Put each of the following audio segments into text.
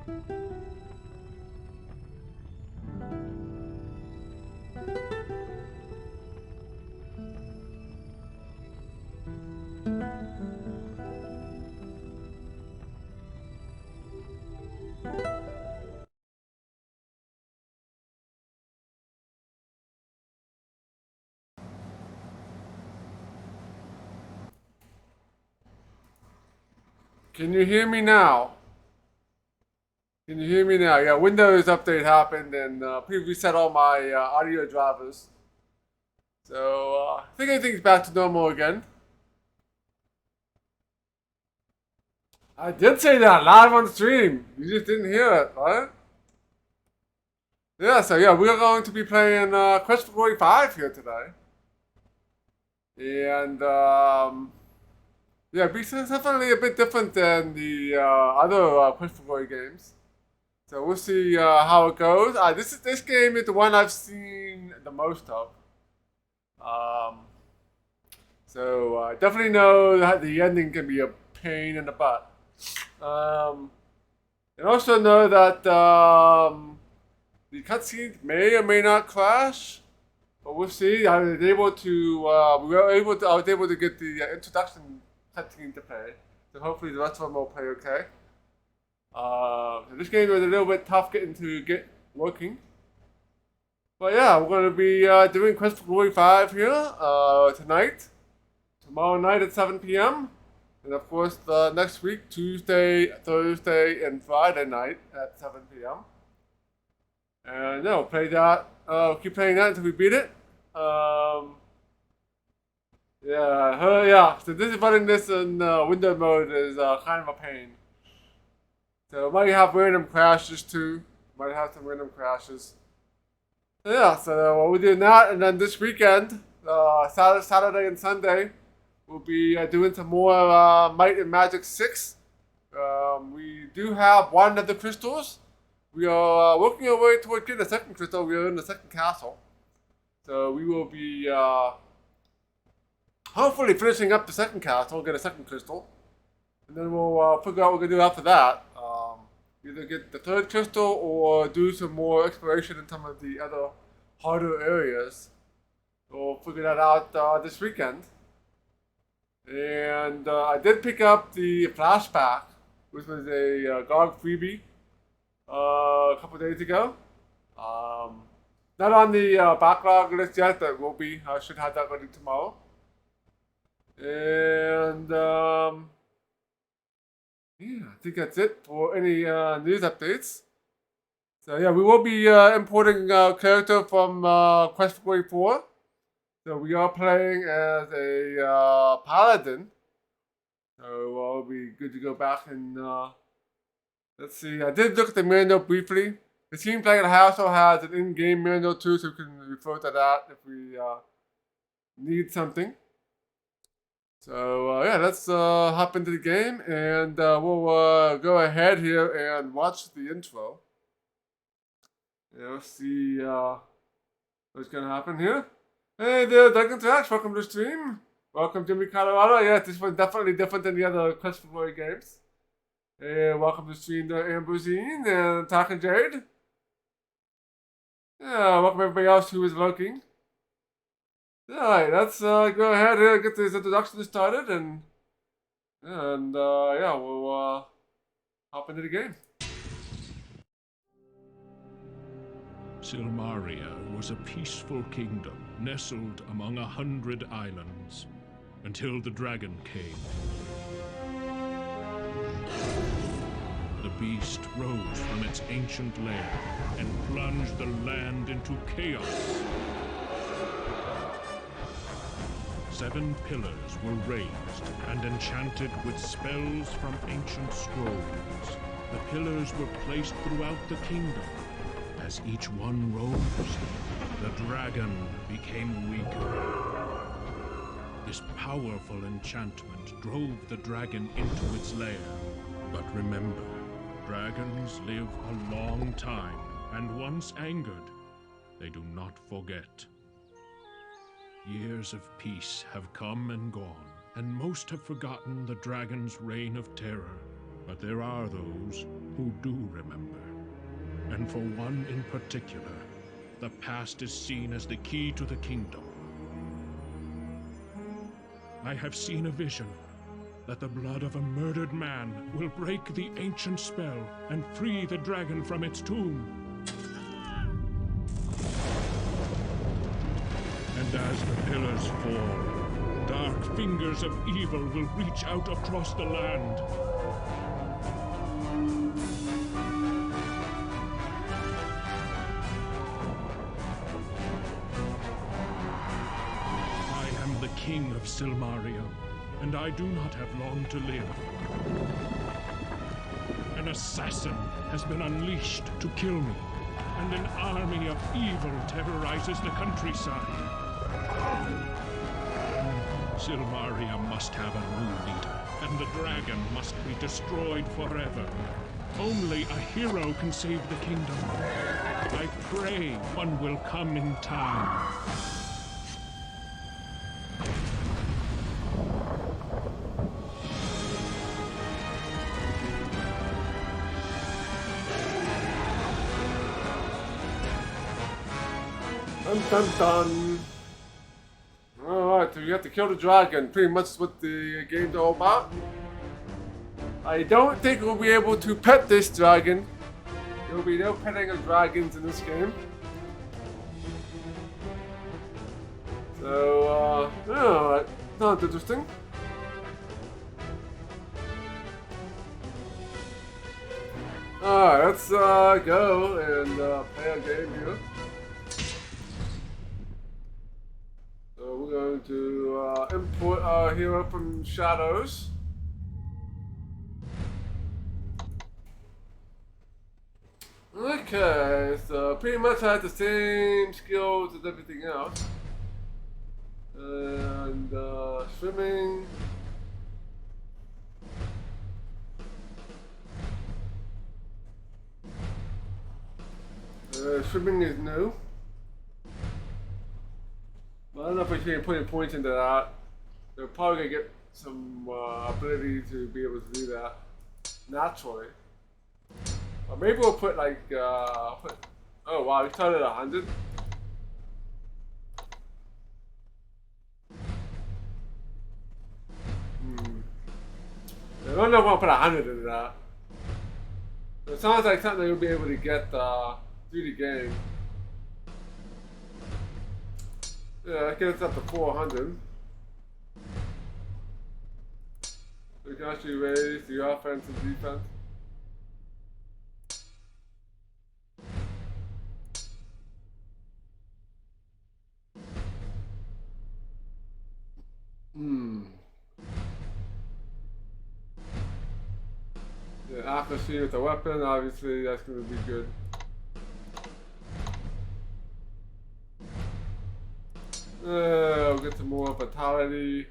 Can you hear me now? Can you hear me now? Yeah, Windows update happened and please reset all my audio drivers. So I think everything's back to normal again. I did say that live on stream. You just didn't hear it, right? Yeah, so yeah, we're going to be playing Quest for Glory 5 here today. And yeah, it's definitely a bit different than the other Quest for Glory games. So we'll see how it goes. This game is the one I've seen the most of. Um, so I definitely know that the ending can be a pain in the butt. And also know that the cutscenes may or may not crash, but we'll see. I was able to I was able to get the introduction cutscene to play, so hopefully the rest of them will play okay. So this game was a little bit tough to get working. But yeah, we're going to be doing Quest for Glory 5 here tonight, tomorrow night at 7 p.m. And of course, the next week, Tuesday, Thursday, and Friday night at 7 p.m. And yeah, we'll play that. Keep playing that until we beat it. Yeah. So running this in window mode is kind of a pain. So it might have random crashes too. Might have some random crashes. So yeah, so we're doing that, and then this weekend, Saturday and Sunday, we'll be doing some more Might and Magic 6. We do have one of the crystals. We are working our way towards getting the second crystal. We are in the second castle. So we will be hopefully finishing up the second castle, get a second crystal. And then we'll figure out what we're going to do after that. Either get the third crystal or do some more exploration in some of the other harder areas. We'll figure that out this weekend. And I did pick up the flashback, which was a GOG freebie a couple days ago. Not on the backlog list yet, but will be. I should have that ready tomorrow. And yeah, I think that's it for any news updates. So yeah, we will be importing a character from Quest for Glory 4. So we are playing as a paladin. So we'll be good to go back and let's see. I did look at the manual briefly. It seems like it also has an in-game manual too, so we can refer to that if we need something. So yeah, let's hop into the game, and we'll go ahead here and watch the intro. Yeah, let's see what's gonna happen here. Hey there, Duncan Trash, welcome to the stream. Welcome Jimmy Colorado. Yeah, this one's definitely different than the other Quest for Glory games. And welcome to the stream to Ambrosine and Talking Jade. Yeah, welcome everybody else who is lurking. Alright, let's go ahead and get this introduction started, and yeah, we'll hop into the game. Silmaria was a peaceful kingdom nestled among 100 islands, until the dragon came. The beast rose from its ancient lair and plunged the land into chaos. 7 pillars were raised and enchanted with spells from ancient scrolls. The pillars were placed throughout the kingdom. As each one rose, the dragon became weaker. This powerful enchantment drove the dragon into its lair. But remember, dragons live a long time, and once angered, they do not forget. Years of peace have come and gone, and most have forgotten the dragon's reign of terror. But there are those who do remember. And for one in particular, the past is seen as the key to the kingdom. I have seen a vision that the blood of a murdered man will break the ancient spell and free the dragon from its tomb. And as the pillars fall, dark fingers of evil will reach out across the land. I am the king of Silmaria, and I do not have long to live. An assassin has been unleashed to kill me, and an army of evil terrorizes the countryside. Silmaria must have a new leader, and the dragon must be destroyed forever. Only a hero can save the kingdom. I pray one will come in time. Dun dun dun. Alright, so you have to kill the dragon. Pretty much what the game's all about. I don't think we'll be able to pet this dragon. There will be no petting of dragons in this game. So, alright. Sounds interesting. Alright, let's go and play a game here. So we're going to import our hero from Shadows. Okay, so pretty much has the same skills as everything else. And swimming. Swimming is new. I don't know if we can put any points into that. They're probably gonna get some ability to be able to do that naturally. Or maybe we'll put like oh wow, we started at 100. I don't know if I'll put 100 into that. It sounds like something you'll be able to get through the game. Yeah, that gets up to 400. We can actually raise the offense and defense. The accuracy with the weapon, obviously that's going to be good. We'll get some more vitality.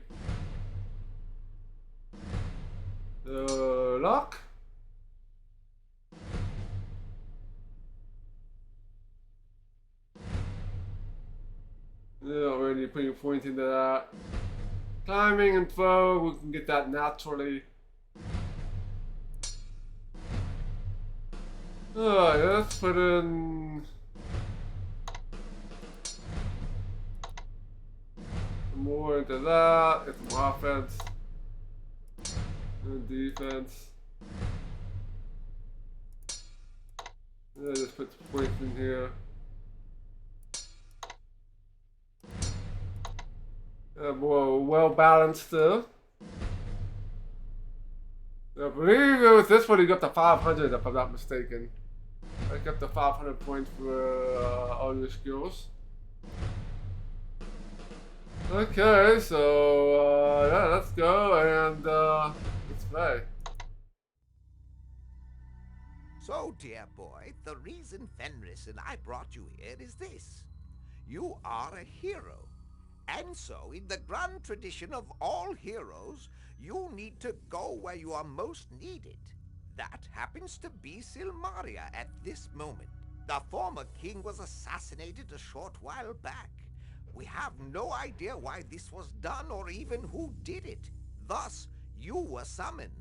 Luck. Not really putting points into that. Climbing and throw, we can get that naturally. Alright, let's put in more into that, get some offense and defense. Just put some points in here. More well balanced still. I believe it was this one he got to 500 if I'm not mistaken. I got the 500 points for all your skills. Okay, so yeah, let's go and let's play. So, dear boy, the reason Fenris and I brought you here is this. You are a hero. And so, in the grand tradition of all heroes, you need to go where you are most needed. That happens to be Silmaria at this moment. The former king was assassinated a short while back. We have no idea why this was done or even who did it. Thus, you were summoned.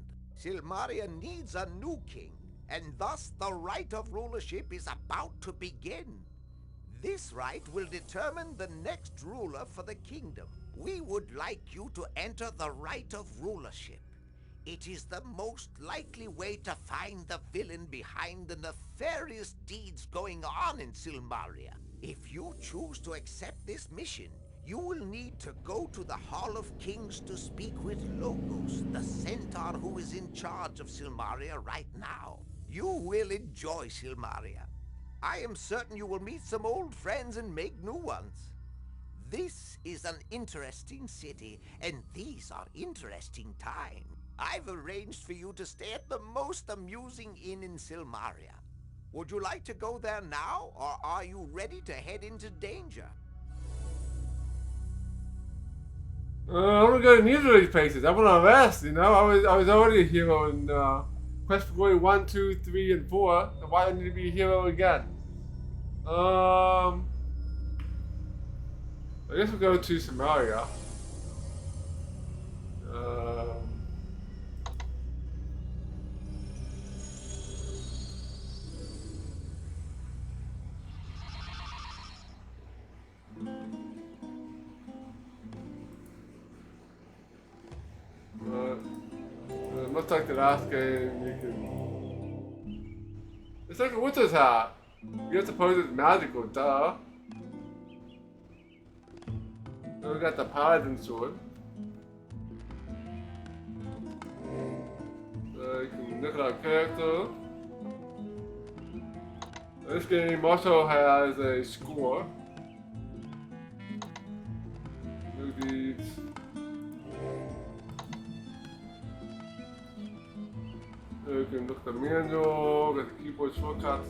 Silmaria needs a new king, and thus the right of rulership is about to begin. This right will determine the next ruler for the kingdom. We would like you to enter the right of rulership. It is the most likely way to find the villain behind the nefarious deeds going on in Silmaria. If you choose to accept this mission, you will need to go to the Hall of Kings to speak with Logos, the centaur who is in charge of Silmaria right now. You will enjoy Silmaria. I am certain you will meet some old friends and make new ones. This is an interesting city, and these are interesting times. I've arranged for you to stay at the most amusing inn in Silmaria. Would you like to go there now, or are you ready to head into danger? I don't want to go to neither of these places. I want to rest, you know. I was already a hero in Quest for Glory 1, 2, 3, and 4. So why do I need to be a hero again? I guess we'll go to Silmaria. Much like the last game, you can. It's like a witch's hat. You have to suppose it's magical, duh. Then we got the paladin sword. So you can look at our character. This game also has a score. Do these. So you can look at the manual, get the keyboard shortcuts.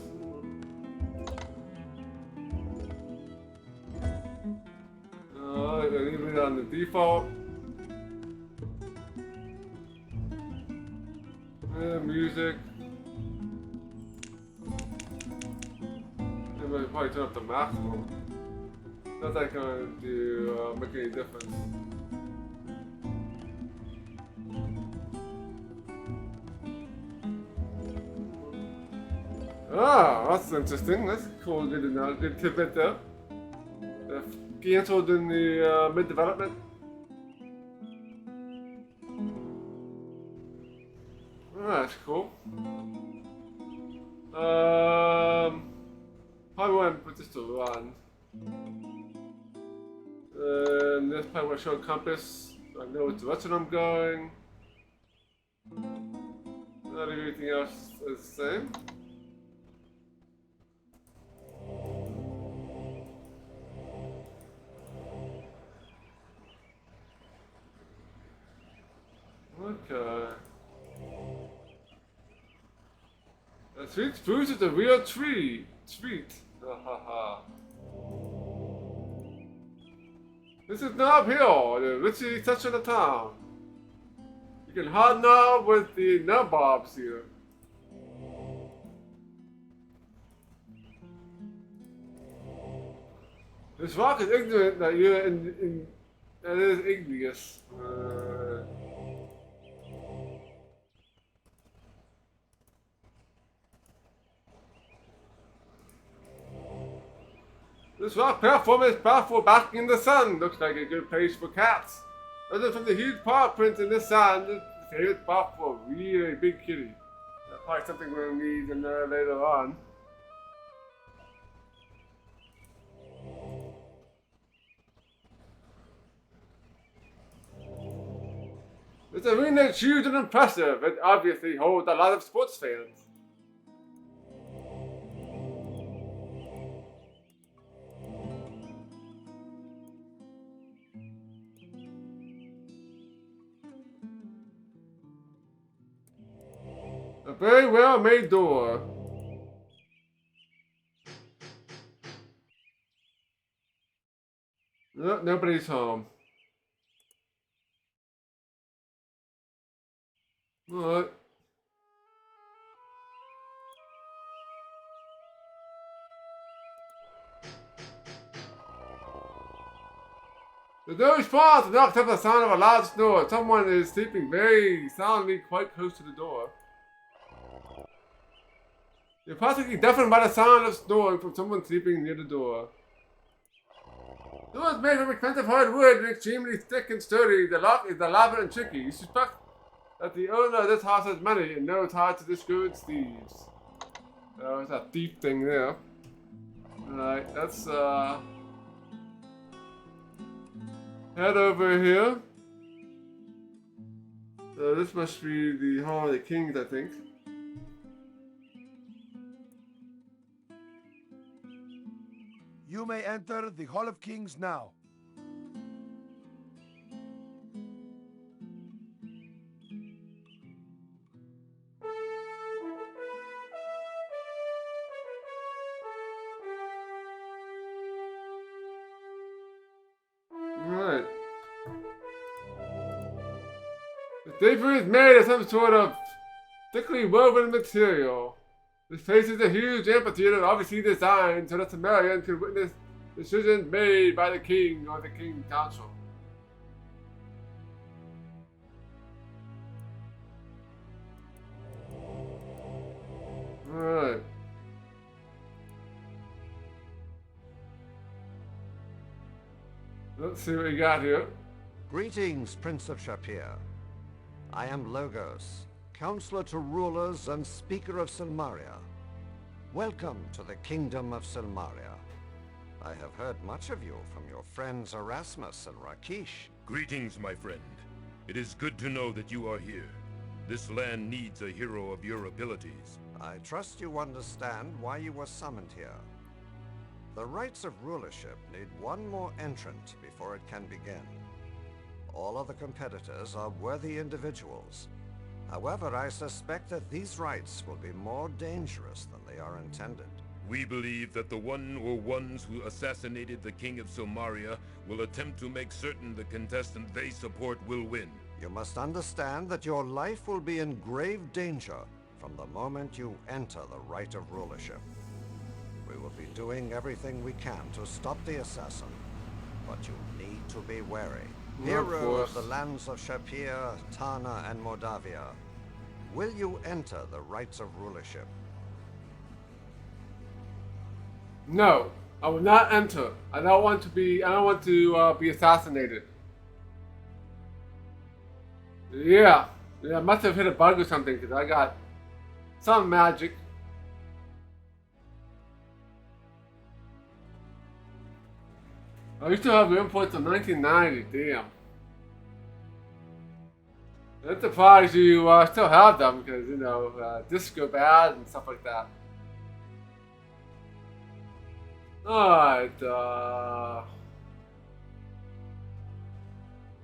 Leave it on the default. Music. I'll probably turn up the maximum. That's not going to make any difference. Ah, that's interesting. That's cool. Good to know. Good tidbit there. Cancelled in the mid-development. Oh, that's cool. Probably want to put this to run. This probably want to show a compass. So I know which direction I'm going. Not everything else is the same. Okay. Sweet fruit is a real tree. Sweet. Ha ha ha. This is not uphill, the richest section of town. You can hobnob with the nabobs here. This rock is ignorant that you're in that is igneous. This rock platform is powerful back in the sun. Looks like a good place for cats. Other from the huge paw prints in the sand, it's a favorite spot for a really big kitty. That's probably something we'll need in there later on. This arena is huge and impressive. It obviously holds a lot of sports fans. A very well made door. No, nobody's home. Alright. There's no response, no except the sound of a loud snore. Someone is sleeping very soundly quite close to the door. You're possibly deafened by the sound of snoring from someone sleeping near the door. The door is made from expensive hardwood and extremely thick and sturdy. The lock is elaborate and tricky. You suspect that the owner of this house has money and knows how to discourage thieves. There's a thief thing there. Alright, let's head over here. So this must be the Hall of the Kings, I think. You may enter the Hall of Kings now. Alright. The drapery is made of some sort of thickly woven material. This place is a huge amphitheater, obviously designed so that Silmarians could witness decisions made by the king or the king council. Alright. Let's see what we got here. Greetings, Prince of Shapir. I am Logos, counselor to rulers and speaker of Silmaria. Welcome to the kingdom of Silmaria. I have heard much of you from your friends Erasmus and Rakish. Greetings, my friend. It is good to know that you are here. This land needs a hero of your abilities. I trust you understand why you were summoned here. The rites of rulership need one more entrant before it can begin. All other competitors are worthy individuals. However, I suspect that these rites will be more dangerous than they are intended. We believe that the one or ones who assassinated the King of Silmaria will attempt to make certain the contestant they support will win. You must understand that your life will be in grave danger from the moment you enter the rite of rulership. We will be doing everything we can to stop the assassin, but you need to be wary. Hero of the lands of Shapir, Tana, and Moldavia, will you enter the rites of rulership? No, I will not enter. I don't want to be assassinated. Yeah, I must have hit a bug or something because I got some magic. I used to have imports in 1990, damn. I'm surprised you still have them because, you know, discs go bad and stuff like that. Alright,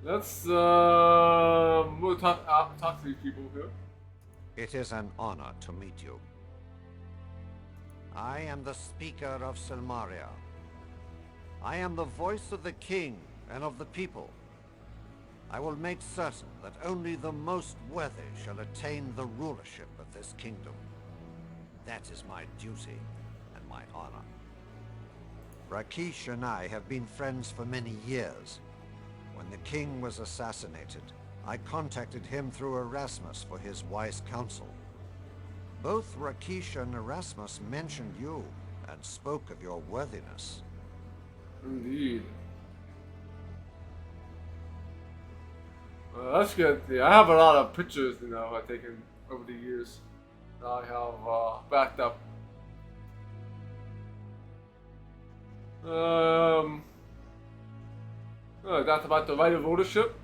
let's we'll talk to these people here. It is an honor to meet you. I am the Speaker of Silmaria. I am the voice of the king and of the people. I will make certain that only the most worthy shall attain the rulership of this kingdom. That is my duty and my honor. Rakish and I have been friends for many years. When the king was assassinated, I contacted him through Erasmus for his wise counsel. Both Rakish and Erasmus mentioned you and spoke of your worthiness. Indeed. That's good. Yeah, I have a lot of pictures, you know, I've taken over the years that I have backed up. That's about the right of rulership.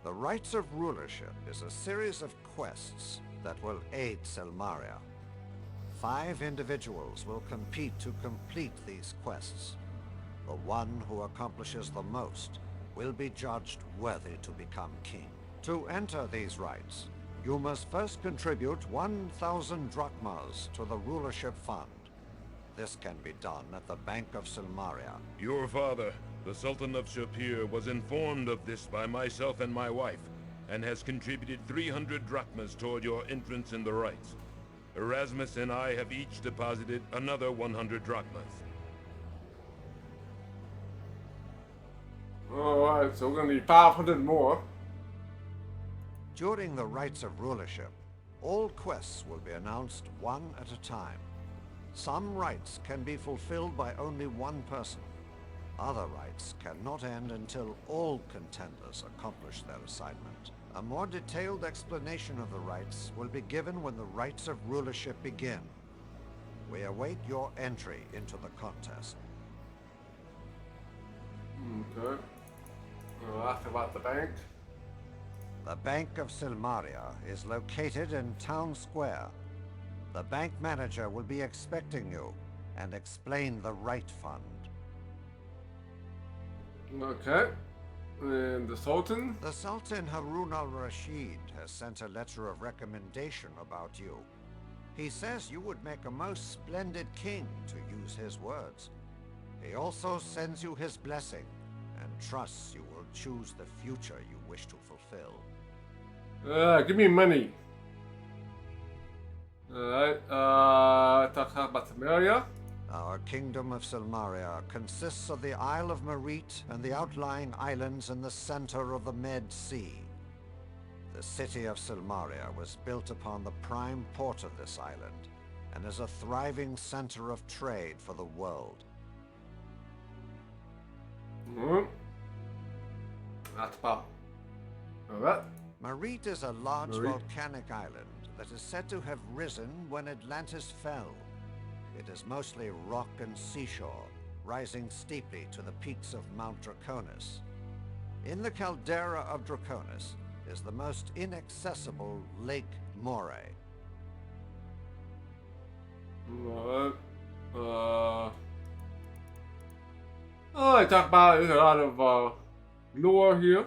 The Rites of Rulership is a series of quests that will aid Silmaria. 5 individuals will compete to complete these quests. The one who accomplishes the most will be judged worthy to become king. To enter these rites, you must first contribute 1,000 drachmas to the rulership fund. This can be done at the Bank of Silmaria. Your father, the Sultan of Shapir, was informed of this by myself and my wife, and has contributed 300 drachmas toward your entrance in the rites. Erasmus and I have each deposited another 100 drachmas. Alright, so we're gonna need 500 more. During the rites of rulership, all quests will be announced one at a time. Some rites can be fulfilled by only one person. Other rites cannot end until all contenders accomplish their assignment. A more detailed explanation of the rites will be given when the rites of rulership begin. We await your entry into the contest. Okay. Ask about the bank. The Bank of Silmaria is located in Town Square. The bank manager will be expecting you and explain the right fund. Okay. And the Sultan? The Sultan Harun al-Rashid has sent a letter of recommendation about you. He says you would make a most splendid king, to use his words. He also sends you his blessing and trusts you will choose the future you wish to fulfill. Give me money. Alright, talk about Silmaria. Our kingdom of Silmaria consists of the Isle of Moray and the outlying islands in the center of the Med Sea. The city of Silmaria was built upon the prime port of this island and is a thriving center of trade for the world. That's about. Alright. Moray is a large Moray. volcanic island that is said to have risen when Atlantis fell. It is mostly rock and seashore, rising steeply to the peaks of Mount Draconis. In the caldera of Draconis is the most inaccessible Lake Moray. Alright. I talk about there's a lot of lore here.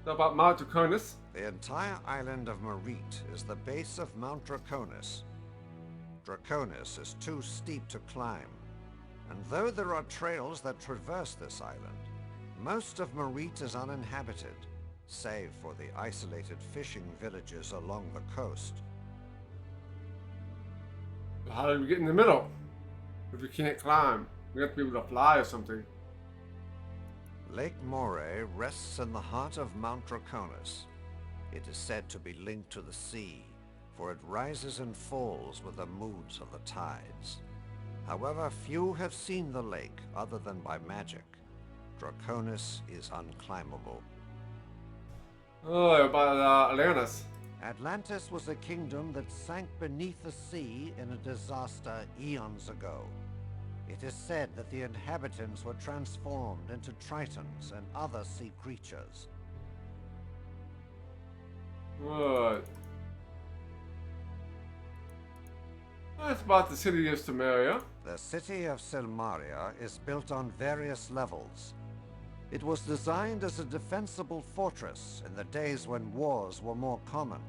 Talk about Mount Draconis. The entire island of Moray is the base of Mount Draconis. Draconis is too steep to climb, and though there are trails that traverse this island, most of Moray is uninhabited, save for the isolated fishing villages along the coast. How do we get in the middle? If we can't climb, we have to be able to fly or something. Lake Moray rests in the heart of Mount Draconis. It is said to be linked to the sea, for it rises and falls with the moods of the tides. However, few have seen the lake other than by magic. Draconis is unclimbable. Oh, about Atlantis. Atlantis was a kingdom that sank beneath the sea in a disaster eons ago. It is said that the inhabitants were transformed into tritons and other sea creatures. Right. That's about the city of Silmaria. The city of Silmaria is built on various levels. It was designed as a defensible fortress in the days when wars were more common.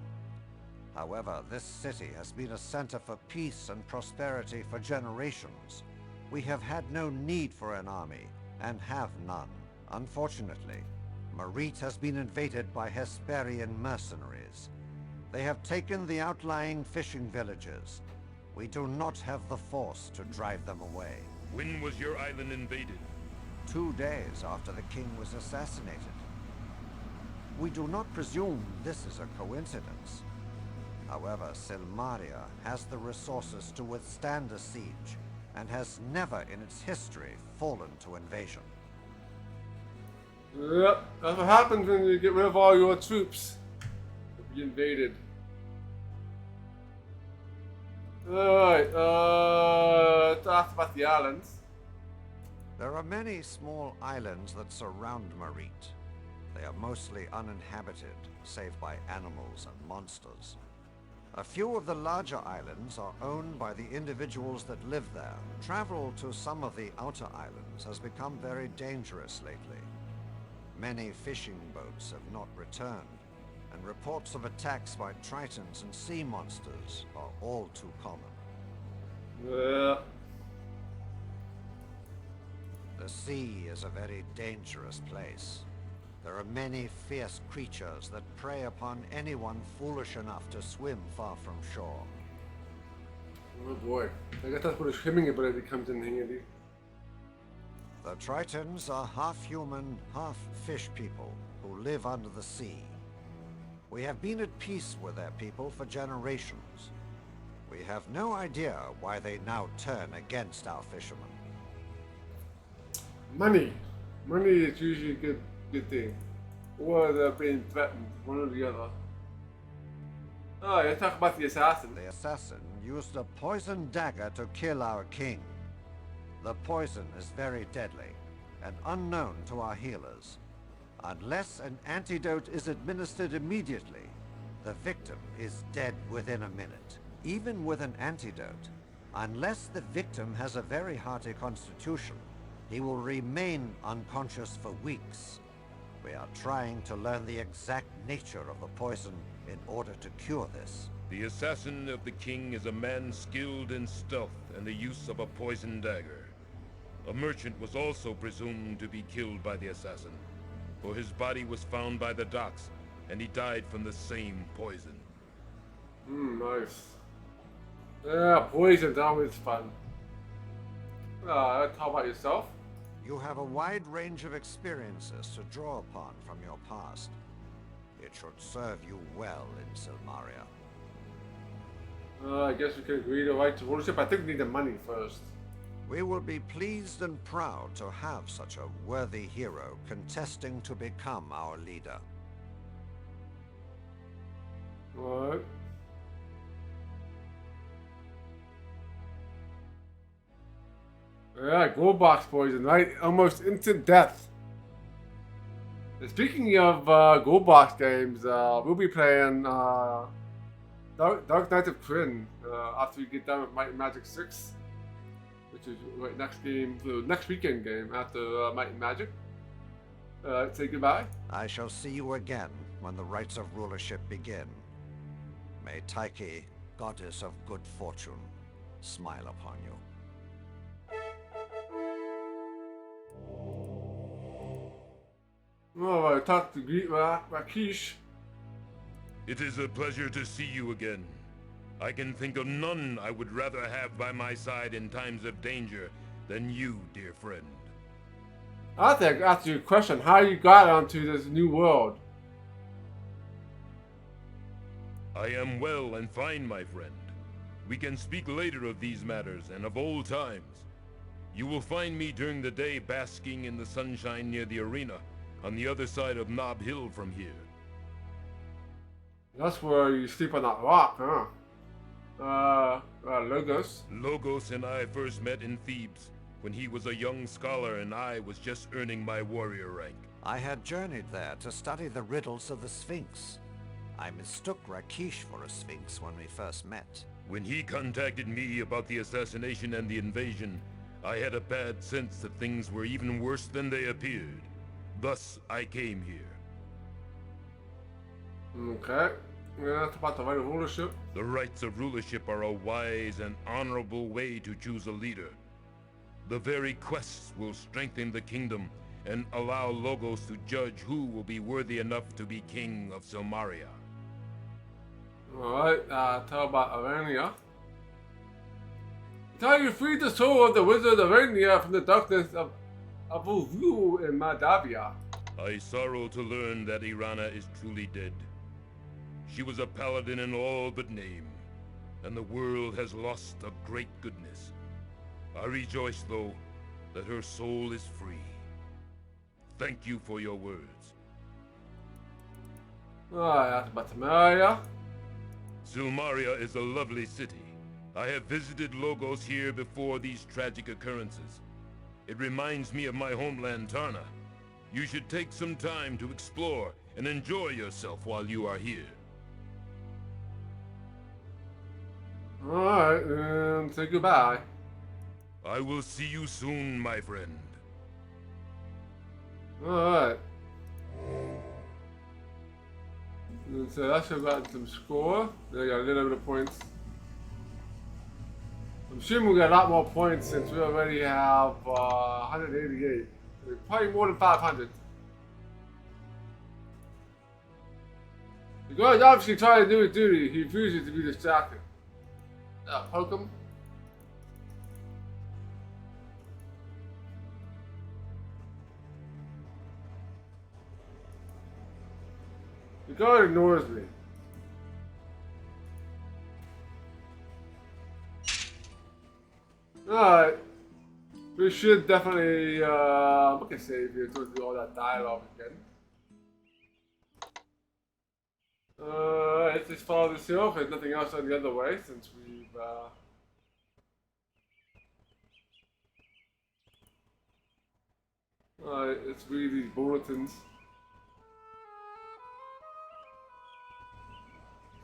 However, this city has been a center for peace and prosperity for generations. We have had no need for an army, and have none. Unfortunately, Moray has been invaded by Hesperian mercenaries. They have taken the outlying fishing villages. We do not have the force to drive them away. When was your island invaded? 2 days after the king was assassinated. We do not presume this is a coincidence. However, Silmaria has the resources to withstand a siege, and has never in its history fallen to invasion. Yep, that's what happens when you get rid of all your troops. If you get invaded. Alright, talk about the islands. There are many small islands that surround Moray. They are mostly uninhabited, save by animals and monsters. A few of the larger islands are owned by the individuals that live there. Travel to some of the outer islands has become very dangerous lately. Many fishing boats have not returned, and reports of attacks by tritons and sea monsters are all too common. Yeah. The sea is a very dangerous place. There are many fierce creatures that prey upon anyone foolish enough to swim far from shore. Oh boy. I guess that's where the swimming ability comes in handy. The Tritons are half human, half fish people who live under the sea. We have been at peace with their people for generations. We have no idea why they now turn against our fishermen. Money. Money is usually a good thing. Or they're being threatened, one or the other. Oh, you talk about the assassin. The assassin used a poison dagger to kill our king. The poison is very deadly and unknown to our healers. Unless an antidote is administered immediately, the victim is dead within a minute. Even with an antidote, unless the victim has a very hearty constitution, he will remain unconscious for weeks. We are trying to learn the exact nature of the poison in order to cure this. The assassin of the king is a man skilled in stealth and the use of a poison dagger. A merchant was also presumed to be killed by the assassin, for his body was found by the docks, and he died from the same poison. Nice. Yeah, poison's always fun. Talk about yourself. You have a wide range of experiences to draw upon from your past. It should serve you well in Silmaria. I guess we can agree to right to rulership. I think we need the money first. We will be pleased and proud to have such a worthy hero contesting to become our leader. Alright. Yeah, gold box poison, right? Almost instant death. And speaking of gold box games, we'll be playing Dark Knight of Kryn after we get done with Might and Magic 6, which is right next game, the next weekend game after Might and Magic. Say goodbye. I shall see you again when the rites of rulership begin. May Tyche, goddess of good fortune, smile upon you. Oh, I talked to greet Rakesh. It is a pleasure to see you again. I can think of none I would rather have by my side in times of danger than you, dear friend. I think ask you a question, how you got onto this new world? I am well and fine, my friend. We can speak later of these matters and of old times. You will find me during the day basking in the sunshine near the arena, on the other side of Knob Hill from here. That's where you sleep on that rock, huh? Logos. Logos and I first met in Thebes, when he was a young scholar and I was just earning my warrior rank. I had journeyed there to study the riddles of the Sphinx. I mistook Rakesh for a Sphinx when we first met. When he contacted me about the assassination and the invasion, I had a bad sense that things were even worse than they appeared. Thus, I came here. Okay. Yeah, that's about the right of rulership. The rights of rulership are a wise and honorable way to choose a leader. The very quests will strengthen the kingdom and allow Logos to judge who will be worthy enough to be king of Silmaria. Alright, tell about Arania. Tell you freed the soul of the wizard Arania from the darkness of Avuvu in Madavia. I sorrow to learn that Irana is truly dead. She was a paladin in all but name, and the world has lost a great goodness. I rejoice, though, that her soul is free. Thank you for your words. Alright, that's about Silmaria. Silmaria is a lovely city. I have visited Logos here before these tragic occurrences. It reminds me of my homeland, Tarna. You should take some time to explore and enjoy yourself while you are here. Alright, and say goodbye. I will see you soon, my friend. Alright. And so I should have gotten some score. They got a little bit of points. I'm assuming we got a lot more points since we already have 188. Probably more than 500. The guard's obviously trying to do his duty. He refuses to be distracted. Poke him. The guy ignores me. Alright. We should definitely, look at save here to do all that dialogue again. Let's just follow this hill. There's nothing else on the other way since we've, Alright, let's read these bulletins.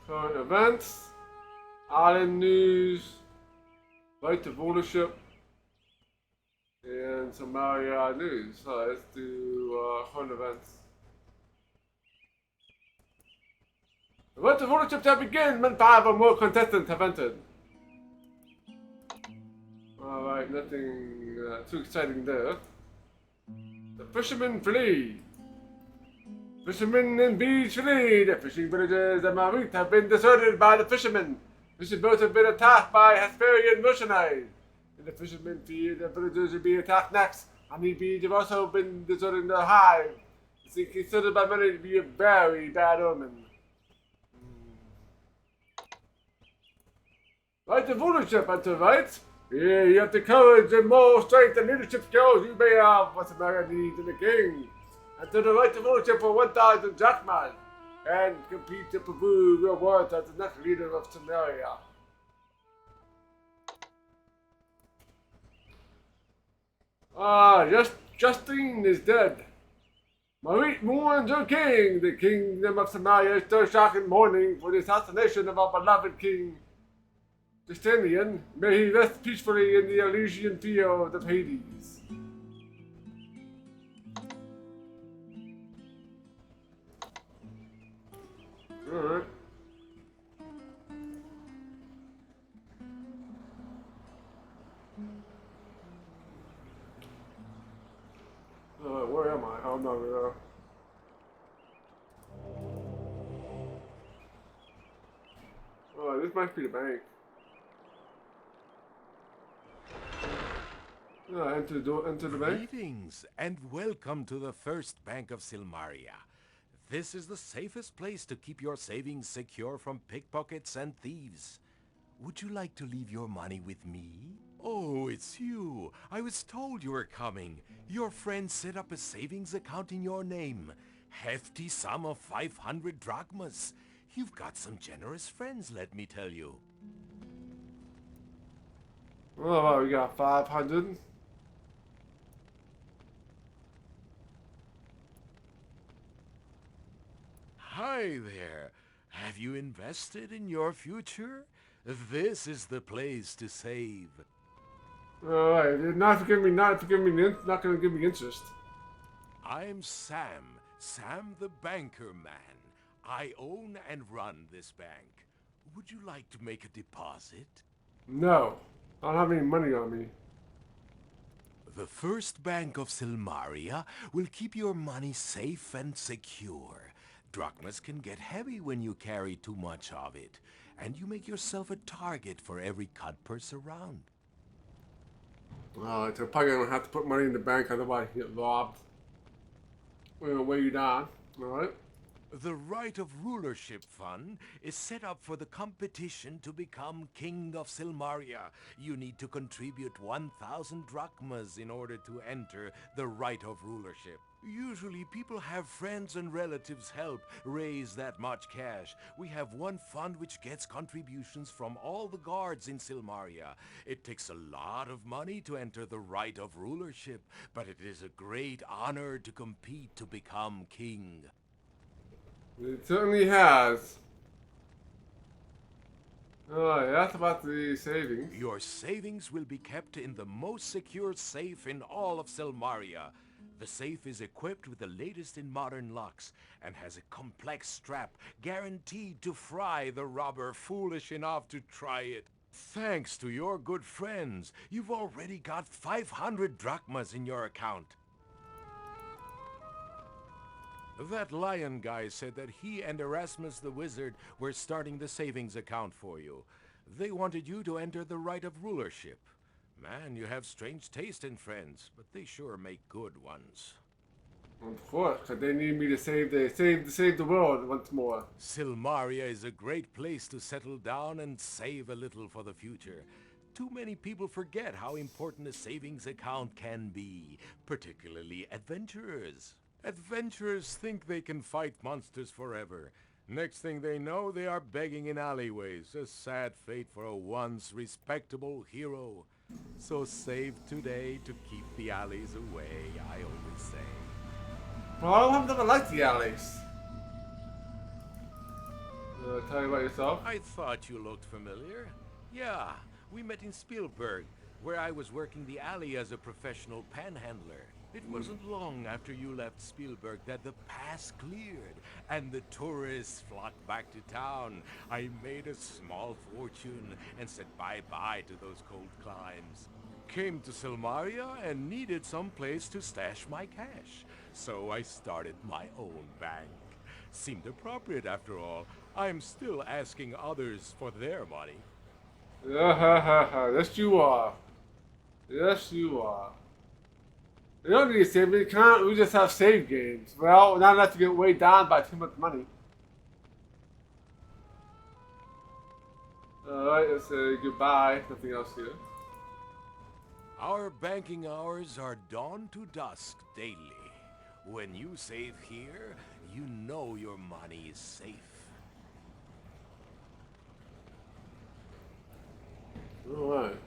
Current events, island news, right of ownership, and Silmaria news. So let's do current events. The right of ownership shall begin when 5 or more contestants have entered. Alright, nothing too exciting there. The fishermen flee. Fishermen and beach flee. The fishing villages of Moray have been deserted by the fishermen. Fishing boats have been attacked by Hesperian mercenaries. And the fishermen fear the villagers will be attacked next. Honeybees have also been deserted in their hive. This is considered by many to be a very bad omen. Right of ownership, Hunter writes. Here you have the courage and moral strength and leadership skills you may have what Silmaria needs in the king. And to the right of ownership for 1,000 drachmas. And compete to prove your worth as the next leader of Silmaria. Justine is dead. Moray mourns her king. The kingdom of Silmaria is still shocked in mourning for the assassination of our beloved king. Justinian, may he rest peacefully in the Elysian fields of Hades. Alright. Where am I? Oh, I'm not there. Oh, this might be the bank. Enter the bank. Greetings and welcome to the First Bank of Silmaria. This is the safest place to keep your savings secure from pickpockets and thieves. Would you like to leave your money with me? Oh, it's you. I was told you were coming. Your friend set up a savings account in your name. Hefty sum of 500 drachmas. You've got some generous friends, let me tell you. Oh, well, we got 500. Hi there. Have you invested in your future? This is the place to save. Alright, not gonna give me interest. I'm Sam the banker man. I own and run this bank. Would you like to make a deposit? No, I don't have any money on me. The First Bank of Silmaria will keep your money safe and secure. Drachmas can get heavy when you carry too much of it, and you make yourself a target for every cutpurse around. Alright, so probably gonna have to put money in the bank, otherwise you get robbed. We're gonna weigh you down, alright? The Right of Rulership Fund is set up for the competition to become King of Silmaria. You need to contribute 1,000 drachmas in order to enter the Right of Rulership. Usually people have friends and relatives help raise that much cash. We have one fund which gets contributions from all the guards in Silmaria. It takes a lot of money to enter the Right of Rulership, but it is a great honor to compete to become king. It certainly has. Alright, that's about the savings. Your savings will be kept in the most secure safe in all of Silmaria. The safe is equipped with the latest in modern locks and has a complex strap guaranteed to fry the robber foolish enough to try it. Thanks to your good friends, you've already got 500 drachmas in your account. That lion guy said that he and Erasmus the wizard were starting the savings account for you. They wanted you to enter the Right of Rulership. Man, you have strange taste in friends, but they sure make good ones. Of course, because they need me to save the world once more. Silmaria is a great place to settle down and save a little for the future. Too many people forget how important a savings account can be, particularly adventurers. Adventurers think they can fight monsters forever. Next thing they know, they are begging in alleyways. A sad fate for a once respectable hero. So save today to keep the alleys away, I always say. Well, I've never liked the alleys. Tell you about yourself. I thought you looked familiar. Yeah, we met in Spielberg, where I was working the alley as a professional panhandler. It wasn't long after you left Spielberg that the pass cleared, and the tourists flocked back to town. I made a small fortune and said bye-bye to those cold climes. Came to Silmaria and needed some place to stash my cash, so I started my own bank. Seemed appropriate after all. I'm still asking others for their money. Yes, you are. Yes, you are. We don't need to save it. We just have save games. Well, not enough to get weighed down by too much money. Alright, let's say goodbye. Nothing else here. Our banking hours are dawn to dusk daily. When you save here, you know your money is safe. Alright.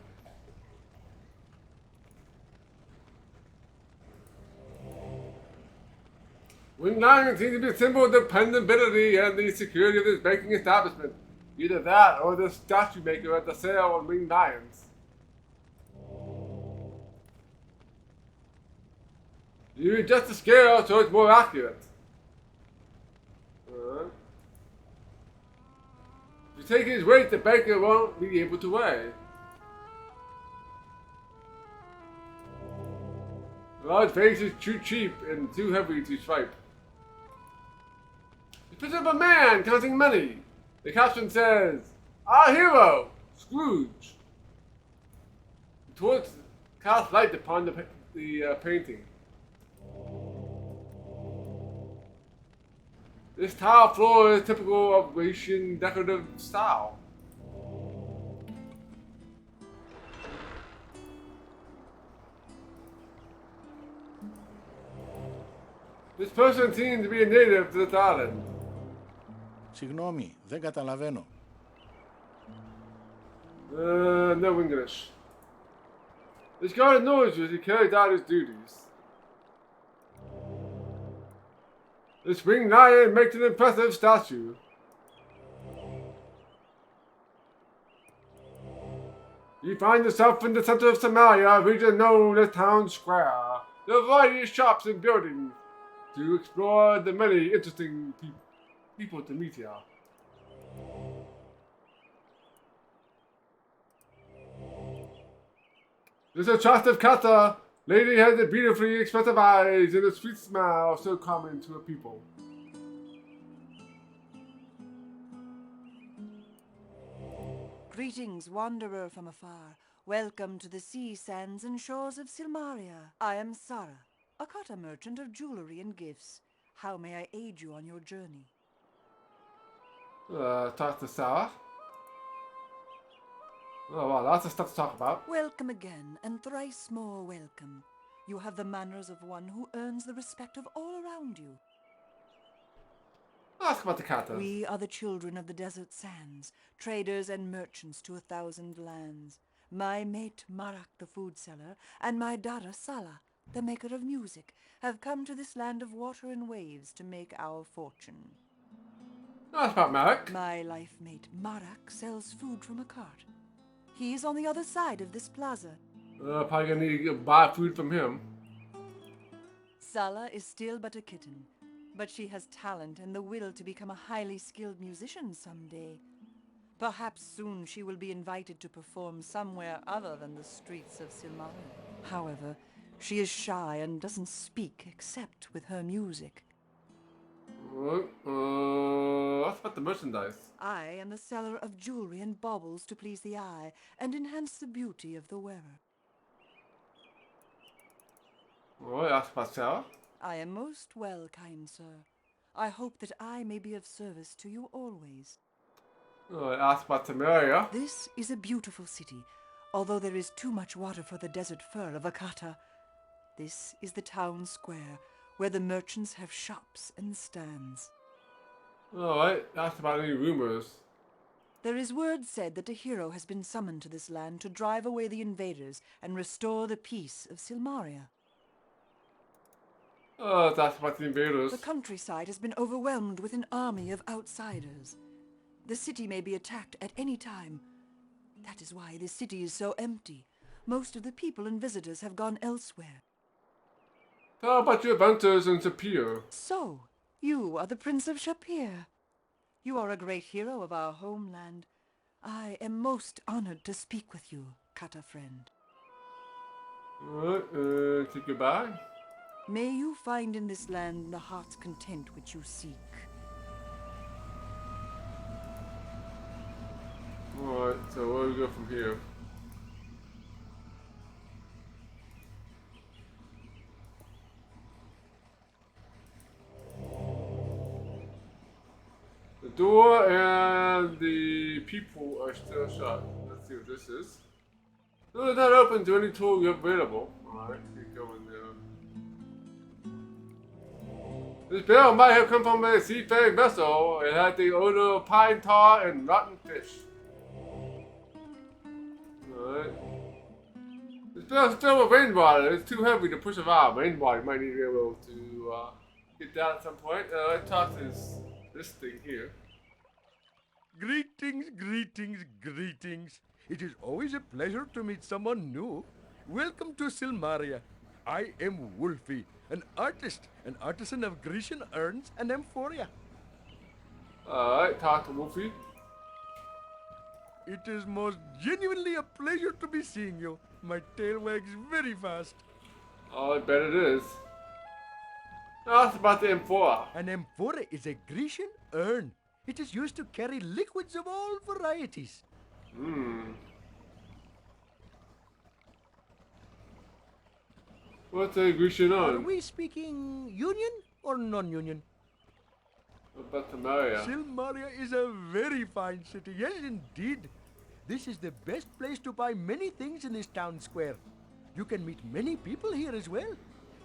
Wing Lion seems to be a symbol of dependability and the security of this banking establishment. Either that or the statue maker at the sale on Winged Lions. You adjust the scale so it's more accurate. If you take his weight, the banker won't be able to weigh. Large face is too cheap and too heavy to swipe. The picture of a man counting money. The caption says, "Our hero, Scrooge." The torch casts light upon the painting. This tile floor is typical of Grecian decorative style. This person seems to be a native to this island. Συγγνώμη, δεν καταλαβαίνω. No English. This guy knows you as he carries out his duties. This winged lion makes an impressive statue. You find yourself in the center of Silmaria, a region known as Town Square. There are a variety of shops and buildings to explore the many interesting people to meet here. This attractive kata lady has the beautifully expressive eyes and a sweet smile so common to her people. Greetings, wanderer from afar. Welcome to the sea sands and shores of Silmaria. I am Sarah, a kata merchant of jewelry and gifts. How may I aid you on your journey? Talk to Sarah. Oh wow, lots of stuff to talk about. Welcome again, and thrice more welcome. You have the manners of one who earns the respect of all around you. Ask about the katas. We are the children of the desert sands, traders and merchants to 1,000 lands. My mate Marak, the food seller, and my daughter Sala, the maker of music, have come to this land of water and waves to make our fortune. Ask about Marek. My life mate Marak sells food from a cart. He's on the other side of this plaza. Probably gonna need to buy food from him. Sala is still but a kitten, but she has talent and the will to become a highly skilled musician someday. Perhaps soon she will be invited to perform somewhere other than the streets of Silmaria. However, she is shy and doesn't speak except with her music. What's about the merchandise? I am the seller of jewelry and baubles to please the eye and enhance the beauty of the wearer. Ask about Sarah. I am most well, kind sir. I hope that I may be of service to you always. I asked about Silmaria. This is a beautiful city, although there is too much water for the desert fur of Akata. This is the town square, where the merchants have shops and stands. Alright, asked about any rumors. There is word said that a hero has been summoned to this land to drive away the invaders and restore the peace of Silmaria. That's about the invaders. The countryside has been overwhelmed with an army of outsiders. The city may be attacked at any time. That is why this city is so empty. Most of the people and visitors have gone elsewhere. How about your adventures in Shapir? So, you are the Prince of Shapir. You are a great hero of our homeland. I am most honored to speak with you, Kata friend. Alright, say goodbye. May you find in this land the heart's content which you seek. Alright, so where do we go from here? The door and the people are still shut. Let's see what this is. No, it's not open to any tool you have available. Alright, keep going there. This barrel might have come from a seafaring vessel. It had the odor of pine tar and rotten fish. Alright. This barrel's filled with rainwater. It's too heavy to push around. Rainwater might need to be able to get down at some point. Let's toss this thing here. Greetings, greetings, greetings. It is always a pleasure to meet someone new. Welcome to Silmaria. I am Wolfie, an artist, an artisan of Grecian urns and amphoria. Alright, talk to Wolfie. It is most genuinely a pleasure to be seeing you. My tail wags very fast. Oh, I bet it is. Ask about the amphora. An amphora is a Grecian urn. It is used to carry liquids of all varieties. What's a Grecian Are on? we speaking union or non-union? What about Silmaria? Silmaria is a very fine city, yes indeed. This is the best place to buy many things in this town square. You can meet many people here as well.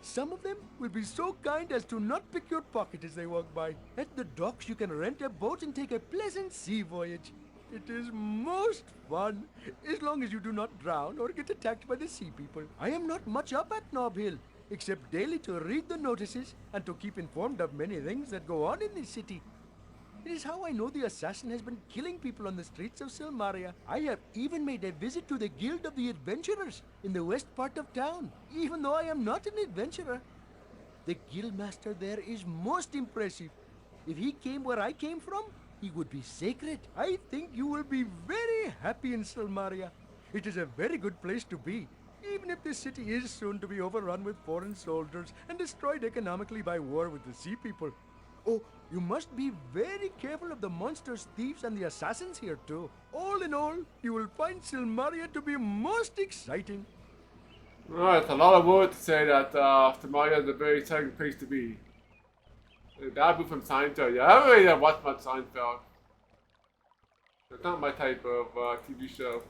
Some of them will be so kind as to not pick your pocket as they walk by. At the docks you can rent a boat and take a pleasant sea voyage. It is most fun, as long as you do not drown or get attacked by the sea people. I am not much up at Nob Hill, except daily to read the notices and to keep informed of many things that go on in this city. It is how I know the assassin has been killing people on the streets of Silmaria. I have even made a visit to the Guild of the Adventurers in the west part of town, even though I am not an adventurer. The guildmaster there is most impressive. If he came where I came from, he would be sacred. I think you will be very happy in Silmaria. It is a very good place to be, even if this city is soon to be overrun with foreign soldiers and destroyed economically by war with the sea people. Oh, you must be very careful of the monsters, thieves, and the assassins here too. All in all, you will find Silmaria to be most exciting. Alright, it's a lot of words to say that Silmaria is a very exciting place to be. That'd be from Seinfeld. Yeah, I haven't really watched much Seinfeld. It's not my type of TV show.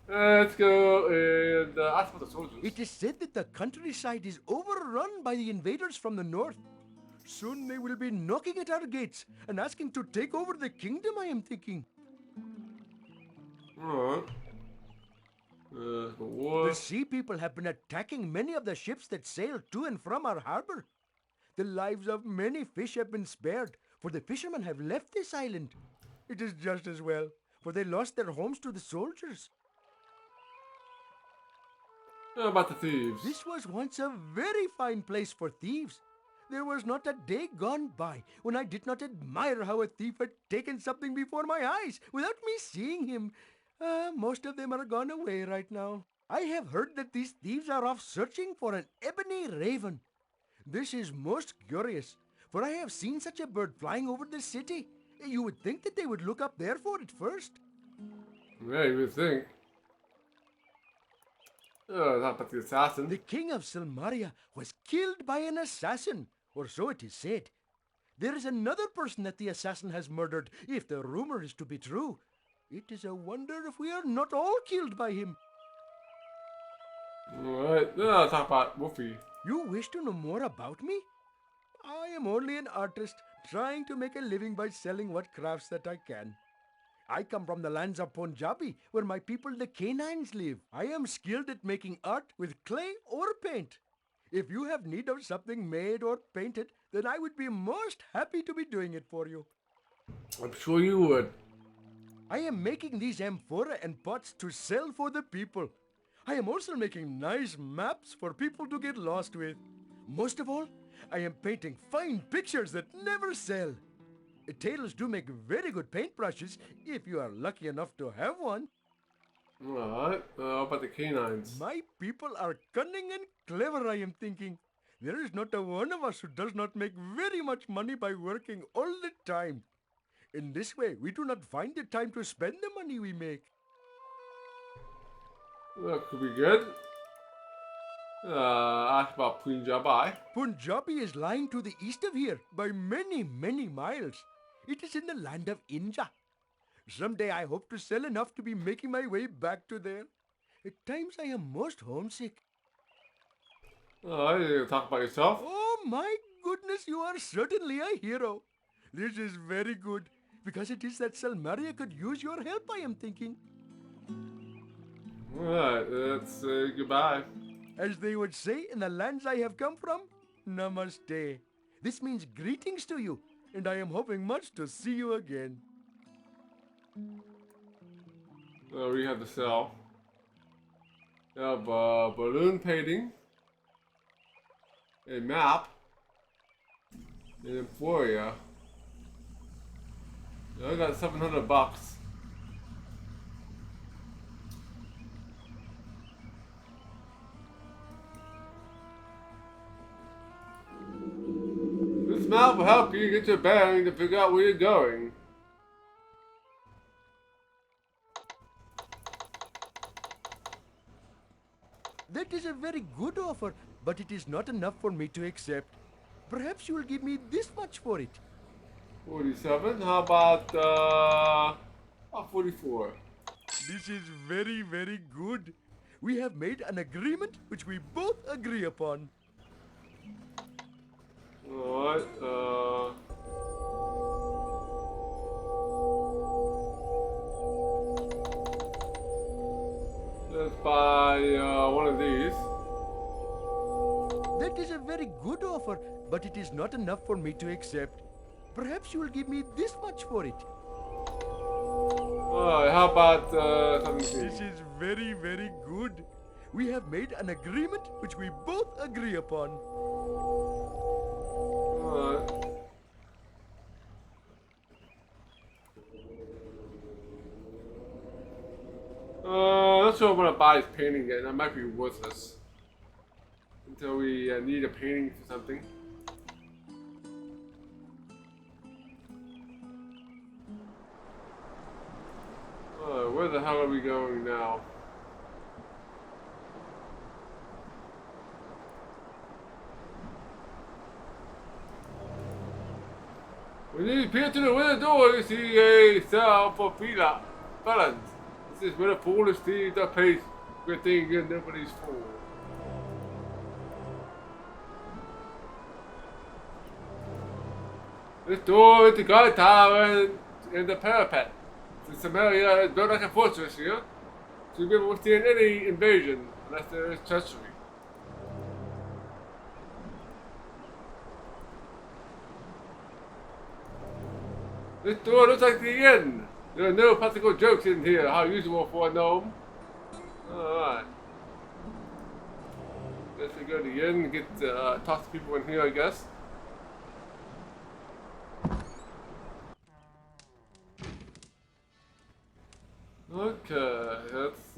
Let's go and ask for the soldiers. It is said that the countryside is overrun by the invaders from the north. Soon they will be knocking at our gates and asking to take over the kingdom, I am thinking. Alright. The sea people have been attacking many of the ships that sail to and from our harbor. The lives of many fish have been spared, for the fishermen have left this island. It is just as well, for they lost their homes to the soldiers. How about the thieves? This was once a very fine place for thieves. There was not a day gone by when I did not admire how a thief had taken something before my eyes without me seeing him. Most of them are gone away right now. I have heard that these thieves are off searching for an ebony raven. This is most curious, for I have seen such a bird flying over the city. You would think that they would look up there for it first. Yeah, you would think. Not about the assassin. The king of Silmaria was killed by an assassin, or so it is said. There is another person that the assassin has murdered, if the rumor is to be true. It is a wonder if we are not all killed by him. Alright, then I'll talk about Wolfie. You wish to know more about me? I am only an artist trying to make a living by selling what crafts that I can. I come from the lands of Punjabi, where my people the canines live. I am skilled at making art with clay or paint. If you have need of something made or painted, then I would be most happy to be doing it for you. I'm sure you would. I am making these amphora and pots to sell for the people. I am also making nice maps for people to get lost with. Most of all, I am painting fine pictures that never sell. Tailors do make very good paintbrushes if you are lucky enough to have one. Alright, how about the canines? My people are cunning and clever, I am thinking. There is not a one of us who does not make very much money by working all the time. In this way, we do not find the time to spend the money we make. That could be good. Ask about Punjabi. Punjabi is lying to the east of here by many, many miles. It is in the land of India. Someday I hope to sell enough to be making my way back to there. At times I am most homesick. Alright, you talk about yourself. Oh my goodness, you are certainly a hero. This is very good, because it is that Silmaria could use your help, I am thinking. Alright, let's say goodbye. As they would say in the lands I have come from, Namaste. This means greetings to you, and I am hoping much to see you again. We have to sell. We have balloon painting, a map, an Emploria. I got $700. This map will help you get your bearing to figure out where you're going. That is a very good offer, but it is not enough for me to accept. Perhaps you will give me this much for it. 47? How about 44? This is very, very good. We have made an agreement which we both agree upon. Alright, let's buy one of these. That is a very good offer, but it is not enough for me to accept. Perhaps you will give me this much for it. Alright, how about 17? This is very, very good. We have made an agreement which we both agree upon. Alright. Not sure I want to buy this painting yet. That might be worthless. Until we need a painting for something. Where the hell are we going now? When you peer to the window door, you see a cell for felons. This is where the foolish thieves are placed. Good thing you're nobody's fool. This door is the guard tower and the parapet. The Silmaria is built like a fortress here, so you'll be able to withstand any invasion unless there is treachery. This door looks like the inn. There are no practical jokes in here, how usual for a gnome. Alright. Guess we go to the inn and get talk to people in here, I guess. Okay, let's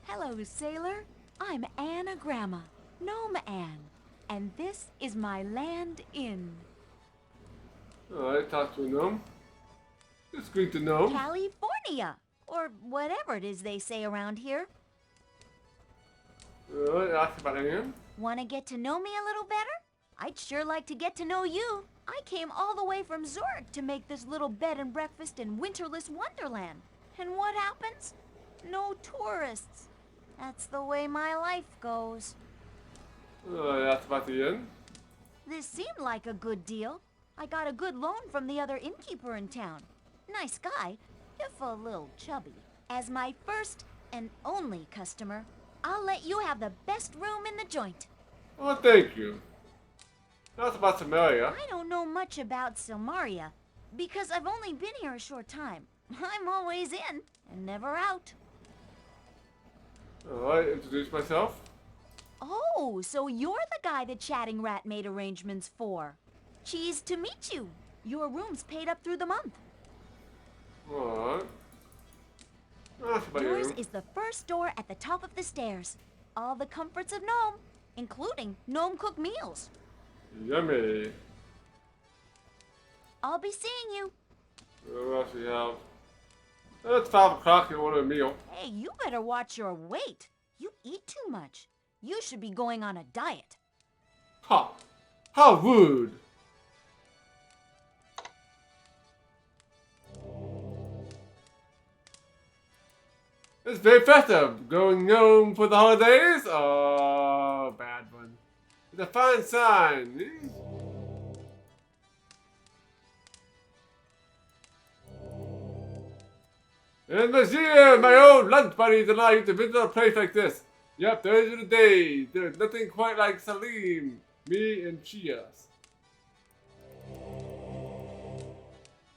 Hello, sailor. I'm Anagrama, Gnome Anne, and this is my land inn. Alright, talk to a gnome. It's good to know. California, or whatever it is they say around here. Ask about him. Want to get to know me a little better? I'd sure like to get to know you. I came all the way from Zurich to make this little bed and breakfast in winterless wonderland. And what happens? No tourists. That's the way my life goes. That's about the end. This seemed like a good deal. I got a good loan from the other innkeeper in town. Nice guy, if a little chubby. As my first and only customer, I'll let you have the best room in the joint. Oh, thank you. That's about Silmaria. I don't know much about Silmaria, because I've only been here a short time. I'm always in and never out. Alright, introduce myself. Oh, so you're the guy the chatting rat made arrangements for. Cheese to meet you. Your room's paid up through the month. Alright. That's about Yours you. is the first door at the top of the stairs. All the comforts of Nome, including Nome-cooked meals. Yummy. I'll be seeing you. What else we have? It's 5 o'clock, you order a meal. Hey, you better watch your weight. You eat too much. You should be going on a diet. Ha! How rude! It's very festive. Going gnome for the holidays? Oh, bad one. It's a fine sign. In the year, my old lunch buddies and I used to visit a place like this. Yep, those are the days. There's nothing quite like Salim, me, and Chias.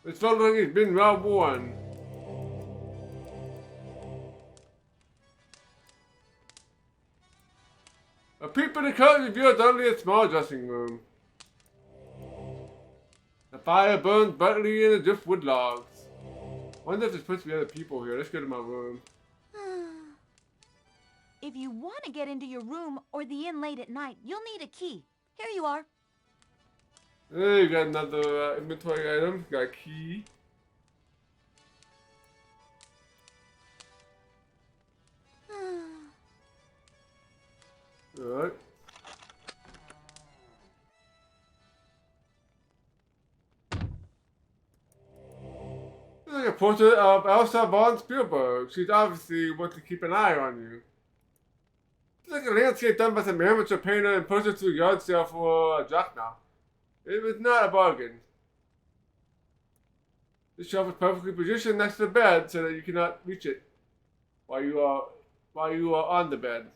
This building has been well worn. A peep in the curtain reveals only a small dressing room. The fire burns brightly in the driftwood logs. Wonder if there's supposed to be other people here. Let's go to my room. If you want to get into your room or the inn late at night, you'll need a key. Here you are. Hey, you got another inventory item. Got a key. Alright. This is like a portrait of Elsa von Spielberg. She's obviously wants to keep an eye on you. It's like a landscape done by some amateur painter and posted to a yard sale for a drachma. It was not a bargain. This shelf is perfectly positioned next to the bed so that you cannot reach it while you are on the bed.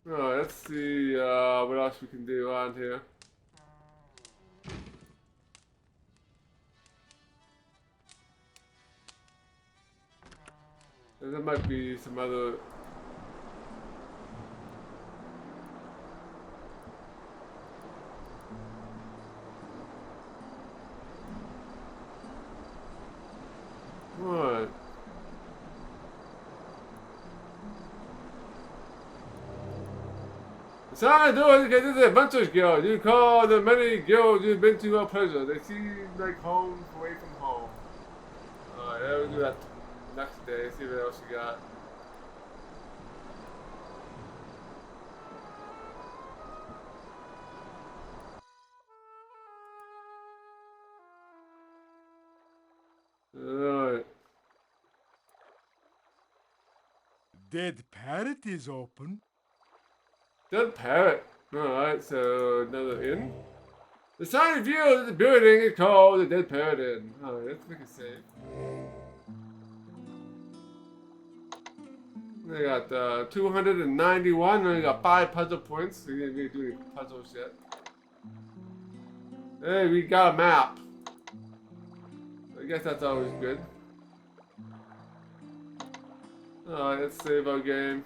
Alright, let's see what else we can do around here. There might be some other... Alright. Sign doors indicate this is Adventurers Guild. You call the many guilds you've been to a pleasure. They seem like home away from home. Alright, we'll do that next day. See what else you got. Alright. Dead Parrot is open. Dead Parrot. Alright, so another inn. The sign reveals that the building is called the Dead Parrot Inn. Alright, let's make it safe. They got 291, and we got 5 puzzle points. We didn't really do any puzzles yet. Hey, we got a map. I guess that's always good. Alright, let's save our game.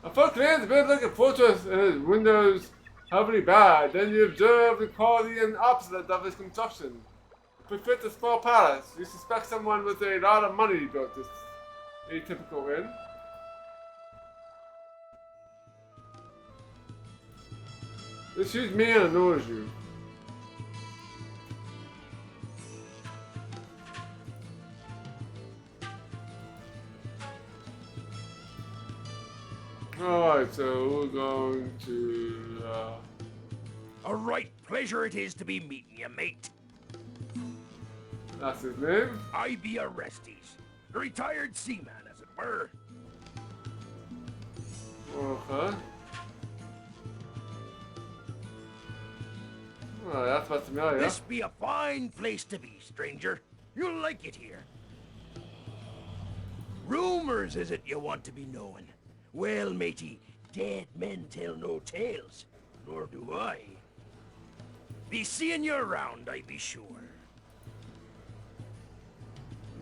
A folk lands a bit like a fortress and its windows heavily bad. Then you observe the quality and opposite of its construction. befit a small palace. You suspect someone with a lot of money built this atypical inn. This huge man annoys you. Alright, so we're going to, A right pleasure it is to be meeting you, mate. that's his name. I be Orestes, a retired seaman, as it were. Okay. Oh, that's what's familiar. This be a fine place to be, stranger. You'll like it here. Rumors is it you want to be knowing? Well, matey, dead men tell no tales, nor do I. Be seeing you around, I be sure.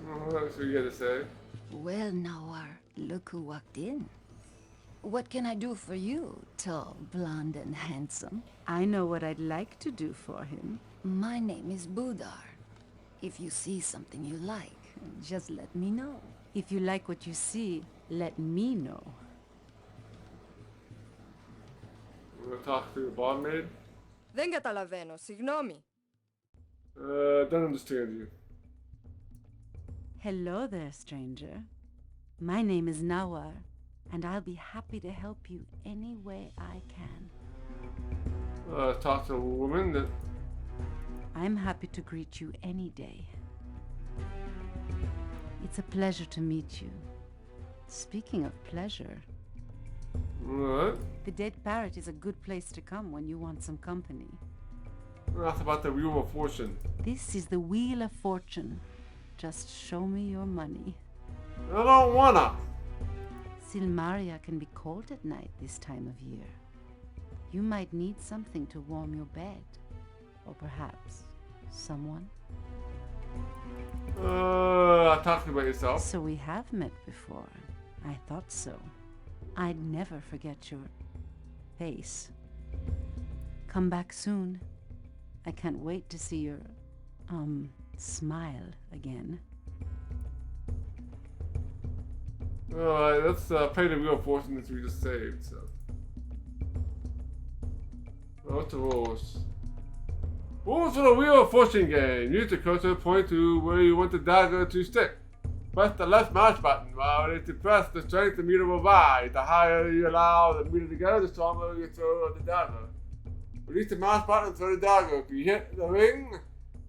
What else we got to say? Well, Nawar, look who walked in. What can I do for you, tall, blonde, and handsome? I know what I'd like to do for him. My name is Budar. If you see something you like, just let me know. If you like what you see, let me know. We're gonna talk to the barmaid. Δεν καταλαβαίνω, συγγνώμη. Don't understand you. Hello there, stranger. My name is Nawar, and I'll be happy to help you any way I can. Talk to a woman that... I'm happy to greet you any day. It's a pleasure to meet you. Speaking of pleasure... What? The Dead Parrot is a good place to come when you want some company. That's about the Wheel of Fortune. This is the Wheel of Fortune. Just show me your money. I don't wanna! Silmaria can be cold at night this time of year. You might need something to warm your bed. Or perhaps someone. Talk about yourself. So we have met before. I thought so. I'd never forget your face. Come back soon. I can't wait to see your, smile again. Alright, let's play the Wheel of Fortune that we just saved, so. What's the rules? Rules for the Wheel of Fortune game. Use the cursor to point to where you want the dagger to stick. Press the left mouse button while it to press the strength the meter will rise. The higher you allow the meter to go, the stronger you throw the dagger. Release the mouse button and throw the dagger. If you hit the ring,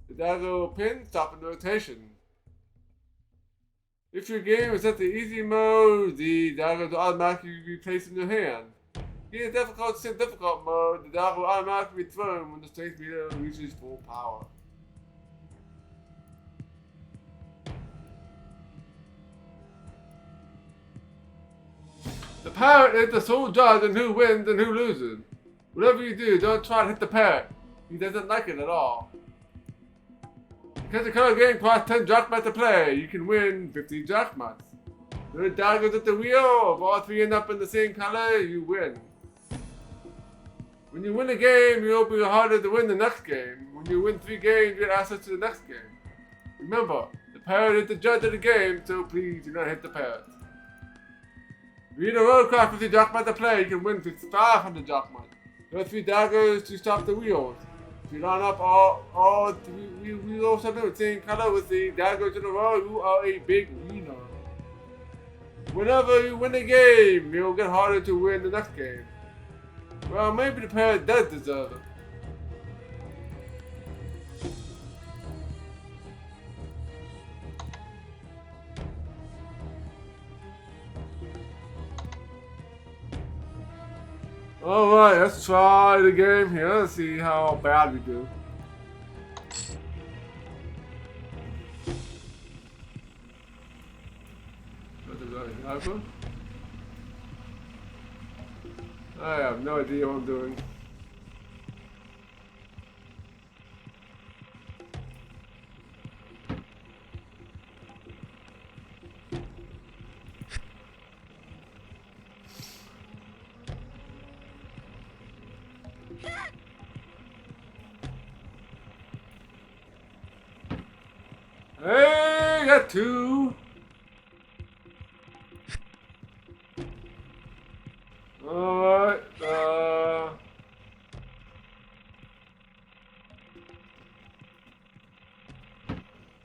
the dagger will pin, stopping the rotation. If your game is set to easy mode, the dagger will automatically be placed in your hand. In difficult mode, the dagger will automatically be thrown when the strength meter reaches full power. The parrot is the sole judge on who wins and who loses. Whatever you do, don't try to hit the parrot. He doesn't like it at all. Because the current game costs 10 drachmas to play, you can win 50 drachmas. There are daggers at the wheel. If all three end up in the same color, you win. When you win a game, you'll be harder to win the next game. When you win 3 games, you get access to the next game. Remember, the parrot is the judge of the game, so please do not hit the parrot. If you need a road craft 50 drachmas to play, you can win 500 drachmas. There are 3 daggers to stop the wheels. If you line up all 3 wheels of the same color with the daggers in a row, you are a big winner. Whenever you win a game, it will get harder to win the next game. Well, maybe the parrot does deserve it. Alright, let's try the game here and see how bad we do. I have no idea what I'm doing. Hey, got two. Alright,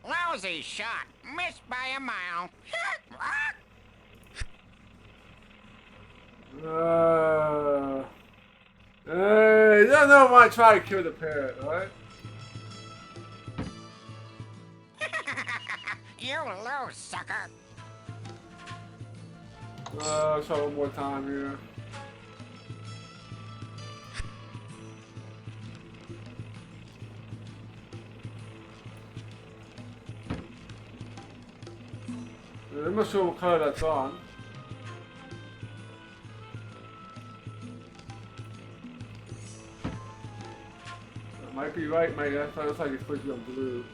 Lousy shot. Missed by a mile. Hey, you don't want to try to kill the parrot, right? You lose, sucker. Try one more time here. I'm not sure what color that's on. That might be right, mate. That looks like it's supposed to be on blue.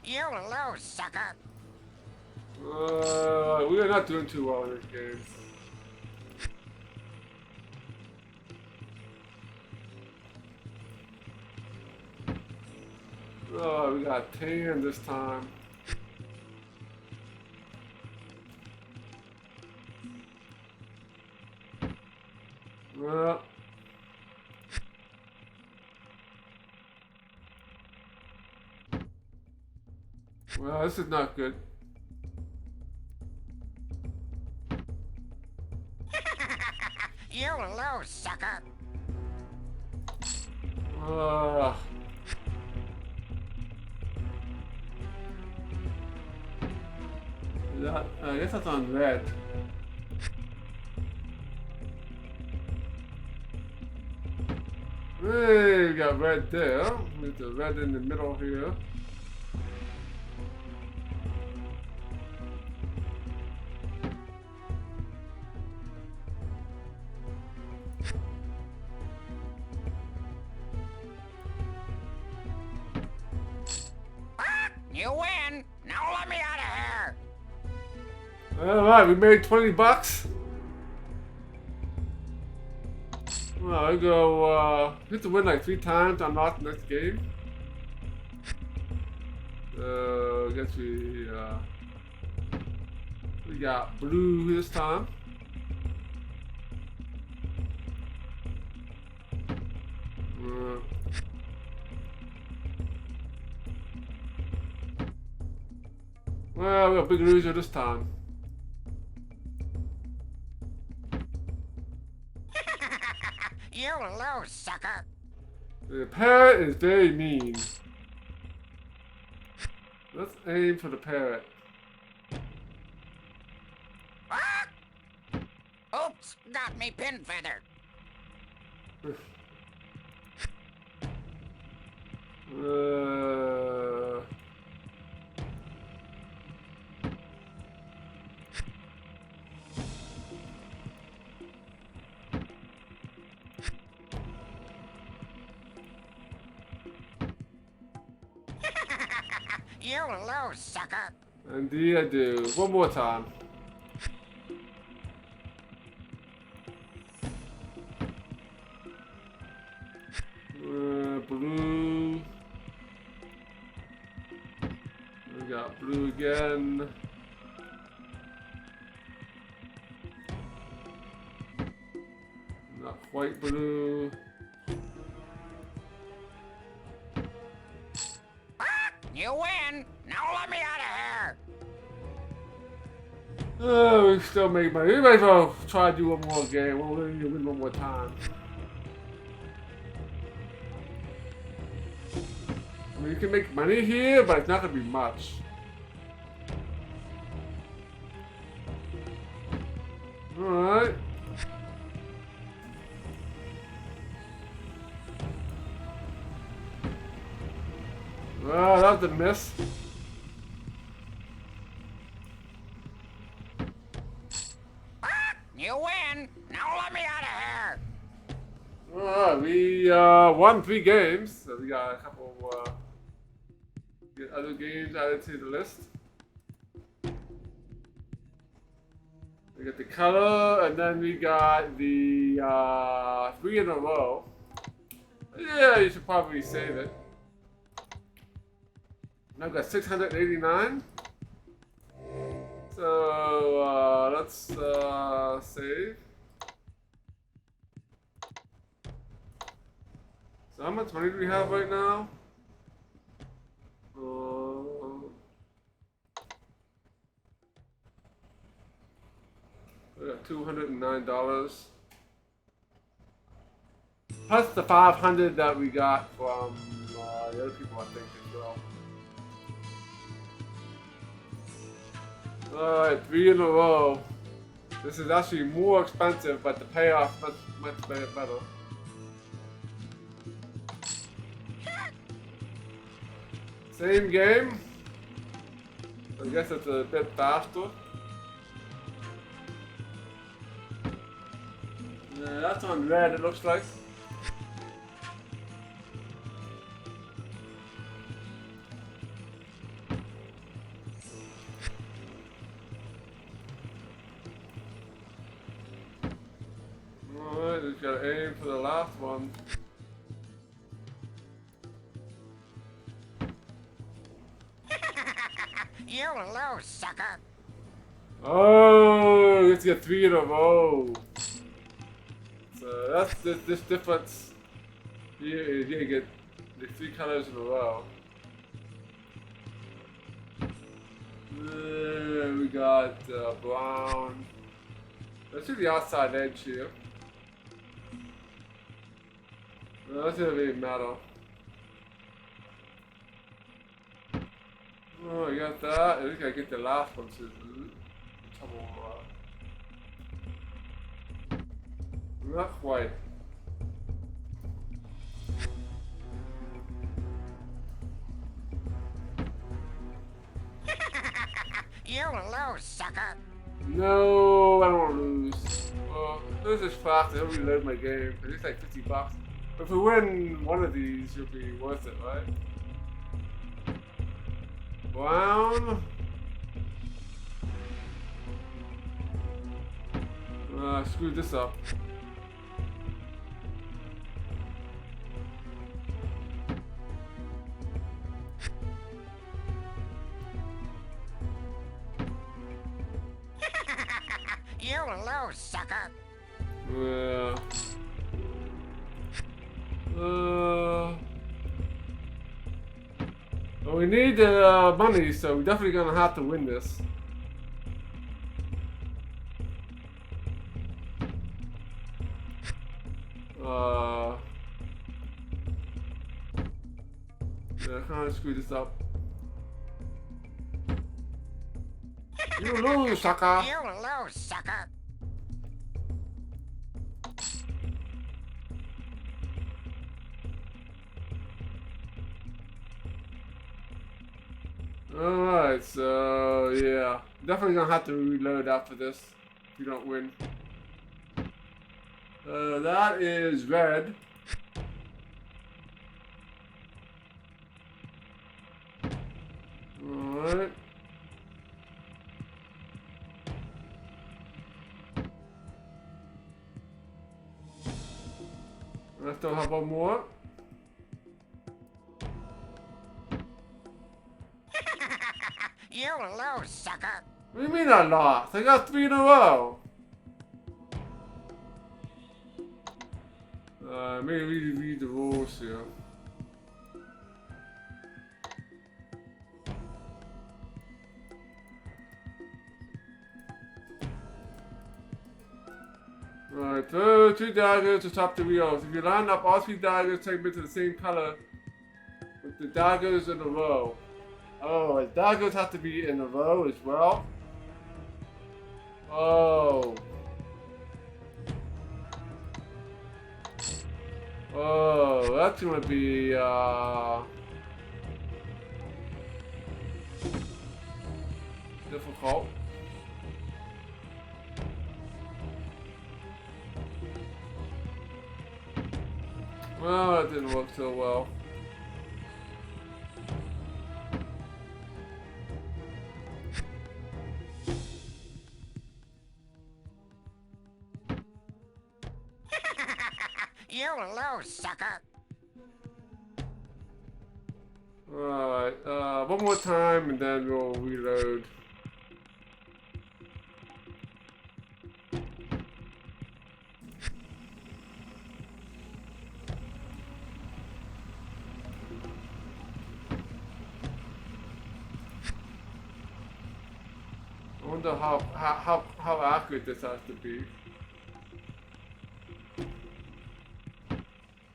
You lose, sucker. We are not doing too well in this game. Oh, we got 10 this time. Well. Well, this is not good. You lose, sucker. I guess that's on red. Hey, we got red there. With the red in the middle here. You win. Now let me out of here. Alright, we made 20 bucks. Well, I go, we have to win like 3 times to unlock the next game. I guess we got blue this time. Well, we got big loser this time. You lose, sucker. The parrot is very mean. Let's aim for the parrot. Oops, got me pin feather. You lose, sucker. Indeed I do. One more time. Blue. We got blue again. Not quite blue. You win. Now let me out of here. Oh, we still make money. We might as well try to do one more game. We'll win one more time. I mean, you can make money here, but it's not going to be much. Alright. Well, that was a miss. You win. Now let me out of here. Alright, we won 3 games, so we got a couple other games added to the list. We got the color, and then we got the 3 in a row. Yeah, you should probably save it. Now I've got 689. So let's save. So how much money do we have right now? We got $209. Plus the 500 that we got from the other people, I think, as well. Alright, 3 in a row. This is actually more expensive, but the payoff much better. Same game. I guess it's a bit faster. Yeah, that's on red, it looks like. Alright, just gotta aim for the last one. You lose, sucker. Oh, let's get 3 in a row. So that's this difference. Here you get the 3 colors in a row. We got brown. Let's do the outside edge here. No, that's gonna be metal. Oh, you got that. I think I get the last one too. Trouble. Not quite. You lose, sucker. No, I don't want to lose. Well, this is fast. I'll reload my game. It's like $50. But if we win one of these, it'll be worth it, right? Brown. Screw this up. You lose, sucker. Yeah. Well, we need money, so we're definitely gonna have to win this. Yeah, I can't screw this up. You lose, sucker! You lose, sucker! Alright, so yeah. Definitely gonna have to reload after this if we don't win. That is red. Alright. I still have one more. You lose, sucker. What do you mean I lost? I got 3 in a row. Maybe read the rules here. Alright, throw 2 daggers to top the wheels. If you line up all 3 daggers, take them into the same color with the daggers in a row. Oh, the daggers have to be in a row as well. Oh. Oh, that's gonna be difficult. Well, that didn't work so well. You lose, sucker. Alright, one more time and then we'll reload. I wonder how accurate this has to be.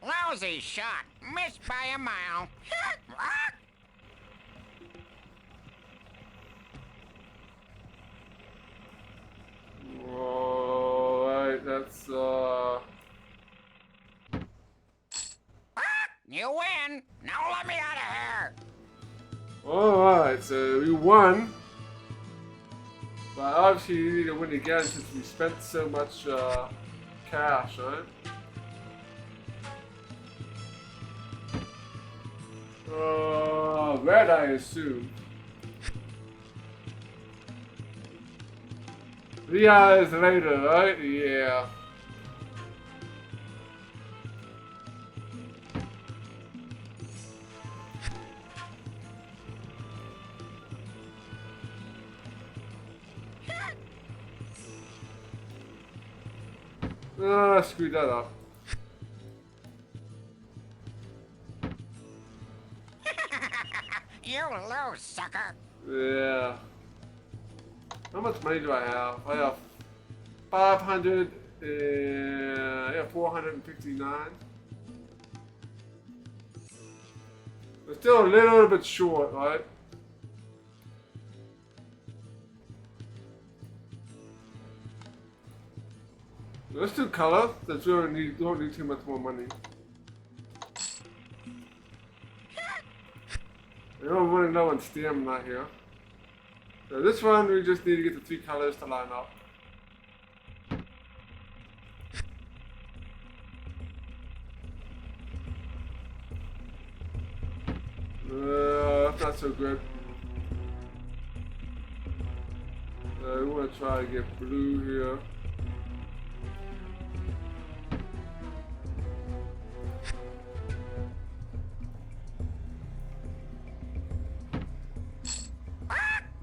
Lousy shot. Missed by a mile. Alright, that's You win. Now let me out of here. alright, so we won. But obviously you need to win again since we spent so much cash, right? Red, I assume. 3 hours later, right? Yeah. Ah, screwed that up. You lose, sucker. Yeah. How much money do I have? I have 500, yeah, 459. We're still a little bit short, right? Let's do color. That's really don't need too much more money. I don't want to know when stem not here. So this one we just need to get the 3 colors to line up. That's not so good. We want to try to get blue here.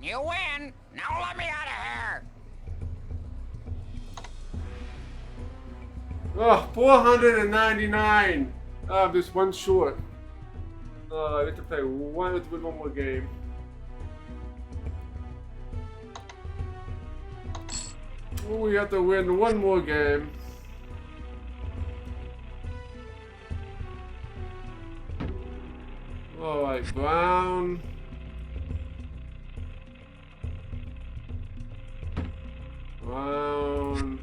You win. Now let me out of here. Oh, 499. Just one short. I have to play one more game. Oh, we have to win one more game. Alright, brown. Brown.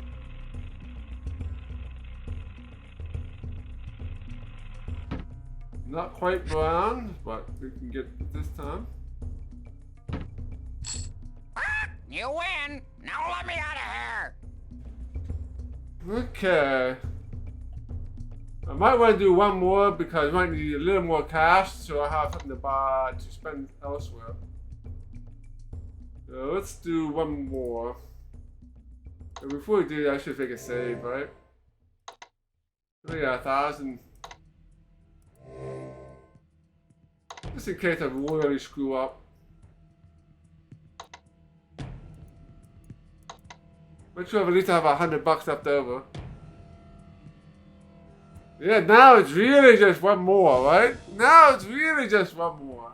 Not quite brown, but we can get it this time. You win. Now let me out of here. Okay. I might want to do one more because I might need a little more cash so I have something to buy to spend elsewhere. So let's do one more. And before we do that, I should take a save, right? Oh yeah, 1,000. Just in case I really screw up. Make sure at least I have $100 left over. Yeah, now it's really just one more, right? Now it's really just one more.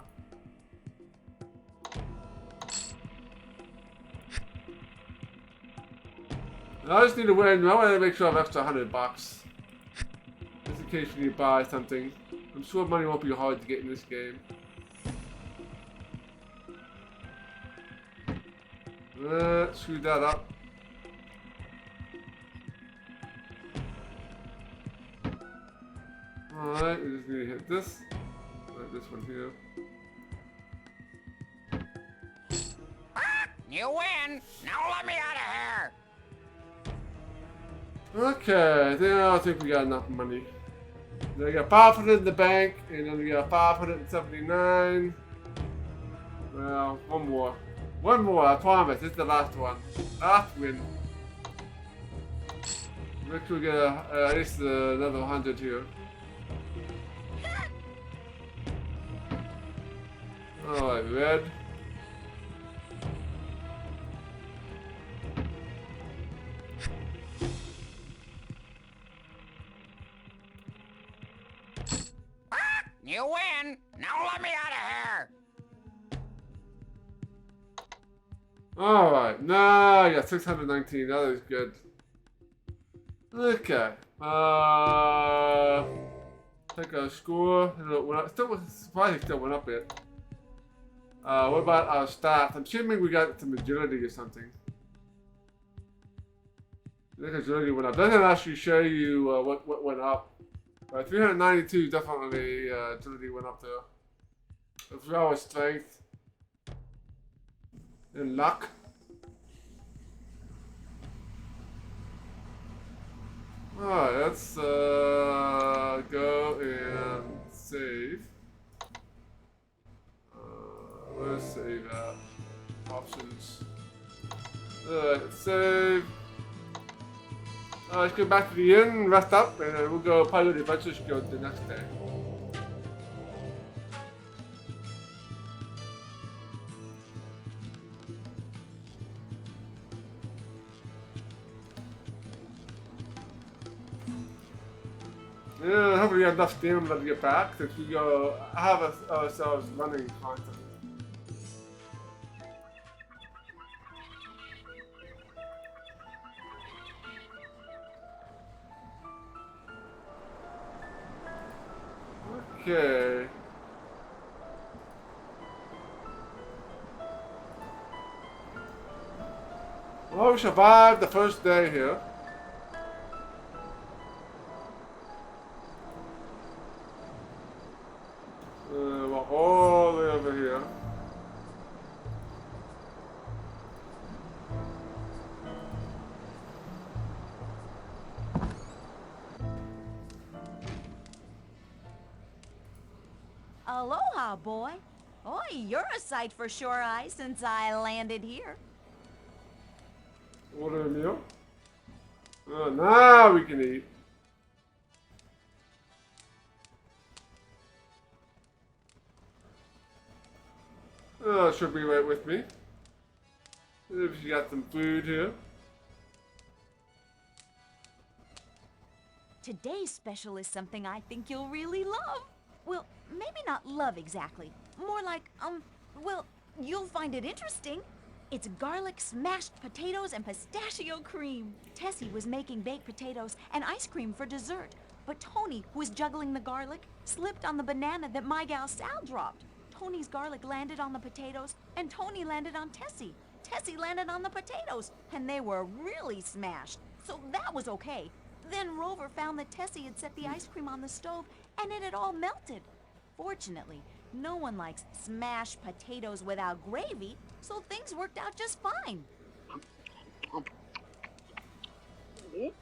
I just need to win. I want to make sure I have extra $100. Just in case we need to buy something. I'm sure money won't be hard to get in this game. Screw that up. Alright, we just need to hit this. Like this one here. You win. Now let me out of here. Okay, I think we got enough money. Then we got 500 in the bank, and then we got 579. Well, one more. One more, I promise. This is the last one. Last win. Make sure we get at least another 100 here. Alright, red. You win! Now let me out of here! Alright, now I got 619. That is good. Okay. Take a score. Still surprised it still went up yet. What about our stats? I'm assuming we got some agility or something. I think agility went up. Doesn't actually show you what went up. 392 definitely agility went up there. As well as strength and luck. Alright, let's go and save. Where's save at? Options. Alright, save. Let's go back to the inn, rest up, and then we'll go pilot the Adventures Guild the next day. Yeah, hopefully we have enough stamina to get back, since we go have ourselves running constantly. Okay. Well, we survived the first day here. We're all the way over here. Aloha, boy. Oi, you're a sight for shore eyes since I landed here. Order a meal. Now we can eat. Should be right with me. If you got some food here. Today's special is something I think you'll really love. Well, maybe not love exactly. More like, well, you'll find it interesting. It's garlic smashed potatoes and pistachio cream. Tessie was making baked potatoes and ice cream for dessert, but Tony, who was juggling the garlic, slipped on the banana that my gal Sal dropped. Tony's garlic landed on the potatoes, and Tony landed on Tessie. Tessie landed on the potatoes, and they were really smashed, so that was okay. Then Rover found that Tessie had set the ice cream on the stove, and it had all melted. Fortunately, no one likes smashed potatoes without gravy, so things worked out just fine. You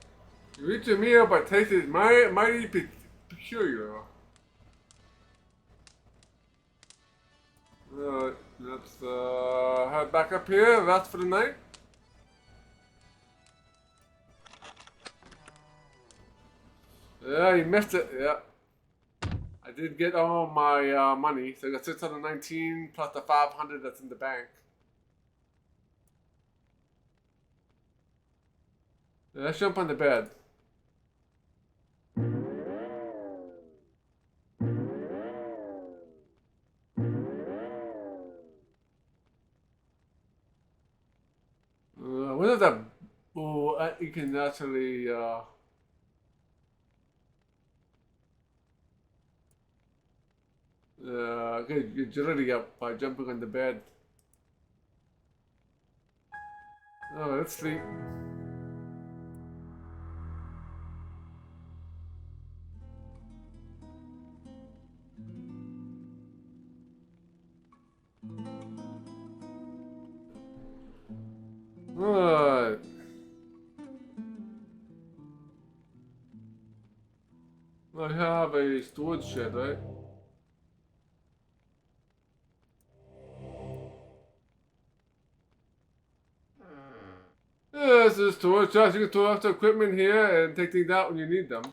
eat your meal, but taste is mighty peculiar. Let's head back up here, rest for the night. Yeah, you missed it, yeah. I did get all my money, so I got 619 plus the 500 that's in the bank. Yeah, let's jump on the bed. What is that? Oh, you can actually get your agility up by jumping on the bed. Oh, let's sleep. Alright. I have a storage shed, right? Yeah, this is storage shed. You can store up the equipment here and take things out when you need them.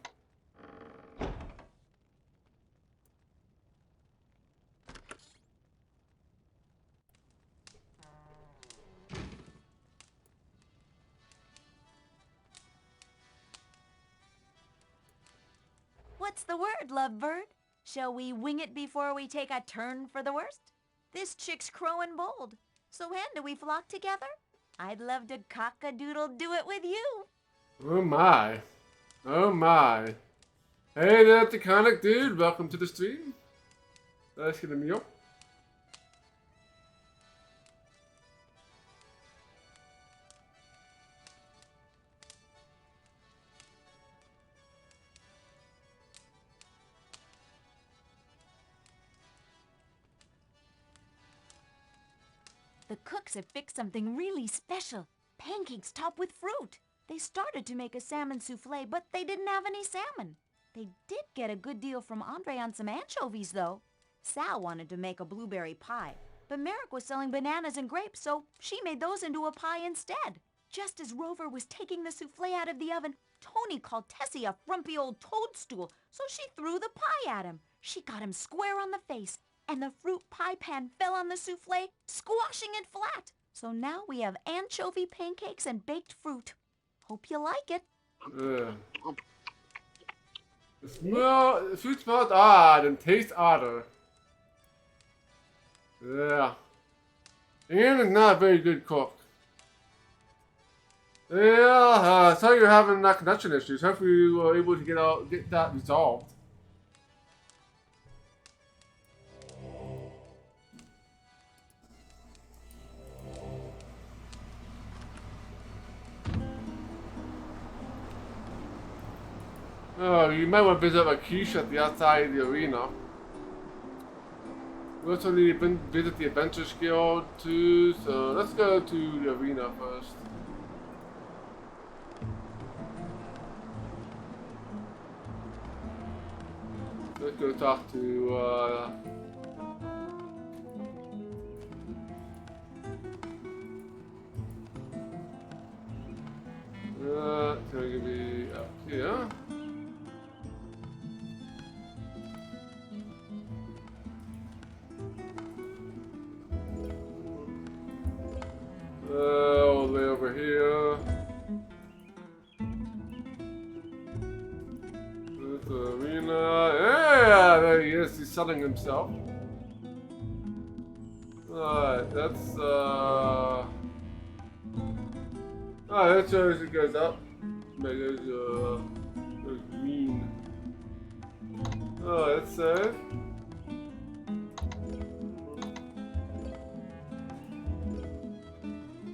What's the word, lovebird? Shall we wing it before we take a turn for the worst? This chick's crowing bold. So when do we flock together? I'd love to cock-a-doodle-do it with you. Oh my. Oh my. Hey there, Taconic dude. Welcome to the stream. Let's get a meal. The cooks have fixed something really special. Pancakes topped with fruit. They started to make a salmon souffle, but they didn't have any salmon. They did get a good deal from Andre on some anchovies, though. Sal wanted to make a blueberry pie, but Merrick was selling bananas and grapes, so she made those into a pie instead. Just as Rover was taking the souffle out of the oven, Tony called Tessie a frumpy old toadstool, so she threw the pie at him. She got him square on the face, and the fruit pie pan fell on the souffle, squashing it flat. So now we have anchovy pancakes and baked fruit. Hope you like it. The food smells odd and tastes odder. Yeah. Ian is not a very good cook. Yeah, so you're having connection issues. Hopefully you were able to get that resolved. Oh, you might want to visit Akish at the outside of the arena. We also need to visit the Adventures Guild too, so let's go to the arena first. Let's go talk to it's going to be up here. All the way over here. There's the arena. Yeah, there he is. He's selling himself. Alright, that's that shows it goes up. Maybe there's green. Oh, that's safe.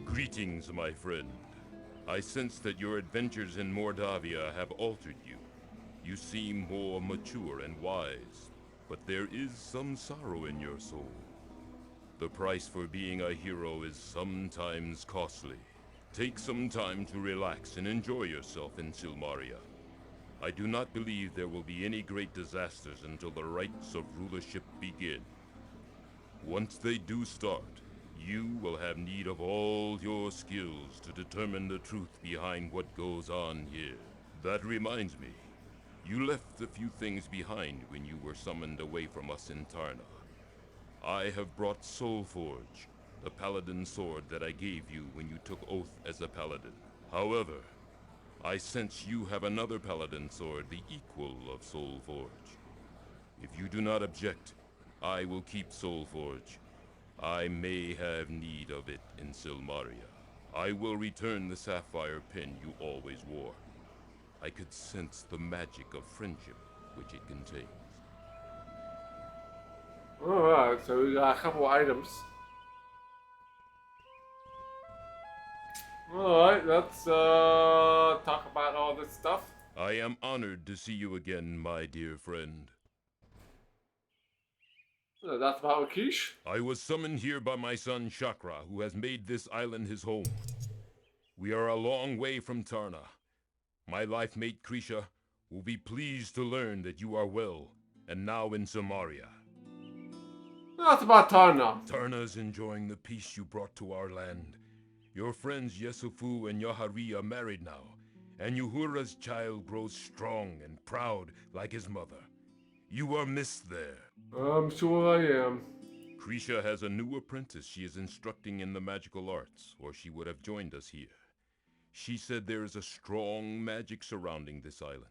Greetings, my friend. I sense that your adventures in Mordavia have altered you. You seem more mature and wise, but there is some sorrow in your soul. The price for being a hero is sometimes costly. Take some time to relax and enjoy yourself in Silmaria. I do not believe there will be any great disasters until the rites of rulership begin. Once they do start, you will have need of all your skills to determine the truth behind what goes on here. That reminds me, you left a few things behind when you were summoned away from us in Tarna. I have brought Soulforge, the paladin sword that I gave you when you took oath as a paladin. However, I sense you have another paladin sword, the equal of Soulforge. If you do not object, I will keep Soulforge. I may have need of it in Silmaria. I will return the sapphire pin you always wore. I could sense the magic of friendship which it contains. Alright, so we got a couple items. Alright, let's talk about all this stuff. I am honored to see you again, my dear friend. That's about Akish. I was summoned here by my son Chakra, who has made this island his home. We are a long way from Tarna. My life mate Krisha will be pleased to learn that you are well, and now in Silmaria. That's about time now. Tarna's enjoying the peace you brought to our land. Your friends Yesufu and Yahari are married now, and Uhura's child grows strong and proud like his mother. You are missed there. I'm sure I am. Krisha has a new apprentice she is instructing in the magical arts, or she would have joined us here. She said there is a strong magic surrounding this island.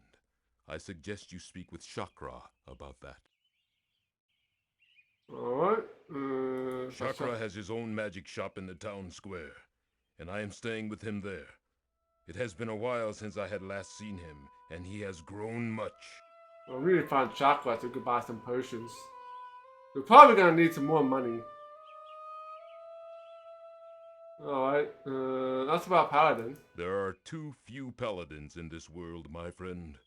I suggest you speak with Chakra about that. Alright. Chakra has his own magic shop in the town square, and I am staying with him there. It has been a while since I had last seen him, and he has grown much. I'll really find Chakra so we could buy some potions. We're probably gonna need some more money. Alright, that's about Paladin. There are too few paladins in this world, my friend.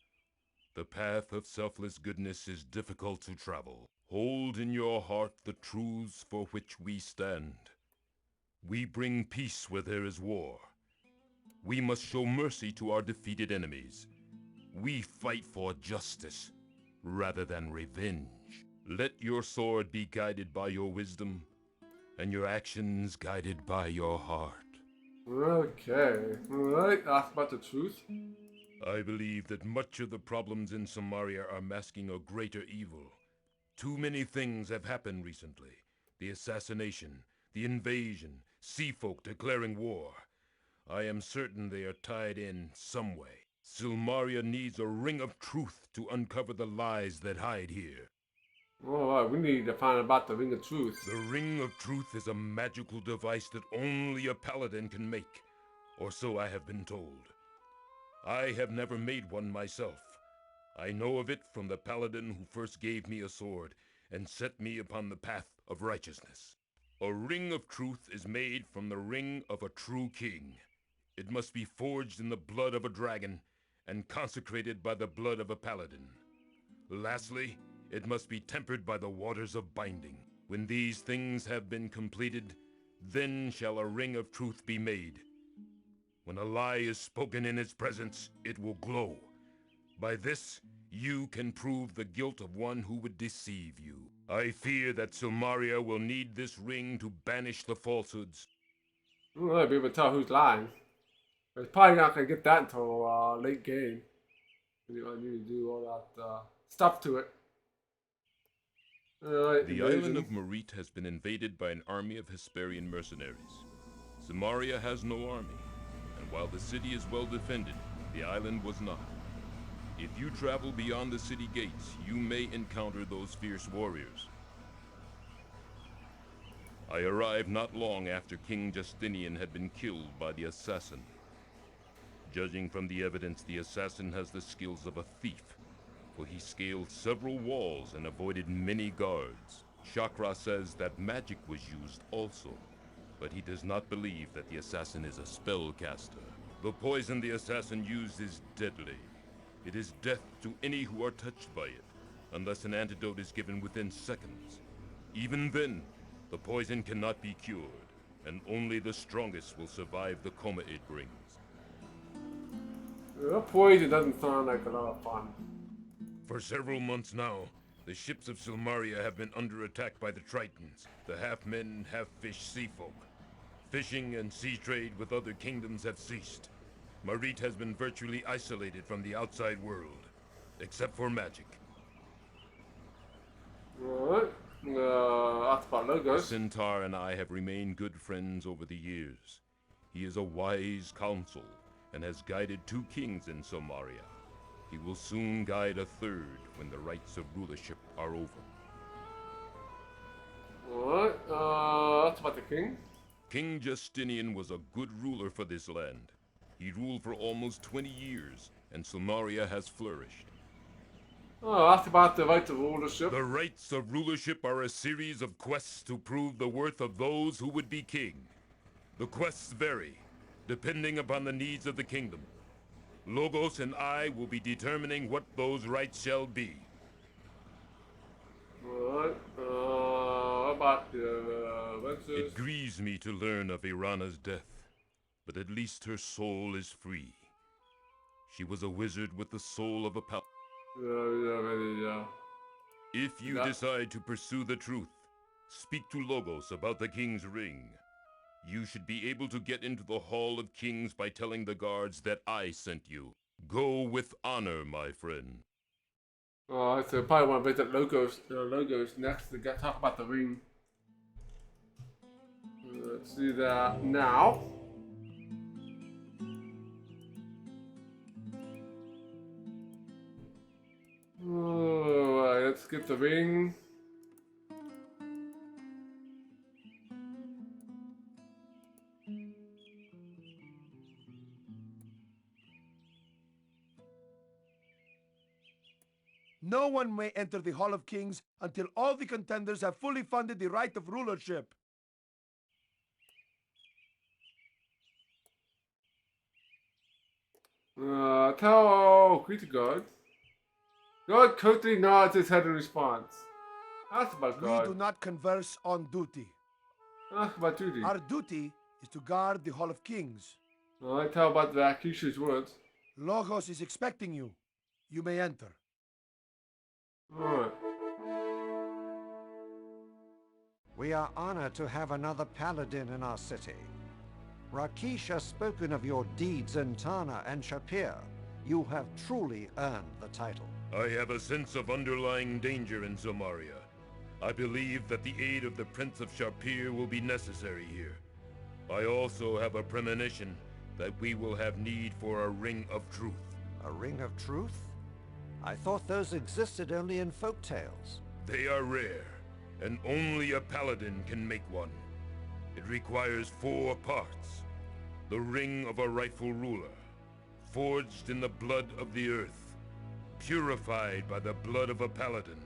The path of selfless goodness is difficult to travel. Hold in your heart the truths for which we stand. We bring peace where there is war. We must show mercy to our defeated enemies. We fight for justice rather than revenge. Let your sword be guided by your wisdom, and your actions guided by your heart. Okay, alright, that's about the truth. I believe that much of the problems in Silmaria are masking a greater evil. Too many things have happened recently. The assassination, the invasion, sea folk declaring war. I am certain they are tied in some way. Silmaria needs a ring of truth to uncover the lies that hide here. Alright, we need to find out about the Ring of Truth. The Ring of Truth is a magical device that only a paladin can make, or so I have been told. I have never made one myself. I know of it from the paladin who first gave me a sword and set me upon the path of righteousness. A Ring of Truth is made from the ring of a true king. It must be forged in the blood of a dragon and consecrated by the blood of a paladin. Lastly, it must be tempered by the waters of binding. When these things have been completed, then shall a ring of truth be made. When a lie is spoken in its presence, it will glow. By this, you can prove the guilt of one who would deceive you. I fear that Silmaria will need this ring to banish the falsehoods. Alright, be able to tell who's lying. But it's probably not gonna get that until late game. I need to do all that stuff to it. The island of Moray has been invaded by an army of Hesperian mercenaries. Silmaria has no army, and while the city is well defended, the island was not. If you travel beyond the city gates, you may encounter those fierce warriors. I arrived not long after King Justinian had been killed by the assassin. Judging from the evidence, the assassin has the skills of a thief, for he scaled several walls and avoided many guards. Chakra says that magic was used also, but he does not believe that the assassin is a spellcaster. The poison the assassin used is deadly. It is death to any who are touched by it, unless an antidote is given within seconds. Even then, the poison cannot be cured, and only the strongest will survive the coma it brings. That poison doesn't sound like a lot of fun. For several months now, the ships of Silmaria have been under attack by the Tritons, the half-men, half-fish sea folk. Fishing and sea trade with other kingdoms have ceased. Moray has been virtually isolated from the outside world, except for magic. Alright, that's about Logos. Centaur and I have remained good friends over the years. He is a wise counsel, and has guided 2 kings in Silmaria. He will soon guide a 3rd when the rites of rulership are over. Alright, that's about the king. King Justinian was a good ruler for this land. He ruled for almost 20 years, and Silmaria has flourished. Oh, that's about the rights of rulership. The rights of rulership are a series of quests to prove the worth of those who would be king. The quests vary, depending upon the needs of the kingdom. Logos and I will be determining what those rights shall be. Alright, about the It grieves me to learn of Irana's death, but at least her soul is free. She was a wizard with the soul of a paladin. Yeah. If you decide to pursue the truth, speak to Logos about the King's Ring. You should be able to get into the Hall of Kings by telling the guards that I sent you. Go with honor, my friend. Oh, so probably want to visit Logos next to talk about the ring. Let's do that now. Alright, let's get the ring. No one may enter the Hall of Kings until all the contenders have fully funded the right of rulership. Tell Creature God. God quickly nods his head in response. Ask about God. We do not converse on duty. Ask about duty. Our duty is to guard the Hall of Kings. I tell about the Akisha's words. Logos is expecting you. You may enter. Alright. We are honored to have another paladin in our city. Rakesh has spoken of your deeds in Tana and Shapir. You have truly earned the title. I have a sense of underlying danger in Silmaria. I believe that the aid of the Prince of Shapir will be necessary here. I also have a premonition that we will have need for a Ring of Truth. A Ring of Truth? I thought those existed only in folk tales. They are rare, and only a paladin can make one. It requires 4 parts. The ring of a rightful ruler, forged in the blood of the earth, purified by the blood of a paladin,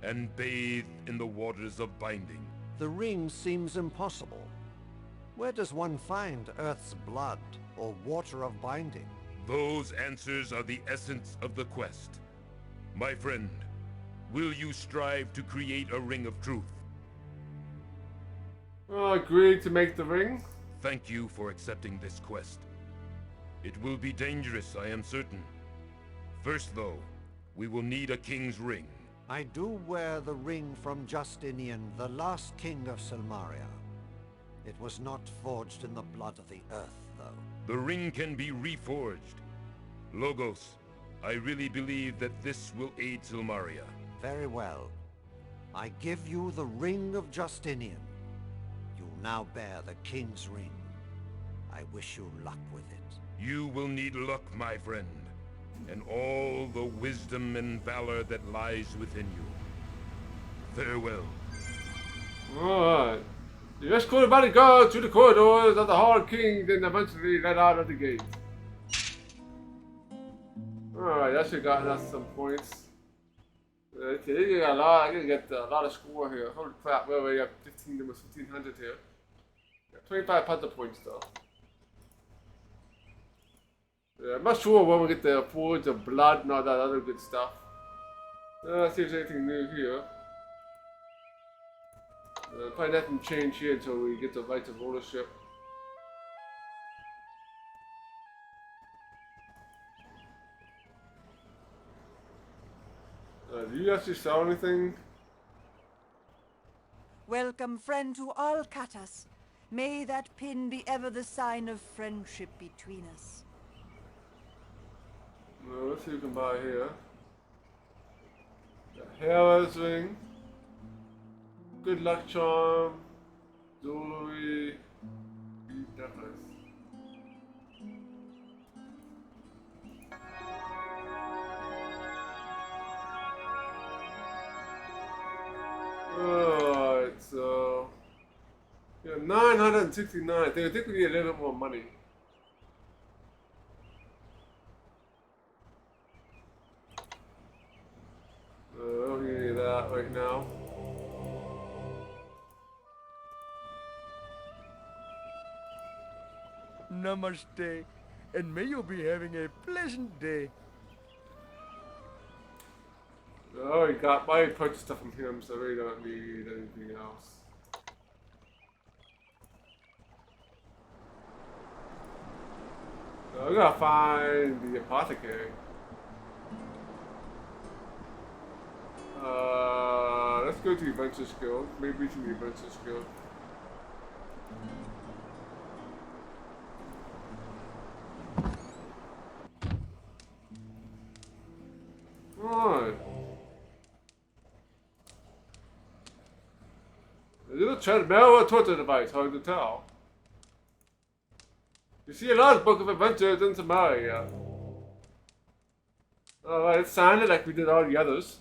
and bathed in the waters of binding. The ring seems impossible. Where does one find Earth's blood or water of binding? Those answers are the essence of the quest. My friend, will you strive to create a Ring of Truth? Agreed to make the ring. Thank you for accepting this quest. It will be dangerous, I am certain. First, though, we will need a king's ring. I do wear the ring from Justinian, the last king of Silmaria. It was not forged in the blood of the earth, though. The ring can be reforged. Logos, I really believe that this will aid Silmaria. Very well. I give you the ring of Justinian. You now bear the king's ring. I wish you luck with it. You will need luck, my friend, and all the wisdom and valor that lies within you. Farewell. Alright. You escort everybody go through the corridors of the Hall of Kings and eventually let out of the gate. Alright, that should got us some points. Okay, you got a lot. I gotta get a lot of score here. Holy crap, we already have 1,500 here. Got 2,500 points though. Yeah, I'm not sure when we get the Forge of Blood and all that other good stuff. Let's see if there's anything new here. Probably nothing change here until we get the right of ownership. Do you actually sell anything? Welcome, friend, to all Katas. May that pin be ever the sign of friendship between us. Let's see what we can buy here. The Hera's ring. Good luck charm. Jewelry. Necklace. Alright, so yeah, 969. I think we need a little bit more money. I don't need that right now. Namaste, and may you be having a pleasant day. Oh, we got my purchase stuff from him, so we don't need anything else. We gotta find the apothecary. Let's go to Adventure Skill. Maybe to the Adventure Skill. Alright. Is it a treadmill or a torture device? Hard to tell. You see a large book of adventures in Silmaria. Alright, let's sign it like we did all the others.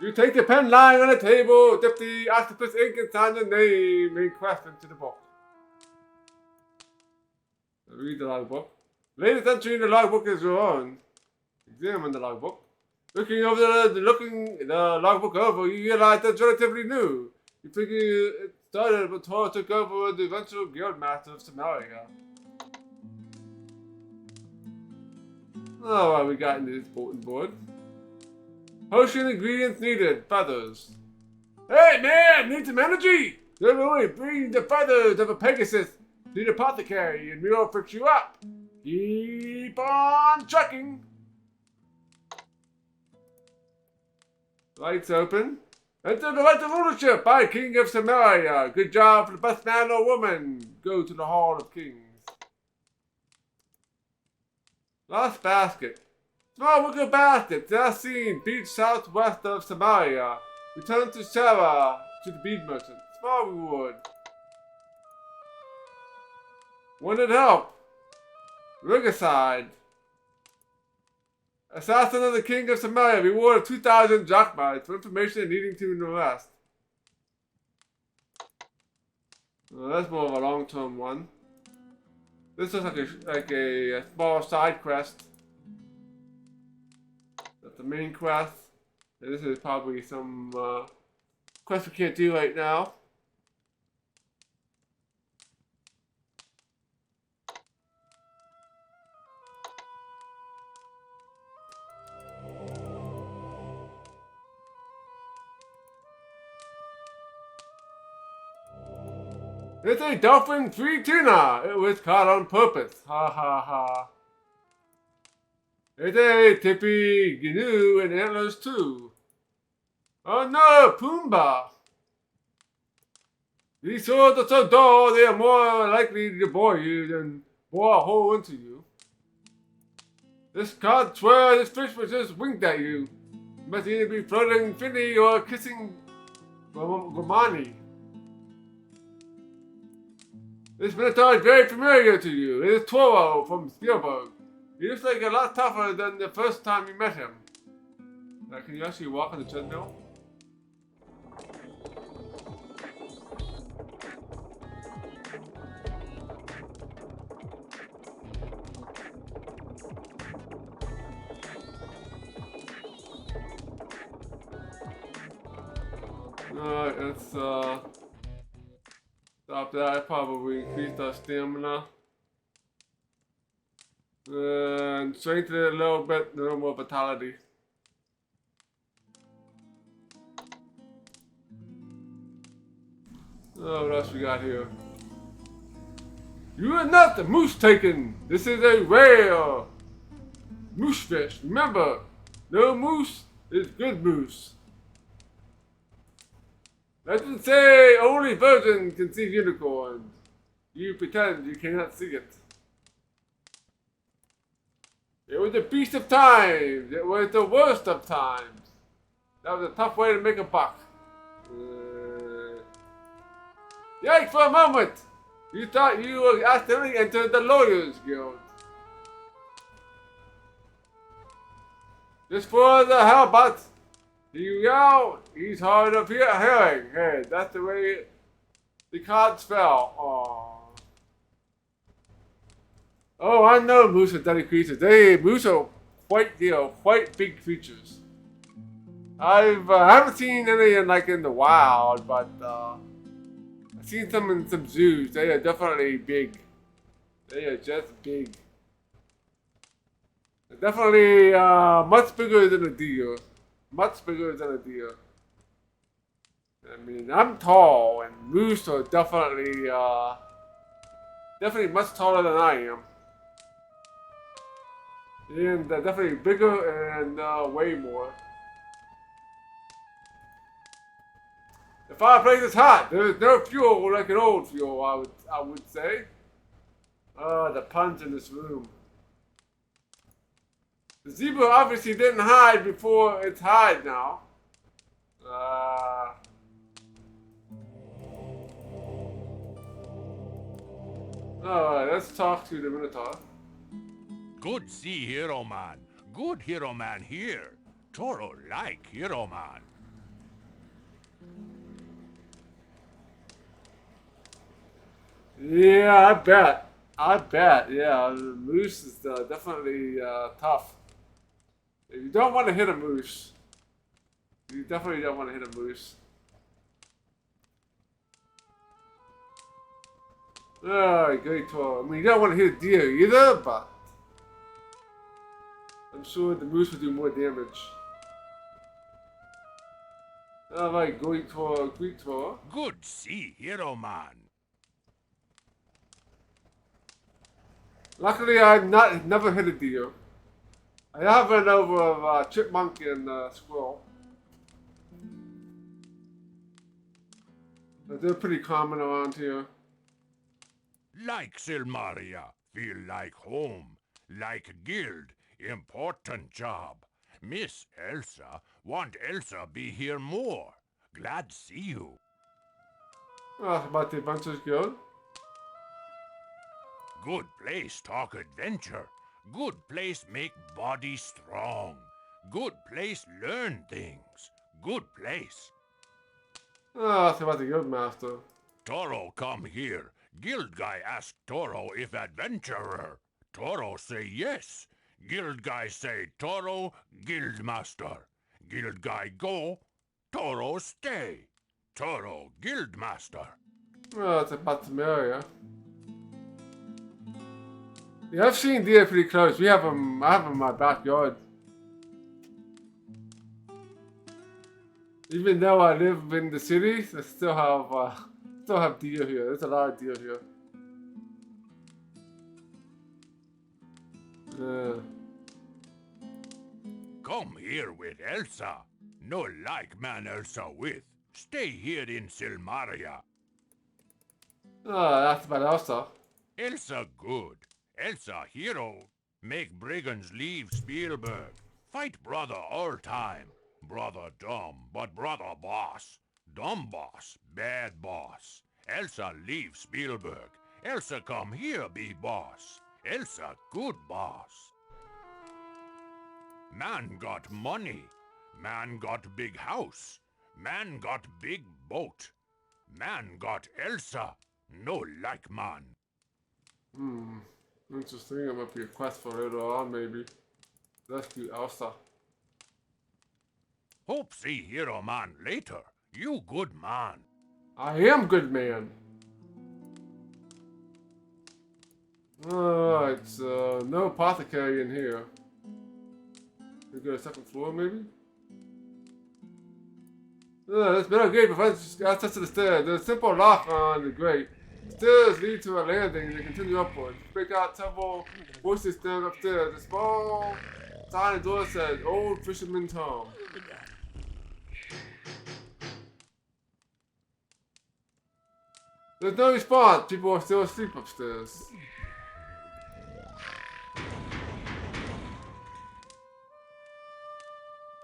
You take the pen lying on the table, dip the octopus ink and sign your name and quest into the book. Read the logbook. Latest entry in the logbook is your own. Examine the logbook. Looking over the logbook over, you realize that's relatively new. You figure it started when Tor took over the eventual guild master of Silmaria. Oh, what we got in this bulletin board? Potion ingredients needed. Feathers. Hey man, need some energy? Don't worry, bring the feathers of a Pegasus to the apothecary and we'll fix you up. Keep on trucking. Lights open. Enter the right of rulership by King of Silmaria. Good job for the best man or woman. Go to the Hall of Kings. Lost basket. Small wicker basket. Last seen beach southwest of Silmaria. Return to Sarah to the bead merchant. Small reward. Wanted help. Riverside. Assassin of the King of Silmaria. Reward of 2,000 drachmas for information needing to arrest. Well, that's more of a long-term one. This is like a small side quest. That's the main quest. And this is probably some quest we can't do right now. It's a dolphin-free tuna! It was caught on purpose. Ha ha ha. It's a tippy gnu and antlers too. Oh no, Pumbaa! These swords are so dull they are more likely to bore you than bore a hole into you. This cod swears this fish was just winked at you. You must either be floating Finny or kissing Gomani. This Minotaur is very familiar to you. It is Toro from Spielberg. He looks like a lot tougher than the first time you met him. Now, can you actually walk on the treadmill? Alright, let's stop that. Probably increased our stamina. And strengthen it a little bit, a little more vitality. Oh, what else we got here? You are not the moose taken. This is a rare moose fish. Remember, no moose is good moose. Legends say only virgins can see unicorns. You pretend you cannot see it. It was the beast of times. It was the worst of times. That was a tough way to make a buck. Yikes for a moment! You thought you accidentally entered the Lawyers Guild. Just for the hellbutts. You go. He's hard of hearing. Hey, that's the way the cards fell. Aww. Oh, I know moose are deadly creatures. Moose are quite big creatures. I haven't seen any in the wild, but I've seen some in some zoos. They are definitely big. They are just big. They're definitely much bigger than a deer. Much bigger than a deer. I mean, I'm tall, and moose are definitely Definitely much taller than I am. And definitely bigger and way more. The fireplace is hot. There is no fuel like an old fuel, I would say. The puns in this room. The zebra obviously didn't hide before it's hide now. Alright, let's talk to the Minotaur. Good see Hero Man. Good Hero Man here. Toro like Hero Man. Yeah, I bet. Yeah, the moose is definitely tough. You don't want to hit a moose. You definitely don't want to hit a moose. Alright, great Toro. I mean, you don't want to hit a deer either, but I'm sure the moose will do more damage. Alright, great Toro, great Toro. Good see Hero Man. Luckily, I've never hit a deer. I have run over a chipmunk and squirrel. But they're pretty common around here. Like Silmaria, feel like home. Like guild, important job. Miss Elsa, want Elsa be here more. Glad see you. About the Adventures Guild. Good place talk adventure. Good place make body strong. Good place learn things. Good place. That's about the Guild Master. Toro come here. Guild guy ask Toro if adventurer. Toro say yes. Guild guy say Toro, guild master. Guild guy go, Toro stay. Toro, guild master. Oh, it's about Silmaria. Yeah, I've seen deer pretty close. I have them in my backyard. Even though I live in the city, I still have deer here. There's a lot of deer here. Come here with Elsa. No like man Elsa with. Stay here in Silmaria. That's about Elsa. Elsa good. Elsa hero. Make brigands leave Spielberg. Fight brother all time. Brother dumb, but brother boss. Dumb boss, bad boss. Elsa leave Spielberg. Elsa come here be boss. Elsa good boss. Man got money. Man got big house. Man got big boat. Man got Elsa. No like man. Interesting. It might be a quest for later on, maybe. Rescue Elsa. Hope see hero man later. You good man. I am good man. Alright, so no apothecary in here. We go to the second floor, maybe? This metal gate prevents access to the stairs. There's a simple lock on the grate. Stairs lead to a landing that continue upwards. Break out several voices stand upstairs. A small tiny door says, Old Fisherman's Home. There's no response. People are still asleep upstairs.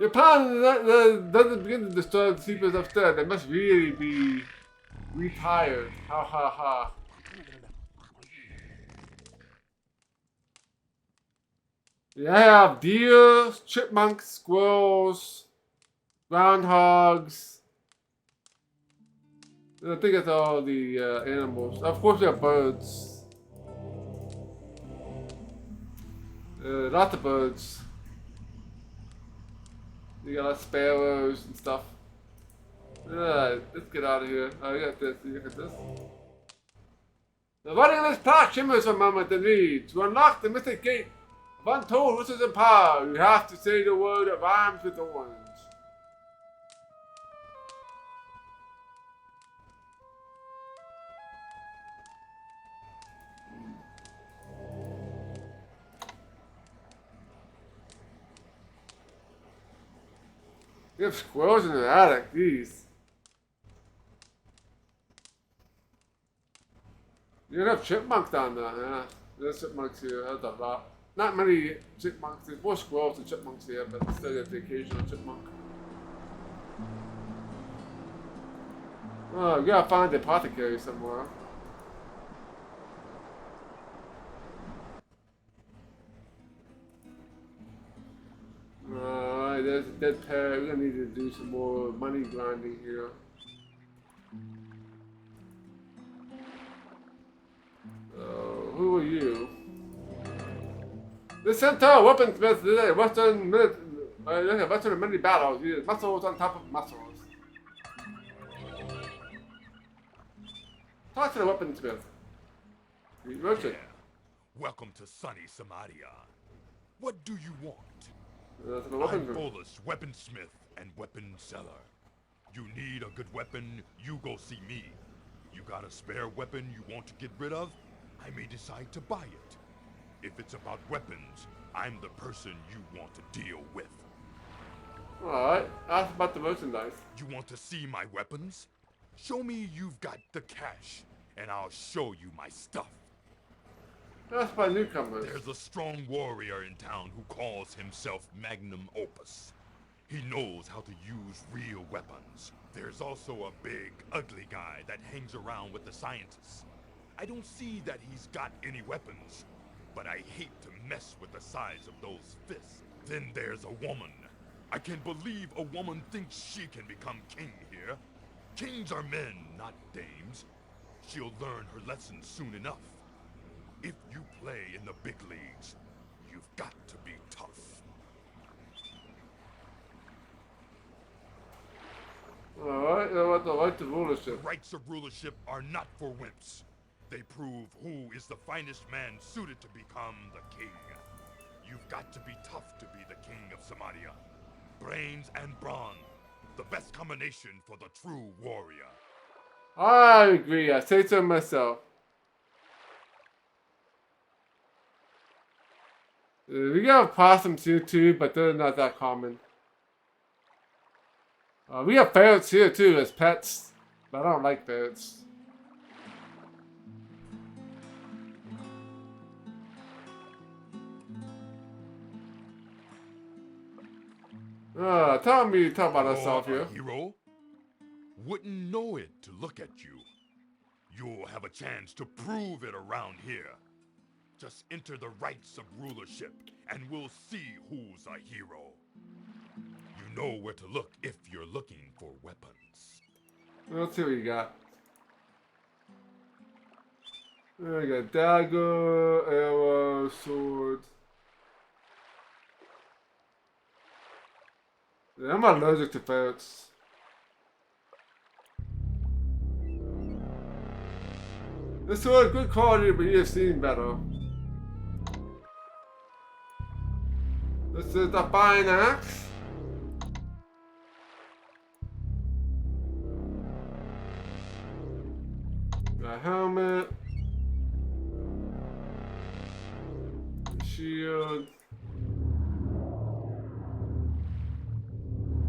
Your plan doesn't begin to disturb the sleepers upstairs. They must really be retired. Ha ha ha. Yeah, I have deer, chipmunks, squirrels, groundhogs. I think that's all the animals. Of course, we have birds. Lots of birds. You got sparrows and stuff. Let's get out of here. Oh, you got this. You got this. The writing on this plaque shimmers for a moment and reads, to unlock the mystic gate of untold riches and power, you have to say the word that rhymes with orange. You have squirrels in the attic, geez. You have chipmunks down there, yeah. There's chipmunks here, that's a lot. Not many chipmunks, there's more squirrels than chipmunks here, but still get the occasional chipmunk. Oh, we gotta find the apothecary somewhere. Alright, there's a dead parrot. We're gonna need to do some more money grinding here. Who are you? The Centaur weaponsmith today. Western and many battles. He has muscles on top of muscles. Talk to the weaponsmith. Merchant. Welcome to sunny Silmaria. What do you want? I'm Bolus, weaponsmith and weapon seller. You need a good weapon, you go see me. You got a spare weapon you want to get rid of? I may decide to buy it. If it's about weapons, I'm the person you want to deal with. Alright, ask about the merchandise. You want to see my weapons? Show me you've got the cash, and I'll show you my stuff. That's by newcomers. There's a strong warrior in town who calls himself Magnum Opus. He knows how to use real weapons. There's also a big, ugly guy that hangs around with the scientists. I don't see that he's got any weapons, but I hate to mess with the size of those fists. Then there's a woman. I can't believe a woman thinks she can become king here. Kings are men, not dames. She'll learn her lesson soon enough. If you play in the big leagues, you've got to be tough. Alright, you know what, the rights of rulership. The rights of rulership are not for wimps. They prove who is the finest man suited to become the king. You've got to be tough to be the king of Silmaria. Brains and brawn. The best combination for the true warrior. I agree, I say so myself. We got possums here too, but they're not that common. We have ferrets here too as pets, but I don't like ferrets. Tell me, talk about ourselves here. Hero? Wouldn't know it to look at you. You'll have a chance to prove it around here. Just enter the rights of rulership, and we'll see who's a hero. You know where to look if you're looking for weapons. Let's see what you got. I got dagger, arrow, sword. Yeah, I'm allergic to ferrets. This sword, good quality, but you've seen better. This is the fine axe. The helmet. The shield.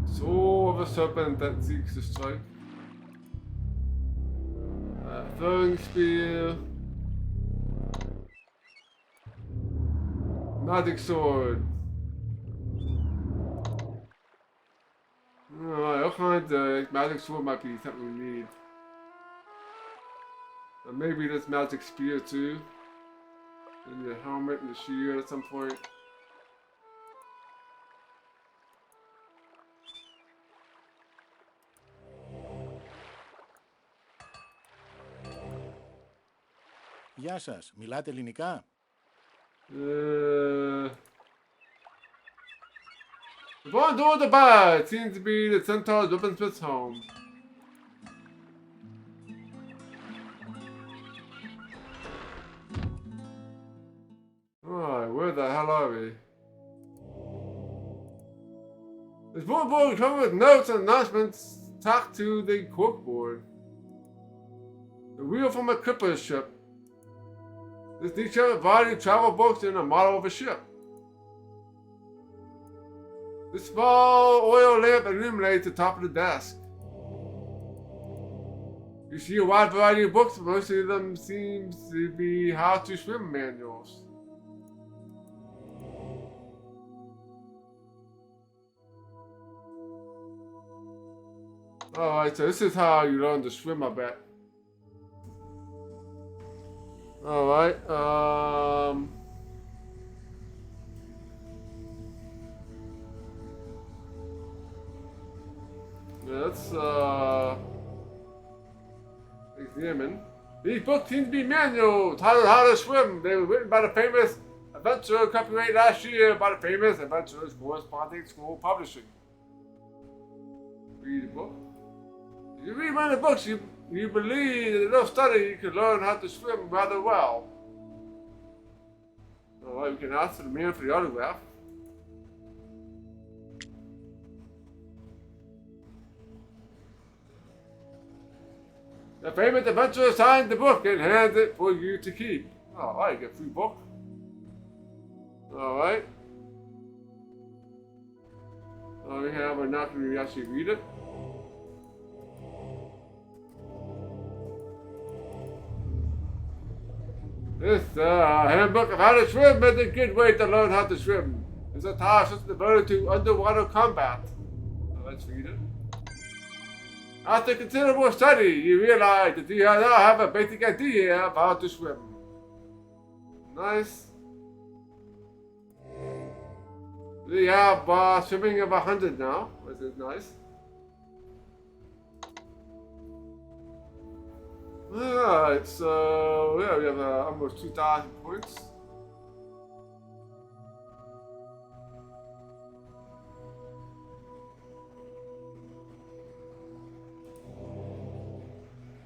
Sword of a serpent that seeks to strike. Throwing spear. Magic sword. Alright, I'll find the magic sword might be something we need. And maybe this magic spear too. And the helmet and the shield at some point. Γεια σας, μιλάτε ελληνικά? The barn door at the bar. It seems to be the Centaur's weaponsmith's home. Alright, where the hell are we? This board covered with notes and announcements tacked to the corkboard. The wheel from a clipper ship. This detailed variety of travel books and a model of a ship. The small oil lamp illuminates the top of the desk. You see a wide variety of books, but most of them seem to be how to swim manuals. Alright, so this is how you learn to swim, I bet. Alright, let's, examine. These books seem to be manuals titled How to Swim. They were written by the famous adventurer, copyright last year by the famous adventurers corresponding school publishing. Read the book. If you read one of the books, you believe that enough study you can learn how to swim rather well. Alright, we can ask the man for the autograph. The famous adventurer signed the book and hands it for you to keep. Alright, get a free book. Alright. Oh, we have a not going to actually read it. This handbook of how to swim is a good way to learn how to swim. It's a task that's devoted to underwater combat. Let's read it. After considerable study, you realize that you now have a basic idea of how to swim. Nice. We have swimming of 100 now, which is nice. Alright, so yeah, we have almost 2,000 points.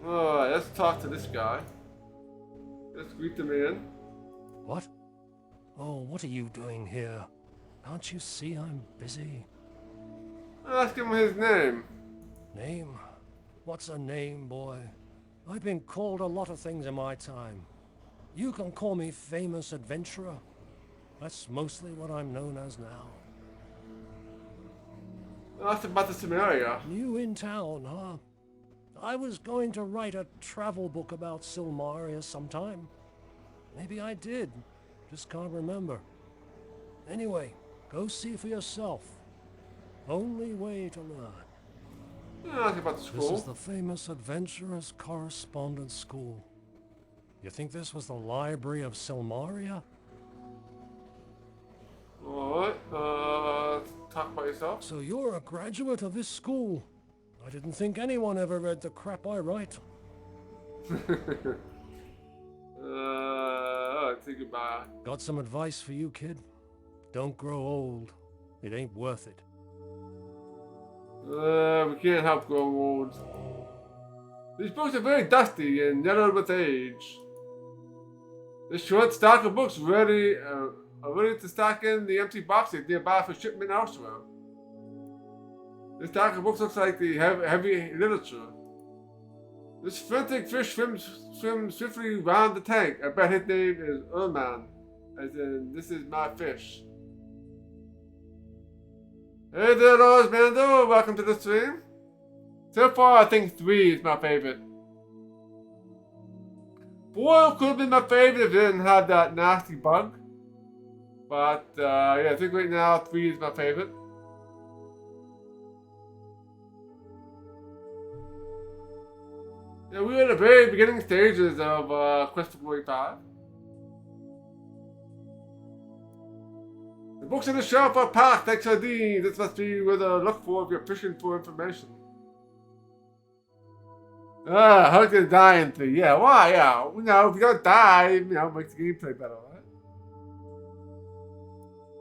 Alright, let's talk to this guy. Let's greet the man. What? Oh, what are you doing here? Can't you see I'm busy? Ask him his name. Name? What's a name, boy? I've been called a lot of things in my time. You can call me famous adventurer. That's mostly what I'm known as now. Ask about the Silmaria. New in town, huh? I was going to write a travel book about Silmaria sometime. Maybe I did. Just can't remember. Anyway, go see for yourself. Only way to learn. Ask about the school. This is the famous Adventurers Correspondence School. You think this was the library of Silmaria? Alright, talk about yourself. So you're a graduate of this school. I didn't think anyone ever read the crap I write. Alright, say goodbye. Got some advice for you, kid. Don't grow old. It ain't worth it. We can't help growing old. These books are very dusty and yellowed with age. This short stack of books are ready to stack in the empty boxes nearby for shipment elsewhere. This stack of books looks like the heavy literature. This frantic fish swims swiftly round the tank. I bet his name is Erman, as in, this is my fish. Hey there, Lord Mando. Welcome to the stream. So far, I think 3 is my favorite. 4 could have been my favorite if it didn't have that nasty bug. But, yeah, I think right now 3 is my favorite. Yeah, we were at the very beginning stages of Quest for Glory 5. The books on the shelf are packed like sardines. This must be where to look for if you're fishing for information. How's gonna die in 3? Yeah, why? Yeah, you know, if you don't die, you know, it makes the gameplay better,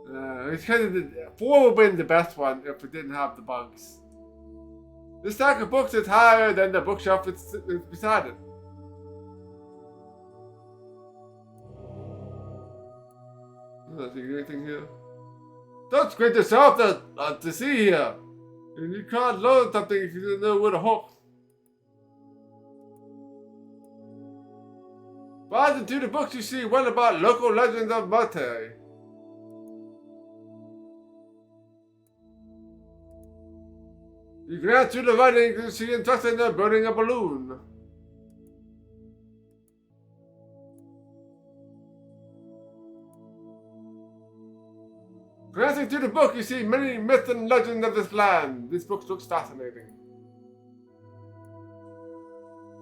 right? It's kind of 4 would have been the best one if it didn't have the bugs. The stack of books is higher than the bookshelf is beside it. Is there anything here? Don't squint yourself to see here. And you can't learn something if you don't know where to hook. Browse into the books you see one about local legends of Moray. You grant you the right to see and trust in the burning a balloon. Glancing through the book, you see many myths and legends of this land. This book looks fascinating.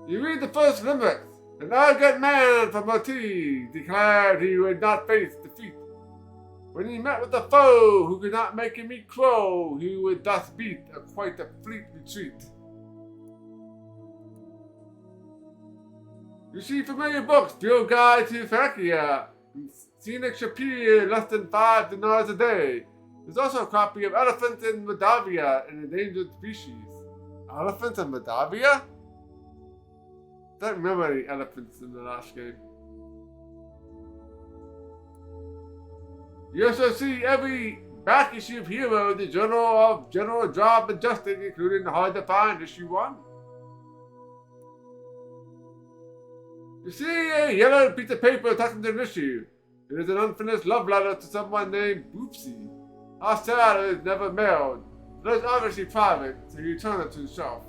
You read the first limerick. An arrogant man from Moray declared he would not face defeat. When he met with a foe who could not make him eat crow, he would thus beat quite a fleet retreat. You see familiar books, Field Guide to Hercxena, Scenic Chapter, less than 5 dinars a day. There's also a copy of Elephant in Moldavia, an endangered species. Elephant in Moldavia? I don't remember any elephants in the last game. You also see every back issue of Hero, the Journal of General Job and Justice, including the hard to find issue 1. You see a yellow piece of paper attached to an issue. It is an unfinished love letter to someone named Boopsy. How sad it is never mailed. It is obviously private, so you return it to the shelf.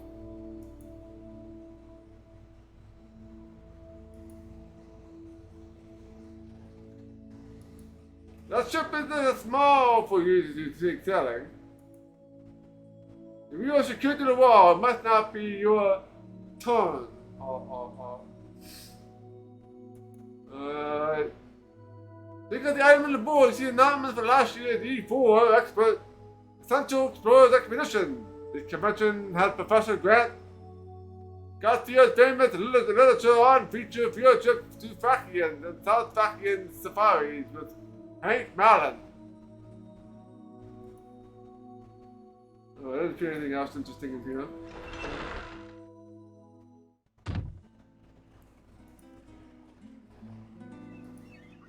That ship is small for you to take selling. If you are secured to the wall, it must not be your turn. Think of the item on the board. You see announcements for last year's E4 Essential Explorers Expedition. The convention had Professor Grant Garcia's famous literature on feature field trips to Fakian and South Fakian safaris with Hank Mallon. Oh, I didn't see anything else interesting in here.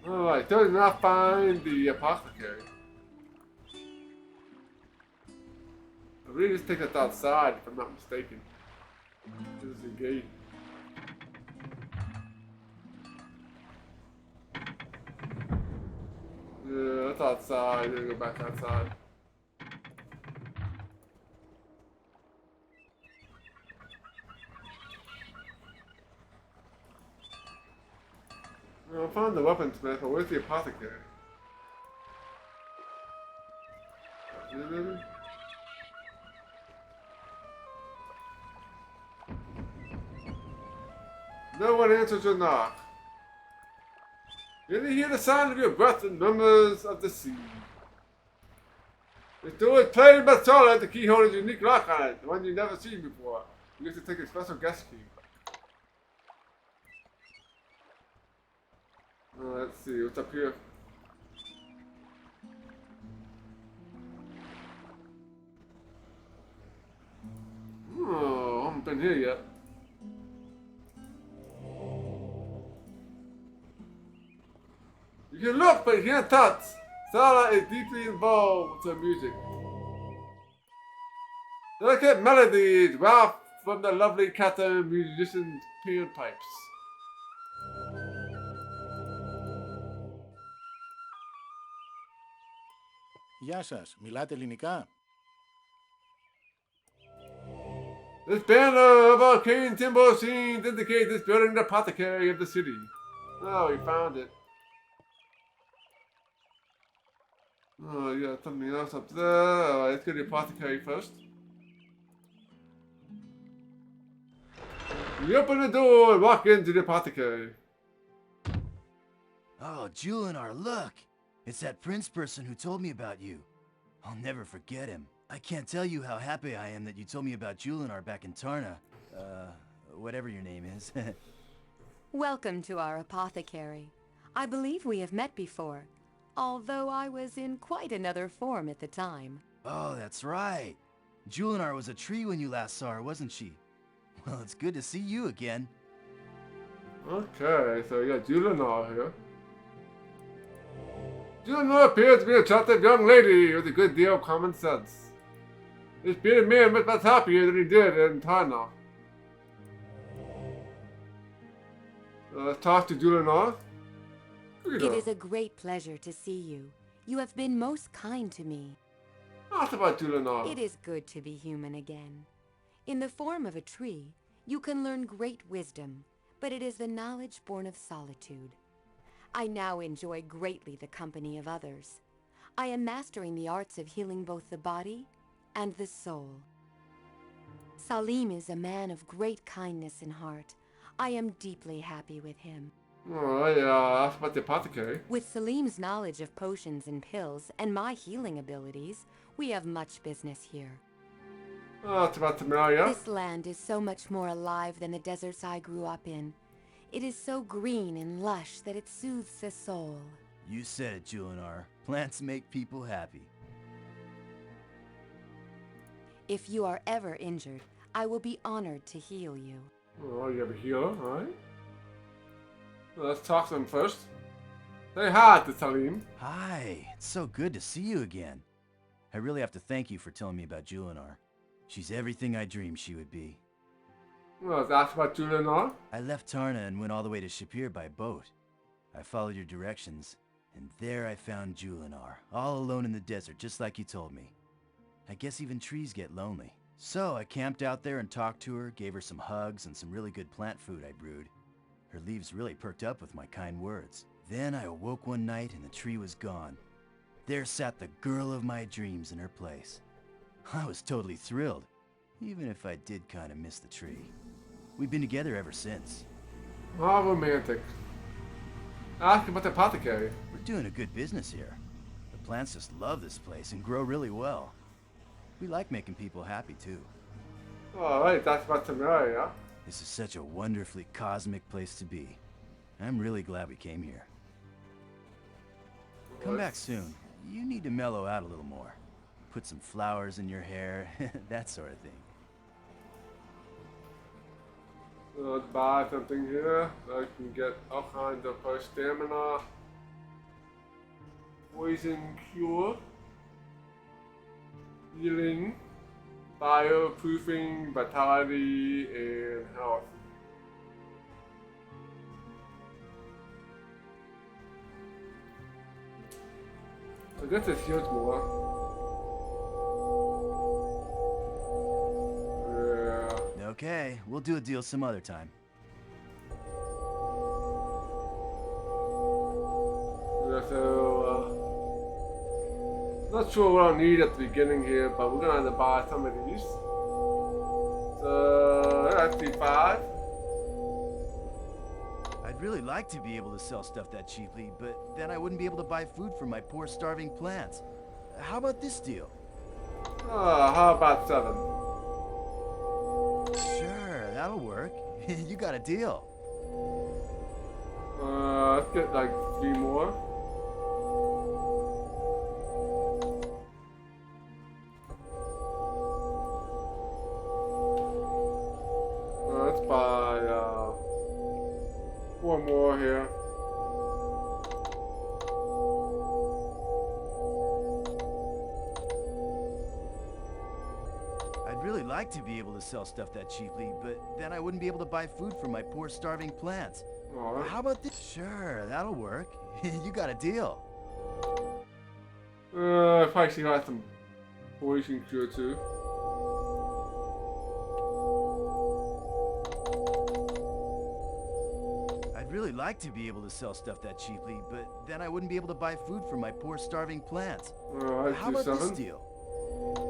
Alright, did not find the apothecary. I really just think that's outside, if I'm not mistaken. This is a gate. Yeah, that's outside. I'm gonna go back outside. I found the weaponsmith, but where's the apothecary? No one answers your knock. You hear the sound of your breath and murmurs of the sea. The door is plain but solid. The key holds a unique lock on it, the one you've never seen before. You get to take a special guest key. Let's see, what's up here? Oh, I haven't been here yet. You can look, but you can't touch. Sarah is deeply involved with her music. Delicate melodies waft from the lovely Catherine musician's panpipes. Γεια σας, μιλάτε ελληνικά? This banner of arcane timber scenes indicates this building the apothecary of the city. Oh, we found it. Oh, yeah, something else up there. Alright, let's get the apothecary first. We open the door and walk into the apothecary. Oh, Julinar, look! It's that prince person who told me about you. I'll never forget him. I can't tell you how happy I am that you told me about Julinar back in Tarna. Whatever your name is. Welcome to our apothecary. I believe we have met before, although I was in quite another form at the time. Oh, that's right. Julinar was a tree when you last saw her, wasn't she? Well, it's good to see you again. Okay, so we got Julinar here. Julinar appears to be an attractive young lady with a good deal of common sense. This bearded man was much happier than he did in Tarna. Let's talk to Julinar. It is a great pleasure to see you. You have been most kind to me. Ask about Julinar. It is good to be human again. In the form of a tree, you can learn great wisdom, but it is the knowledge born of solitude. I now enjoy greatly the company of others. I am mastering the arts of healing both the body and the soul. Salim is a man of great kindness in heart. I am deeply happy with him. Alright, ask about the apothecary. With Salim's knowledge of potions and pills and my healing abilities, we have much business here. It's about Silmaria. This land is so much more alive than the deserts I grew up in. It is so green and lush that it soothes the soul. You said it, Julinar. Plants make people happy. If you are ever injured, I will be honored to heal you. Oh, you have a healer, alright. Well, let's talk to him first. Say hi to Salim. Hi, it's so good to see you again. I really have to thank you for telling me about Julinar. She's everything I dreamed she would be. Well, let's ask about Julinar. I left Tarna and went all the way to Shapir by boat. I followed your directions, and there I found Julinar, all alone in the desert, just like you told me. I guess even trees get lonely. So I camped out there and talked to her, gave her some hugs and some really good plant food I brewed. Her leaves really perked up with my kind words. Then I awoke one night and the tree was gone. There sat the girl of my dreams in her place. I was totally thrilled, even if I did kind of miss the tree. We've been together ever since. How romantic. Ask about the apothecary. We're doing a good business here. The plants just love this place and grow really well. We like making people happy too. Alright, that's about Silmaria. This is such a wonderfully cosmic place to be. I'm really glad we came here. Come back soon. You need to mellow out a little more. Put some flowers in your hair, that sort of thing. Let's buy something here. I can get all kinds of stamina, poison cure, healing, fireproofing, vitality, and health. I guess it heals more. Okay, we'll do a deal some other time. Yeah, so, not sure what I'll need at the beginning here, but we're gonna have to buy some of these. So, that's the 5. I'd really like to be able to sell stuff that cheaply, but then I wouldn't be able to buy food for my poor starving plants. How about this deal? How about 7? Sure, that'll work. You got a deal. Let's get like 3 more. Let's buy 4 more here. I'd really like to be able to sell stuff that cheaply, but then I wouldn't be able to buy food for my poor starving plants. How about this? Sure, that'll work. You got a deal. If I actually got some poison cure too. I'd really like to be able to sell stuff that cheaply, but then I wouldn't be able to buy food for my poor starving plants. How about 7? this deal?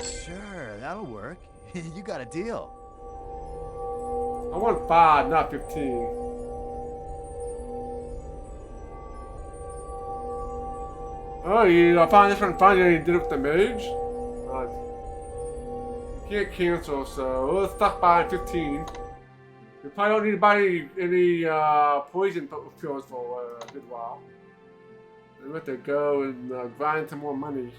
Sure, that'll work. You got a deal. I want 5, not 15. Oh, I found this one funny and you did it with the mage. You can't cancel, so let's stop buying 15. You probably don't need to buy any poison pills for a good while. We have to go and grind some more money.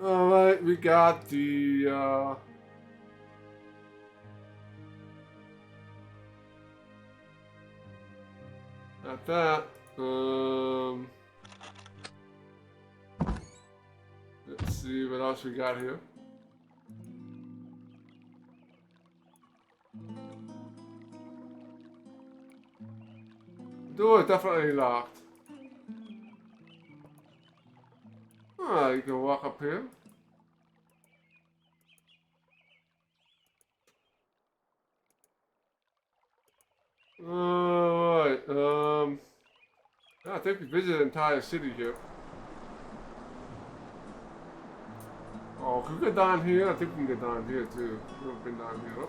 Alright, we got the got that. Let's see what else we got here. Door is definitely locked. Oh, you can walk up here. Alright, I think we visited the entire city here. Oh, can we go down here? I think we can go down here too. We've never been down here.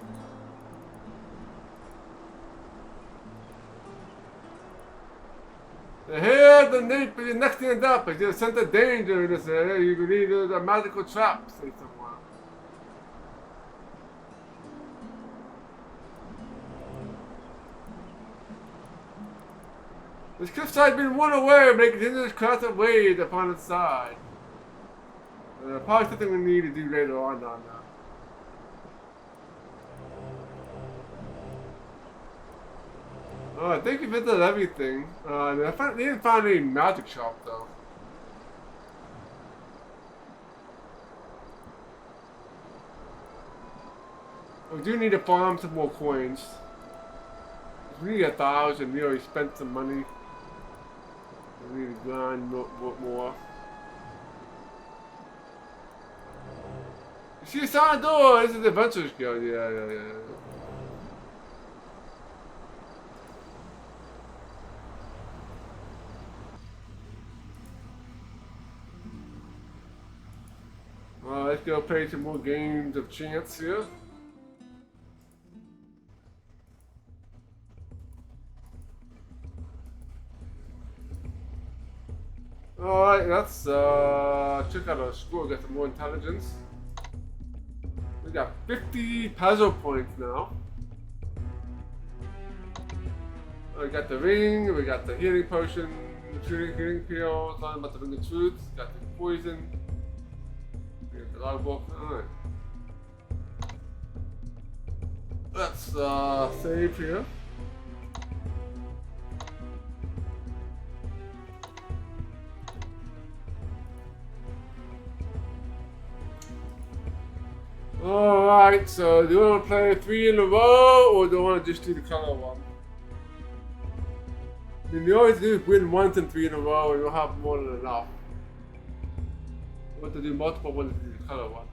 Here, the next thing up is there's sense of danger in this area. You believe there's a magical trap, say someone. This cliffside has been worn away, making continuous cracks of waves upon its side. Probably something we need to do later on down there. Oh, I think we visited everything. I didn't find any magic shop though. We do need to farm some more coins. We need 1,000. We already spent some money. We need to grind more. You see a sign door. This is the Adventurers Guild. Yeah. Let's go play some more games of chance here. Alright, let's check out our score, get some more intelligence. We got 50 puzzle points now. We got the ring, we got the healing potion, healing pills, learn about the ring of truth, got the poison. The logbook. Alright. Let's save here. Alright, so do you want to play 3 in a row or do you want to just do the color one? I mean, you always do win once and 3 in a row and you'll have more than enough. You want to do multiple ones and do the color one.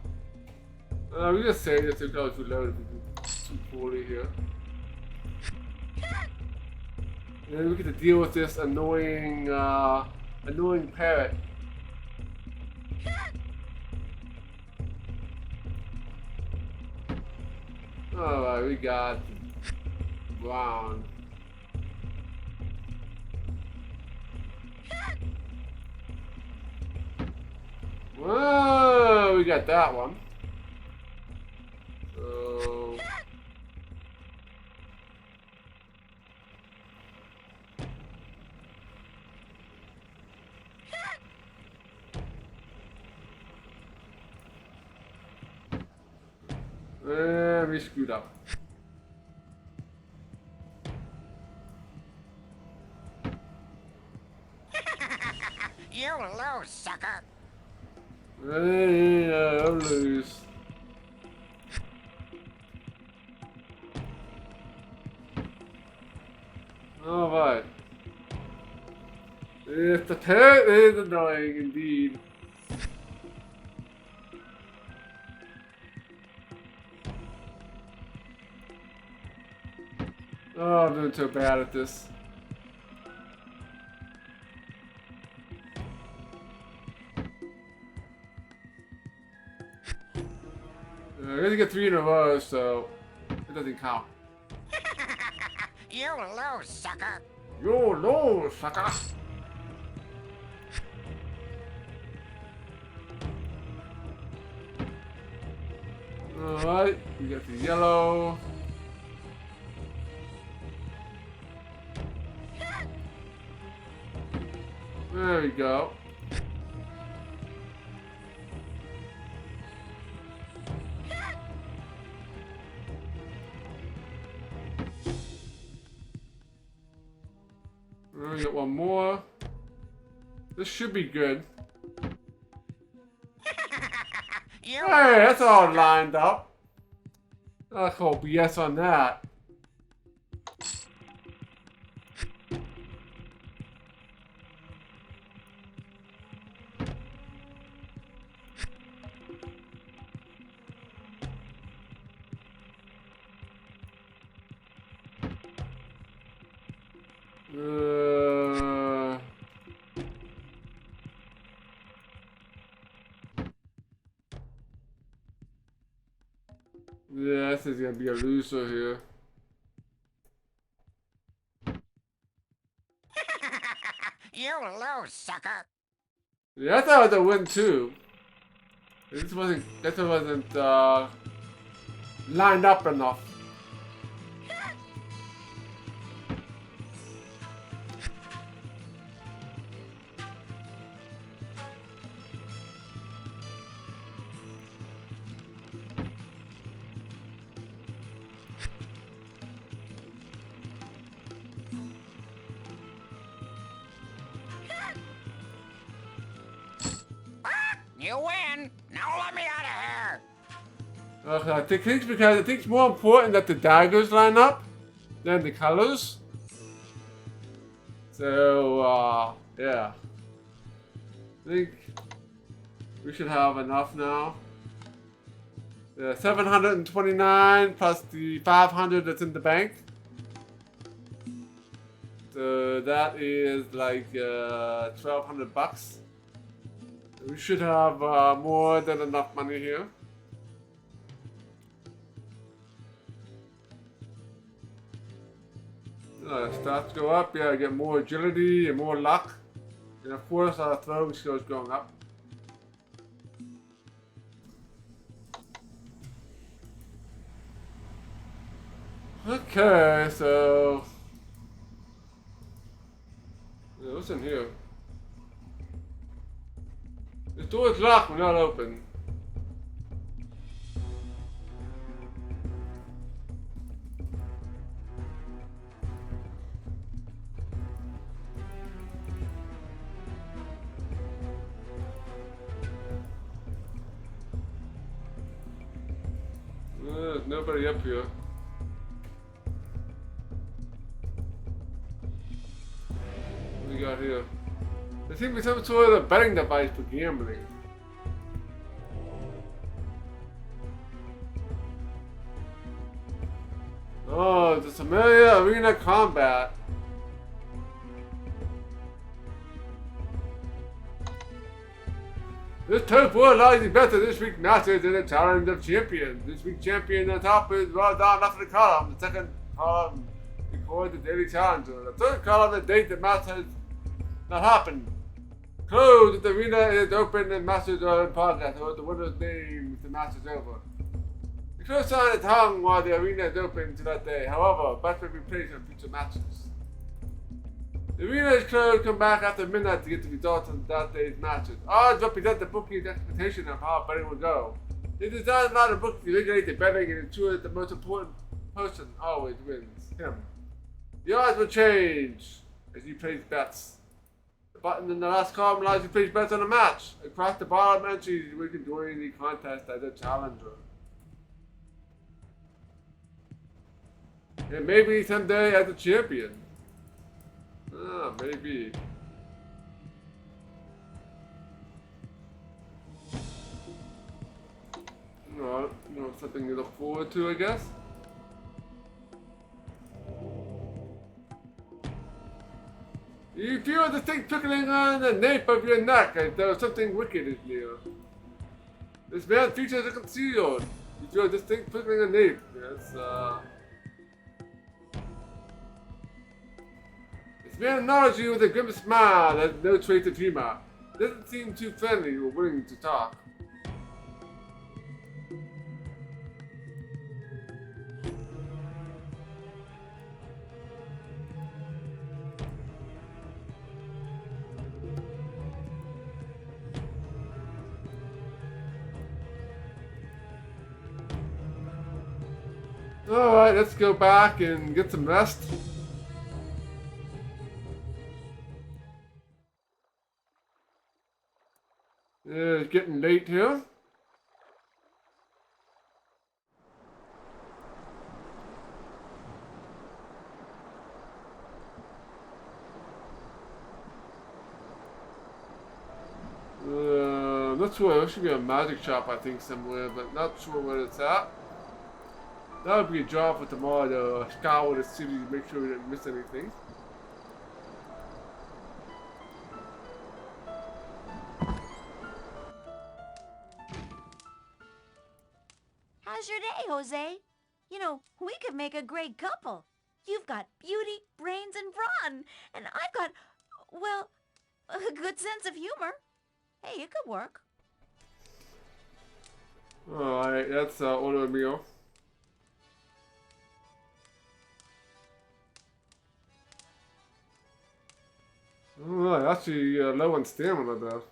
We just say that the colors too low to do too poorly here. And then we get to deal with this annoying parrot. Alright, we got brown. Whoa, we got that one. So we screwed up. You lose, sucker. Yeah, I'll lose. Alright. Yes, the parrot is annoying indeed. Oh, I'm doing so bad at this. I gotta get 3 in a row, so it doesn't count. You lose, sucker. You lose, sucker. Alright, we got the yellow. There we go. We got one more. This should be good. Hey, that's all lined up. I call BS on that. Yeah, this is gonna be a loser here. You lose, sucker. Yeah, I thought it was a win too. This wasn't lined up enough. You win. Now let me out of here. Okay, I think it's because I think it's more important that the daggers line up than the colors. So yeah. I think we should have enough now. The 729 plus the 500 that's in the bank. So that is like 1,200 bucks. We should have more than enough money here. Stats go up, yeah, I get more agility and more luck. And of course our throwing skills going up. Okay, so yeah, what's in here? The door is locked, we're not open. There's nobody up here. What do we got here? There seems to be some sort of betting device for gambling. Oh, the Silmaria Arena Combat. This turf war allows you better this week's matches in the Challenge of Champions. This week's champion on top is well down after the column. The second column records the daily challenger. The third column, the date the match has not happened. Closed if the arena is open and matches are in progress, or the winner's name if the match is over. The close sign is hung while the arena is open to that day. However, bets may be placed on future matches. The arena is closed. Come back after midnight to get the results of that day's matches. Odds represent the bookie's expectation of how betting will go. They design a lot of bookies to regulate the betting and ensure that the most important person always wins. Him. The odds will change as you place bets. The button in the last column allows you to place bets on a match. Across the bottom entries, we can join the contest as a challenger. And maybe someday as a champion. Ah, maybe. Alright, something to look forward to, I guess. You feel the thing tickling on the nape of your neck as though something wicked is near. This man's features are concealed. You feel this thing tickling on the nape. Yes, This man acknowledges you with a grim smile that has no trace of humor. Doesn't seem too friendly or willing to talk. Alright, let's go back and get some rest. It's getting late here. Not sure. There should be a magic shop, I think, somewhere, but not sure where it's at. That would be a job for tomorrow to scour the city to make sure we didn't miss anything. How's was your day, Jose? You know, we could make a great couple. You've got beauty, brains, and brawn. And I've got, well, a good sense of humor. Hey, it could work. Alright, let's order a meal. Oh, actually low on stamina though.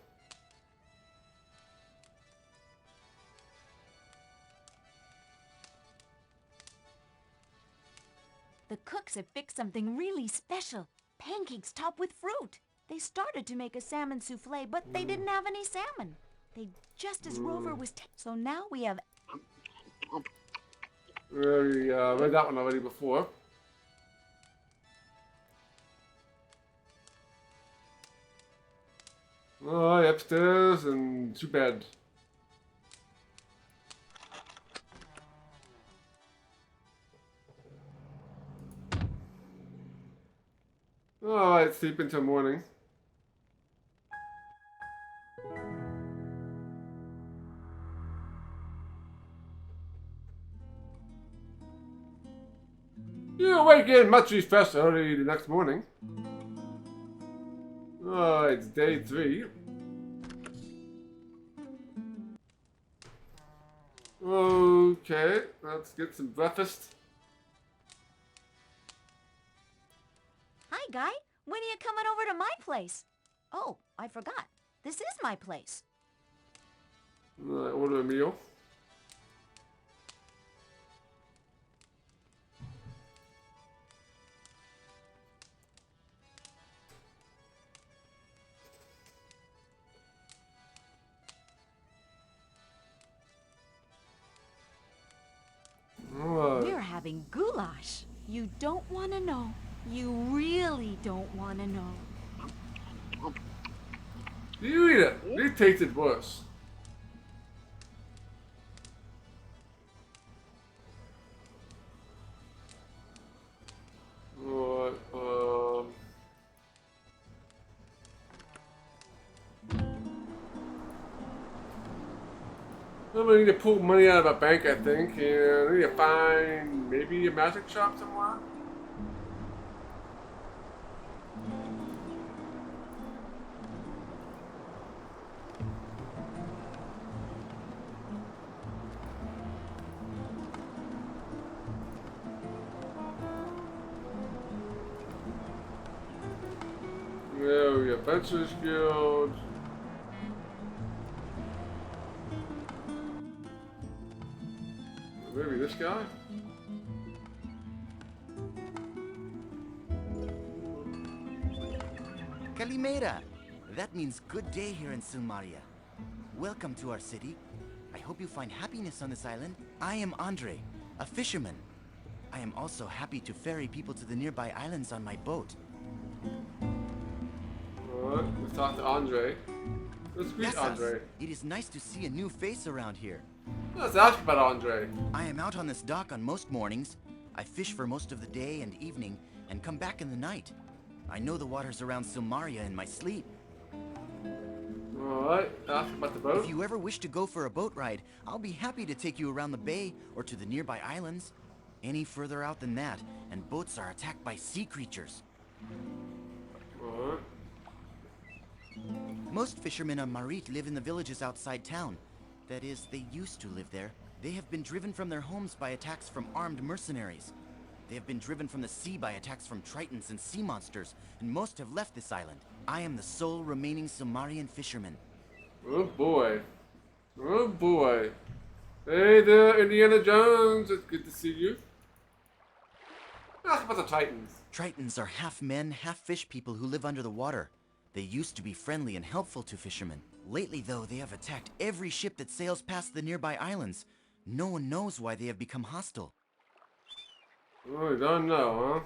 The cooks have fixed something really special. Pancakes topped with fruit. They started to make a salmon souffle, but they didn't have any salmon. They just as Rover was so now we have... We read that one already before. Alright, upstairs and to bed. Alright, sleep until morning. You awake again much refreshed early the next morning. It's day 3. Okay, let's get some breakfast. Hi, Guy. When are you coming over to my place? Oh, I forgot. This is my place. Order a meal. We're having goulash. You don't want to know. You really don't want to know. You eat it. It tasted worse. We need to pull money out of a bank, I think, and we need to find maybe a magic shop somewhere. Yeah, we have Adventurers Guild. Maybe this guy? Calimera! That means good day here in Silmaria. Welcome to our city. I hope you find happiness on this island. I am Andre, a fisherman. I am also happy to ferry people to the nearby islands on my boat. Alright, let's talk to Andre. Let's greet Yes, Andre. it is nice to see a new face around here. Let's ask about Andre. I am out on this dock on most mornings. I fish for most of the day and evening and come back in the night. I know the waters around Silmaria in my sleep. Alright, ask about the boat. If you ever wish to go for a boat ride, I'll be happy to take you around the bay or to the nearby islands. Any further out than that, and boats are attacked by sea creatures. Alright. Most fishermen on Marit live in the villages outside town. That is, they used to live there. They have been driven from their homes by attacks from armed mercenaries. They have been driven from the sea by attacks from tritons and sea monsters, and most have left this island. I am the sole remaining Silmarian fisherman. Oh boy. Oh boy. Hey there, Indiana Jones. It's good to see you. Ask about the Titans. Tritons are half men, half fish people who live under the water. They used to be friendly and helpful to fishermen. Lately, though, they have attacked every ship that sails past the nearby islands. No one knows why they have become hostile. Oh, you don't know,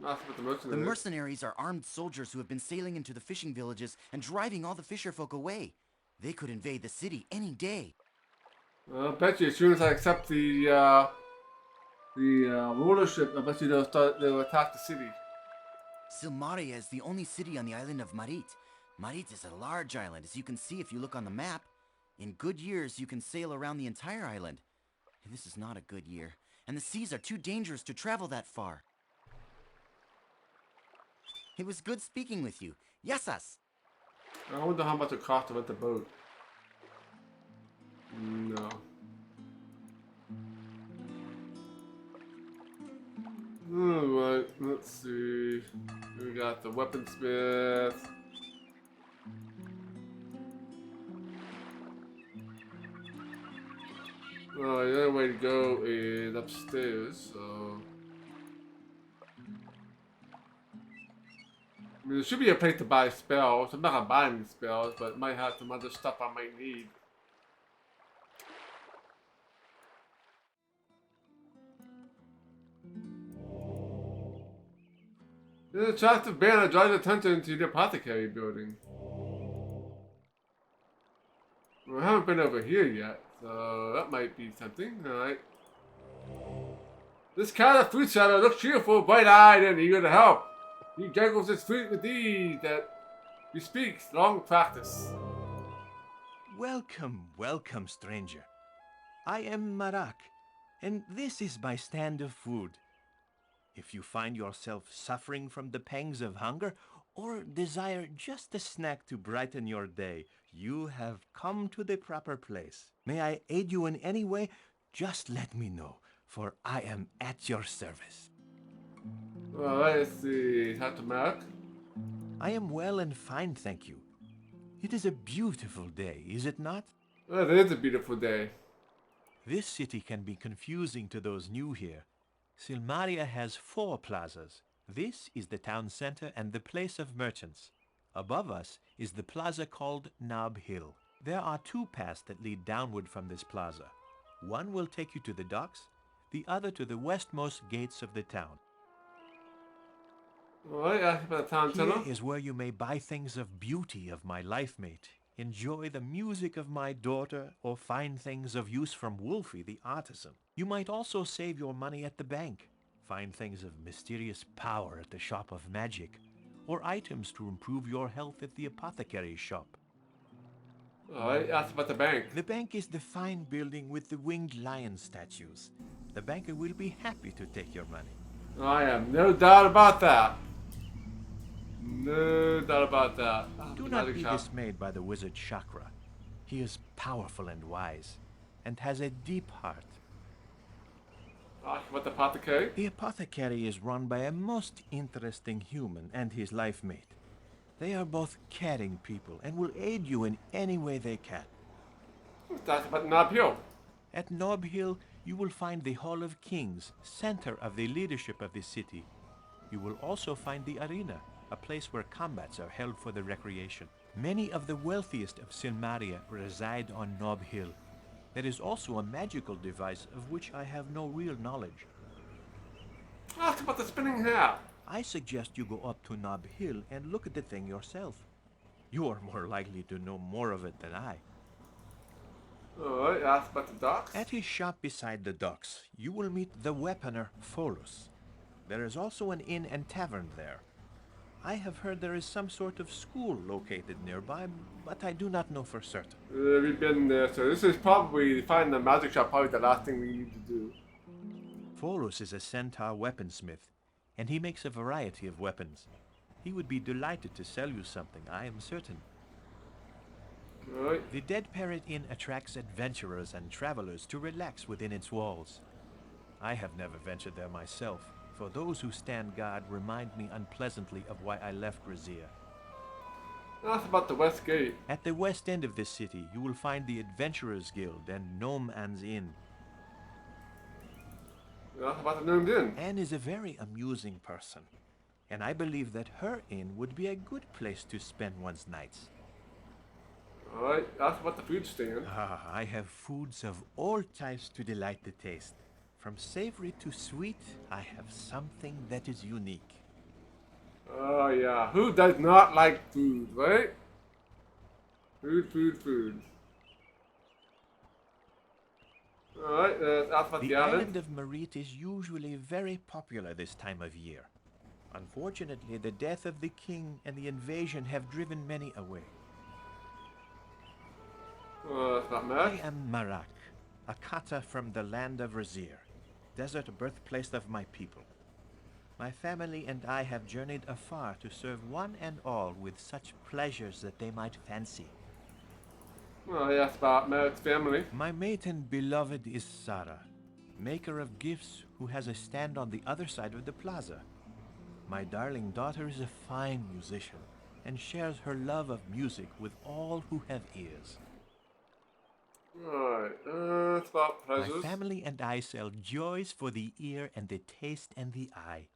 huh? Ask about the mercenaries. The mercenaries are armed soldiers who have been sailing into the fishing villages and driving all the fisherfolk away. They could invade the city any day. I bet you as soon as I accept the rulership, I bet you they'll attack the city. Silmaria is the only city on the island of Marit. Marit is a large island, as you can see if you look on the map. In good years, you can sail around the entire island. This is not a good year, and the seas are too dangerous to travel that far. It was good speaking with you. Yasas! I wonder how much it costs to rent the boat. No. Alright, let's see. We got the weaponsmith. Oh, the only way to go is upstairs, so... I mean, there should be a place to buy spells. I'm not gonna buy any spells, but it might have some other stuff I might need. An attractive banner draws attention to the apothecary building. Well, I haven't been over here yet, so that might be something. Alright. This kind of fruit seller looks cheerful, bright-eyed, and eager to help. He juggles his fruit with ease that bespeaks long practice. Welcome, welcome, stranger. I am Marak, and this is my stand of food. If you find yourself suffering from the pangs of hunger, or desire just a snack to brighten your day, you have come to the proper place. May I aid you in any way? Just let me know, for I am at your service. Alright, let's see. Dr. Mark? I am well and fine, thank you. It is a beautiful day, is it not? Well, it is a beautiful day. This city can be confusing to those new here. Silmaria has 4 plazas. This is the town center and the place of merchants. Above us is the plaza called Nob Hill. There are 2 paths that lead downward from this plaza. One will take you to the docks, the other to the westmost gates of the town. Alright, ask about the town center. Here is where you may buy things of beauty of my life mate, enjoy the music of my daughter, or find things of use from Wolfie the artisan. You might also save your money at the bank, find things of mysterious power at the shop of magic, or items to improve your health at the apothecary's shop. Alright, ask about the bank. The bank is the fine building with the winged lion statues. The banker will be happy to take your money. I have no doubt about that. No doubt about that. Do not be dismayed by the wizard Chakra. He is powerful and wise, and has a deep heart. Ask about the apothecary. The apothecary is run by a most interesting human and his life mate. They are both caring people and will aid you in any way they can. That's about Nob Hill. At Nob Hill, you will find the Hall of Kings, center of the leadership of the city. You will also find the arena, a place where combats are held for the recreation. Many of the wealthiest of Silmaria reside on Nob Hill. There is also a magical device of which I have no real knowledge. Ask about the spinning hat. I suggest you go up to Nob Hill and look at the thing yourself. You are more likely to know more of it than I. Alright, ask about the docks. At his shop beside the docks, you will meet the weaponer Pholus. There is also an inn and tavern there. I have heard there is some sort of school located nearby, but I do not know for certain. We've been there, so this is probably, finding the magic shop, probably the last thing we need to do. Pholus is a centaur weaponsmith, and he makes a variety of weapons. He would be delighted to sell you something, I am certain. Right. The Dead Parrot Inn attracts adventurers and travelers to relax within its walls. I have never ventured there myself, for those who stand guard remind me unpleasantly of why I left Grazia. Ask about the West Gate. At the west end of this city, you will find the Adventurers Guild and Gnome Anne's Inn. Ask about the Gnome's Inn. Anne is a very amusing person, and I believe that her inn would be a good place to spend one's nights. Alright, ask about the food stand. I have foods of all types to delight the taste. From savory to sweet, I have something that is unique. Oh yeah, who does not like food, right? Food. Alright, ask about the island of Marit is usually very popular this time of year. Unfortunately, the death of the king and the invasion have driven many away. That's not Marak. I am Marak, a kata from the land of Razir, desert birthplace of my people. My family and I have journeyed afar to serve one and all with such pleasures that they might fancy. Well, yes, about Merrick's family. My mate and beloved is Sarah, maker of gifts who has a stand on the other side of the plaza. My darling daughter is a fine musician and shares her love of music with all who have ears. Alright, it's about pleasures. My family and I sell joys for the ear and the taste and the eye.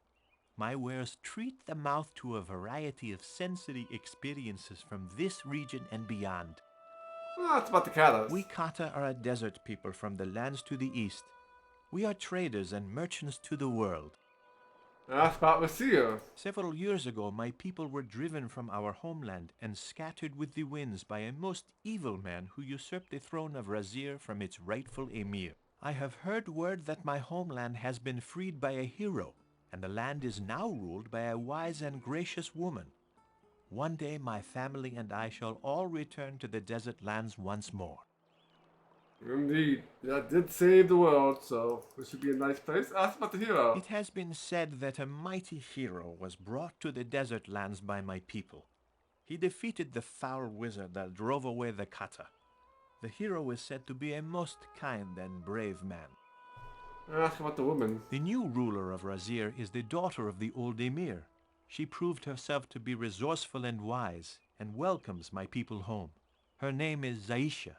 My wares treat the mouth to a variety of sensory experiences from this region and beyond. Well, it's about the katas. We kata are a desert people from the lands to the east. We are traders and merchants to the world. That's about Razir. Several years ago, my people were driven from our homeland and scattered with the winds by a most evil man who usurped the throne of Razir from its rightful emir. I have heard word that my homeland has been freed by a hero, and the land is now ruled by a wise and gracious woman. One day my family and I shall all return to the desert lands once more. Indeed. That did save the world, so this should be a nice place. Ask about the hero. It has been said that a mighty hero was brought to the desert lands by my people. He defeated the foul wizard that drove away the kata. The hero is said to be a most kind and brave man. Ask about the woman. The new ruler of Razir is the daughter of the old emir. She proved herself to be resourceful and wise, and welcomes my people home. Her name is Zaisha.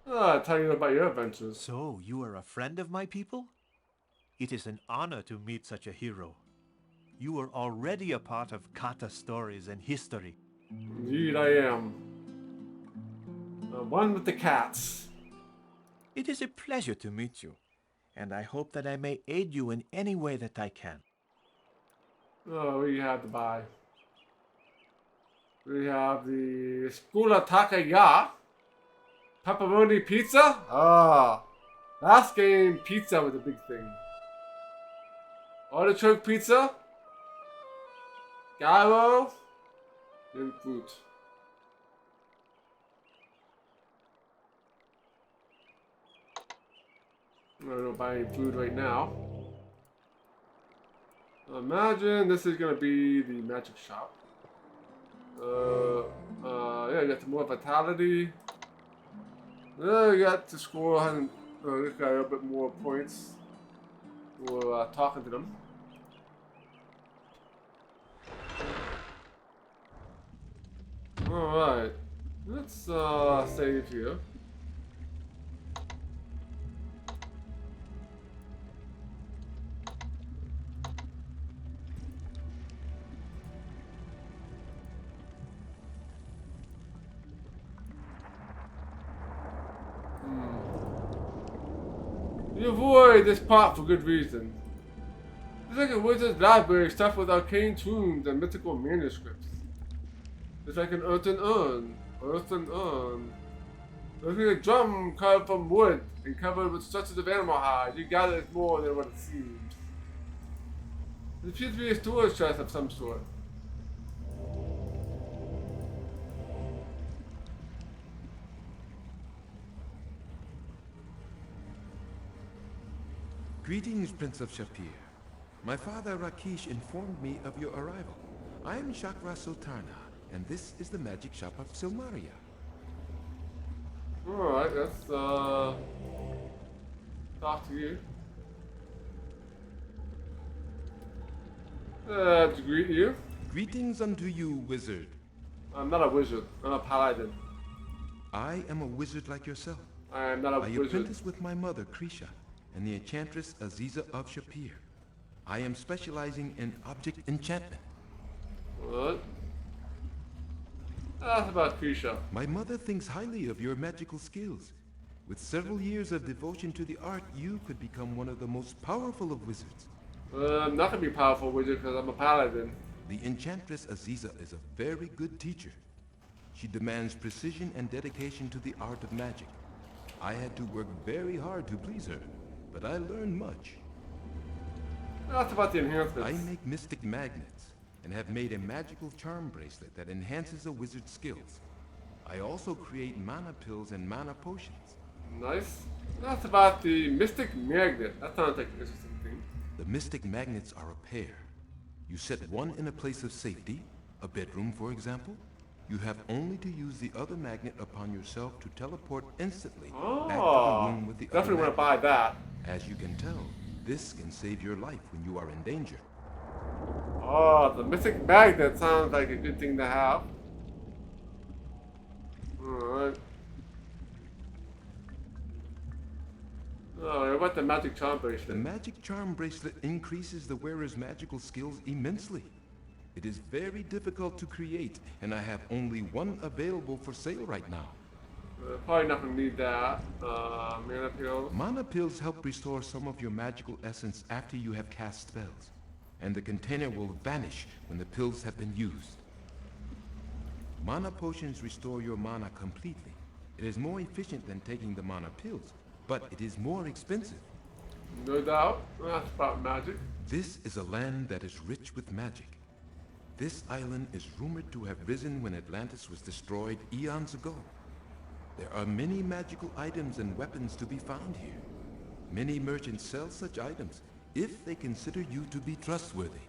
I'll tell you about your adventures. So, you are a friend of my people? It is an honor to meet such a hero. You are already a part of kata stories and history. Indeed I am. One with the cats. It is a pleasure to meet you, and I hope that I may aid you in any way that I can. Oh, we have to buy. We have the Skula Takaya pepperoni pizza. Last game pizza was a big thing. Artichoke pizza, gyro, and fruit. I'm not buying food right now. Imagine this is gonna be the magic shop. Yeah, you got some more vitality. You got to score this guy a little bit more points. We're talking to them. Alright. Let's save here. You avoid this part for good reason. It's like a wizard's library stuffed with arcane tombs and mythical manuscripts. It's like an earthen urn. It's like a drum carved from wood and covered with structures of animal hide. You gather it's more than what it seems. It appears to be a storage chest of some sort. Greetings, Prince of Shapir. My father Rakesh informed me of your arrival. I am Chakra Sultana, and this is the magic shop of Silmaria. Alright, let's talk to you. To greet you. Greetings unto you, wizard. I'm not a wizard. I'm a paladin. I am a wizard like yourself. I am not a wizard. I apprentice with my mother, Krisha, and the enchantress Aziza of Shapir. I am specializing in object enchantment. What? That's about Krisha. My mother thinks highly of your magical skills. With several years of devotion to the art, you could become one of the most powerful of wizards. I'm not gonna be a powerful wizard because I'm a paladin. The enchantress Aziza is a very good teacher. She demands precision and dedication to the art of magic. I had to work very hard to please her, but I learned much. That's about the enhancements. I make mystic magnets and have made a magical charm bracelet that enhances a wizard's skills. I also create mana pills and mana potions. Nice. That's about the Mystic Magnet. That sounds like an interesting thing. The Mystic Magnets are a pair. You set one in a place of safety, a bedroom for example. You have only to use the other magnet upon yourself to teleport instantly back to the room with the other definitely want to buy that. As you can tell, this can save your life when you are in danger. Oh, the Mystic Magnet sounds like a good thing to have. Alright. Oh, what about the Magic Charm Bracelet? The Magic Charm Bracelet increases the wearer's magical skills immensely. It is very difficult to create, and I have only one available for sale right now. Probably not going to need that. Mana Pills. Mana Pills help restore some of your magical essence after you have cast spells, and the container will vanish when the pills have been used. Mana Potions restore your mana completely. It is more efficient than taking the Mana Pills, but it is more expensive. No doubt. That's about magic. This is a land that is rich with magic. This island is rumored to have risen when Atlantis was destroyed eons ago. There are many magical items and weapons to be found here. Many merchants sell such items if they consider you to be trustworthy.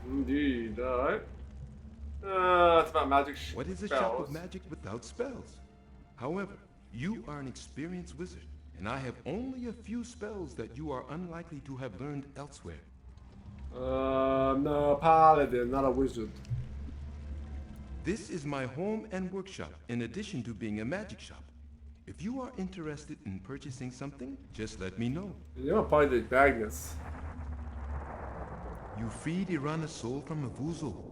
Indeed, alright. That's about magic spells. What is a shop of magic without spells? However, you are an experienced wizard, and I have only a few spells that you are unlikely to have learned elsewhere. No, paladin, not a wizard. This is my home and workshop, in addition to being a magic shop. If you are interested in purchasing something, just let me know. You're probably the magnets. You freed Irana's soul from Avuzul.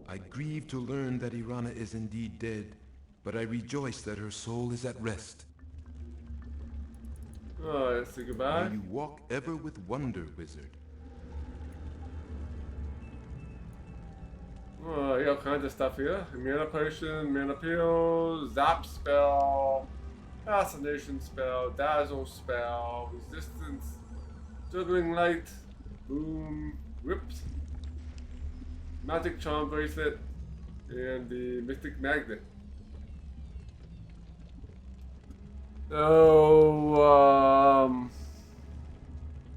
I grieve to learn that Irana is indeed dead, but I rejoice that her soul is at rest. Alright, say goodbye. May you walk ever with wonder, wizard. Oh, you got all kinds of stuff here. Mana Potion, Mana Pills, Zap Spell, Fascination Spell, Dazzle Spell, Resistance, Juggling Light, Boom, Whips, Magic Charm Bracelet, and the Mystic Magnet. So,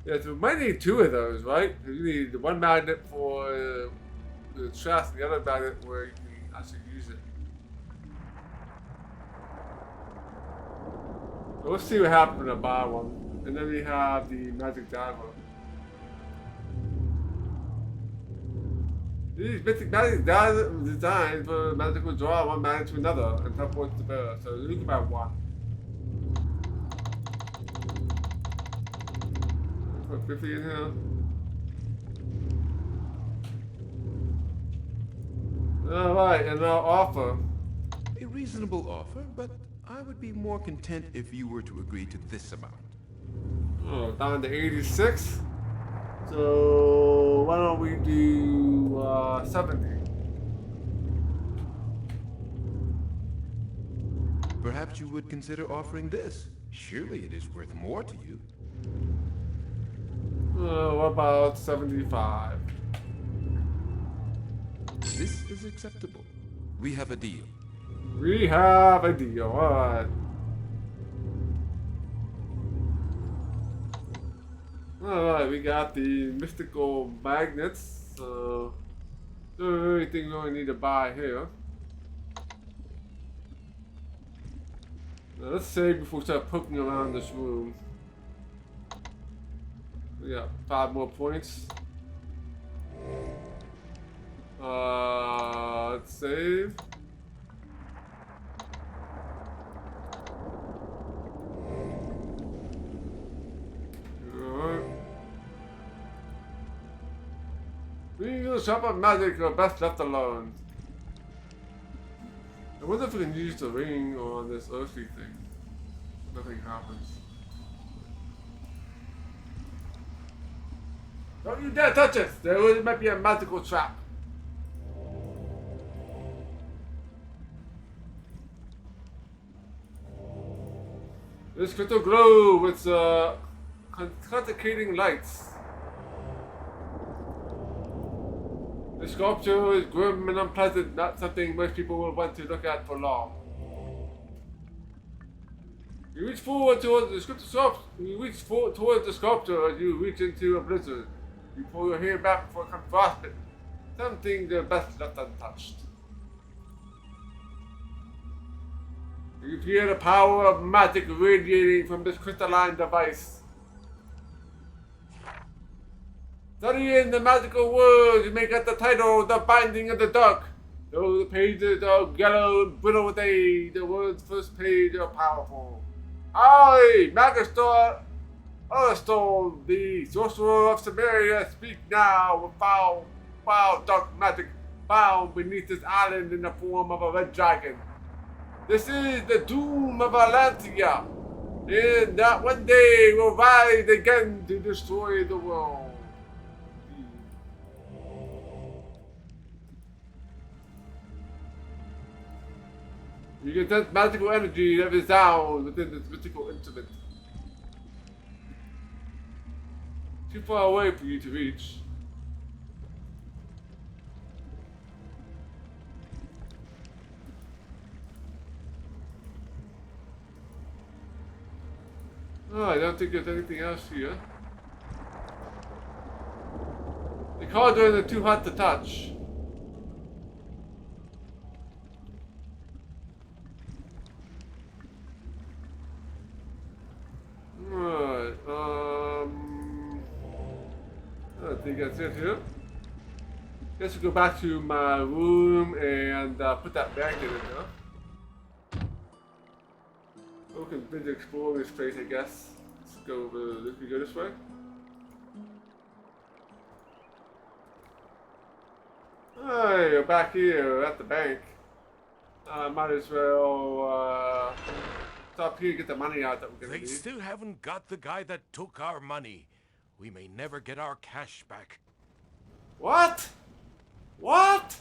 yeah, so we might need two of those, right? You need the one magnet for the chest and the other magnet where you can actually use it. So let's see what happens when I buy one. And then we have the magic dagger. These magic daggers are designed for magical draw one magnet to another and teleport to bearer. So you can buy one. Put 50 in here. Alright, and our offer. A reasonable offer, but I would be more content if you were to agree to this amount. Oh, down to 86. So why don't we do 70? Perhaps you would consider offering this. Surely it is worth more to you. What about 75? This is acceptable. We have a deal. We have a deal. Alright. Alright, we got the mystical magnets. So, everything we only need to buy here. Now, let's save before we start poking around this room. We got 5 more points. Let's save. Being a shop of magic are best left alone. I wonder if we can use the ring on this earthly thing. Nothing happens. Don't you dare touch it! There might be a magical trap. This crystal glow with consecrating lights. The sculpture is grim and unpleasant, not something most people will want to look at for long. You reach forward towards the sculptor. You reach forward towards the sculptor as you reach into a blizzard. You pull your hair back before it comes grasp it. Some things are best left untouched. You feel the power of magic radiating from this crystalline device. Studying the magical words, you make out the title, The Binding of the Dark. Though the pages are yellow and brittle with age, the words first page are powerful. I, Magister Ariston, the sorcerer of Silmaria, speak now with foul dark magic bound beneath this island in the form of a red dragon. This is the doom of Atlantia, and that one day will rise again to destroy the world. You can sense magical energy that resounds within this mystical instrument. Too far away for you to reach. Oh, I don't think there's anything else here. The cauldron is too hot to touch. Alright, I think that's it here. Guess we'll go back to my room and put that bag in it now. We can busy exploring this place, I guess. Let's go over, let's go this way. Hey, we're back here at the bank. Might as well stop here and get the money out that we're gonna need. They still haven't got the guy that took our money. We may never get our cash back. What? What?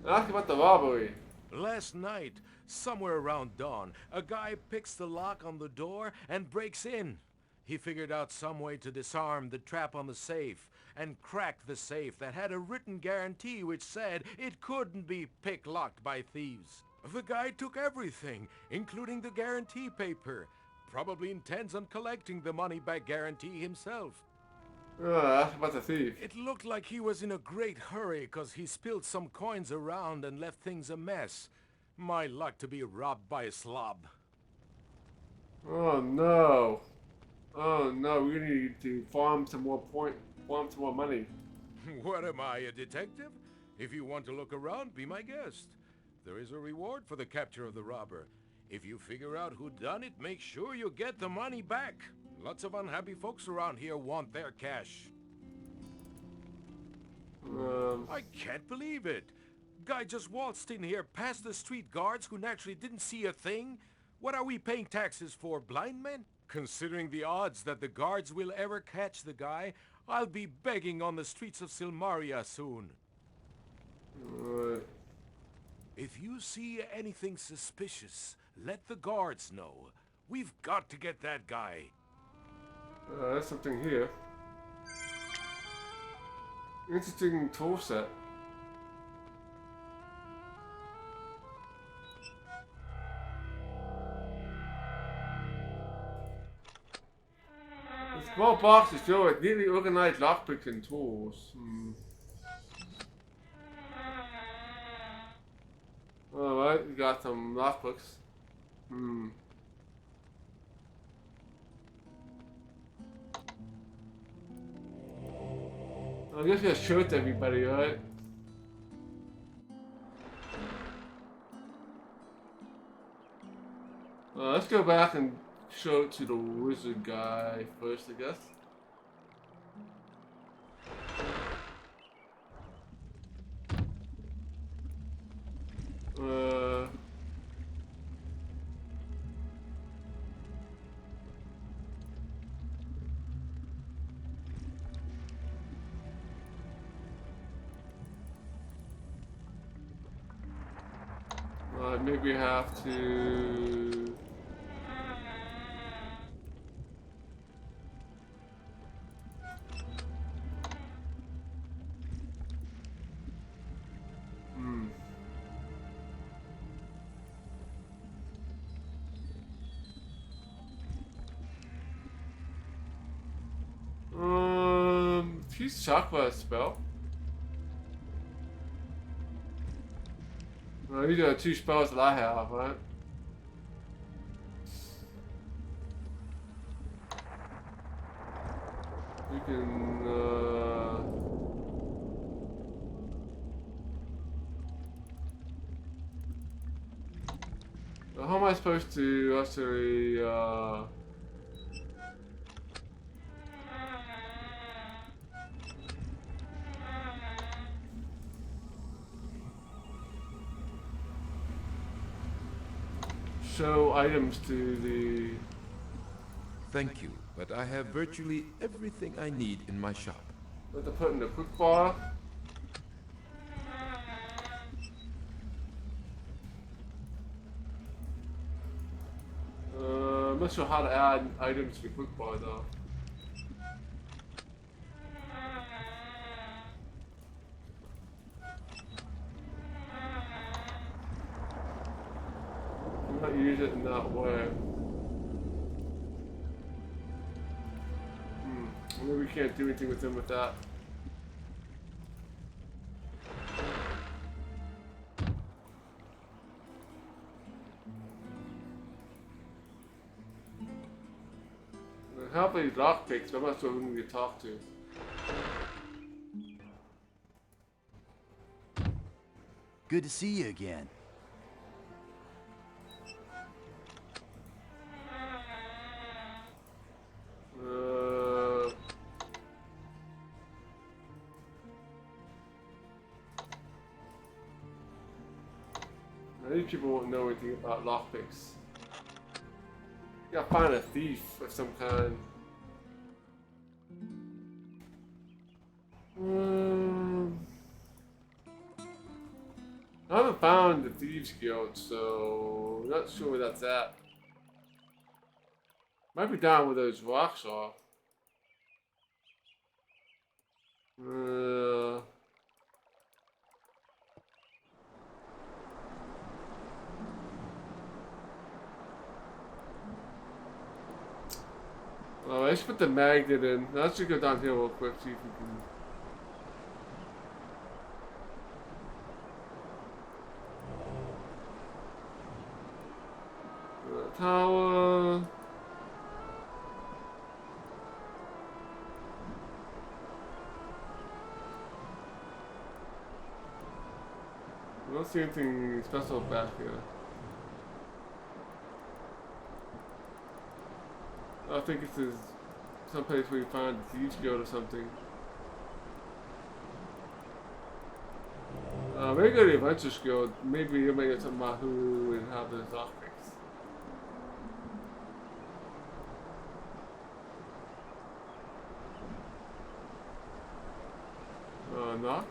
Ask about the robbery. Last night, somewhere around dawn, a guy picks the lock on the door and breaks in. He figured out some way to disarm the trap on the safe and crack the safe that had a written guarantee which said it couldn't be pick-locked by thieves. The guy took everything, including the guarantee paper. Probably intends on collecting the money-back guarantee himself. Ask about the thief. It looked like he was in a great hurry because he spilled some coins around and left things a mess. My luck to be robbed by a slob. Oh no. Oh no, we need to farm some more money. What am I, a detective? If you want to look around, be my guest. There is a reward for the capture of the robber. If you figure out who done it, make sure you get the money back. Lots of unhappy folks around here want their cash. I can't believe it. Guy just waltzed in here past the street guards who naturally didn't see a thing. What are we paying taxes for, blind men? Considering the odds that the guards will ever catch the guy, I'll be begging on the streets of Silmaria soon. If you see anything suspicious, let the guards know. We've got to get that guy. There's something here. Interesting tool set. The small boxes show with neatly organized lockpicks and tools. Alright, we got some lockpicks. I guess we gotta show it to everybody, right? Let's go back and show it to the wizard guy first, I guess. Maybe we have to... use chakra spell. Well, these are 2 spells that I have, right? We can, how am I supposed to actually, show items to the... Thank you, but I have virtually everything I need in my shop. What to put in the quick bar? I'm not sure how to add items to the quick bar though. I'm not use it in that way. Maybe we can't do anything with him with that. I have these lockpicks, but I'm not sure who we need to talk to. Good to see you again. These people won't know anything about lockpicks. You gotta find a thief of some kind. I haven't found the Thieves Guild, so I'm not sure where that's at. Might be down where those rocks are. Oh, let's put the magnet in. Let's just go down here real quick, see if we can. Tower. I don't see anything special back here. I think this is someplace where you find the Thieves Guild or something. Maybe go to the Adventurers Guild. Maybe you'll make it something about who and how those lockpicks. Knock?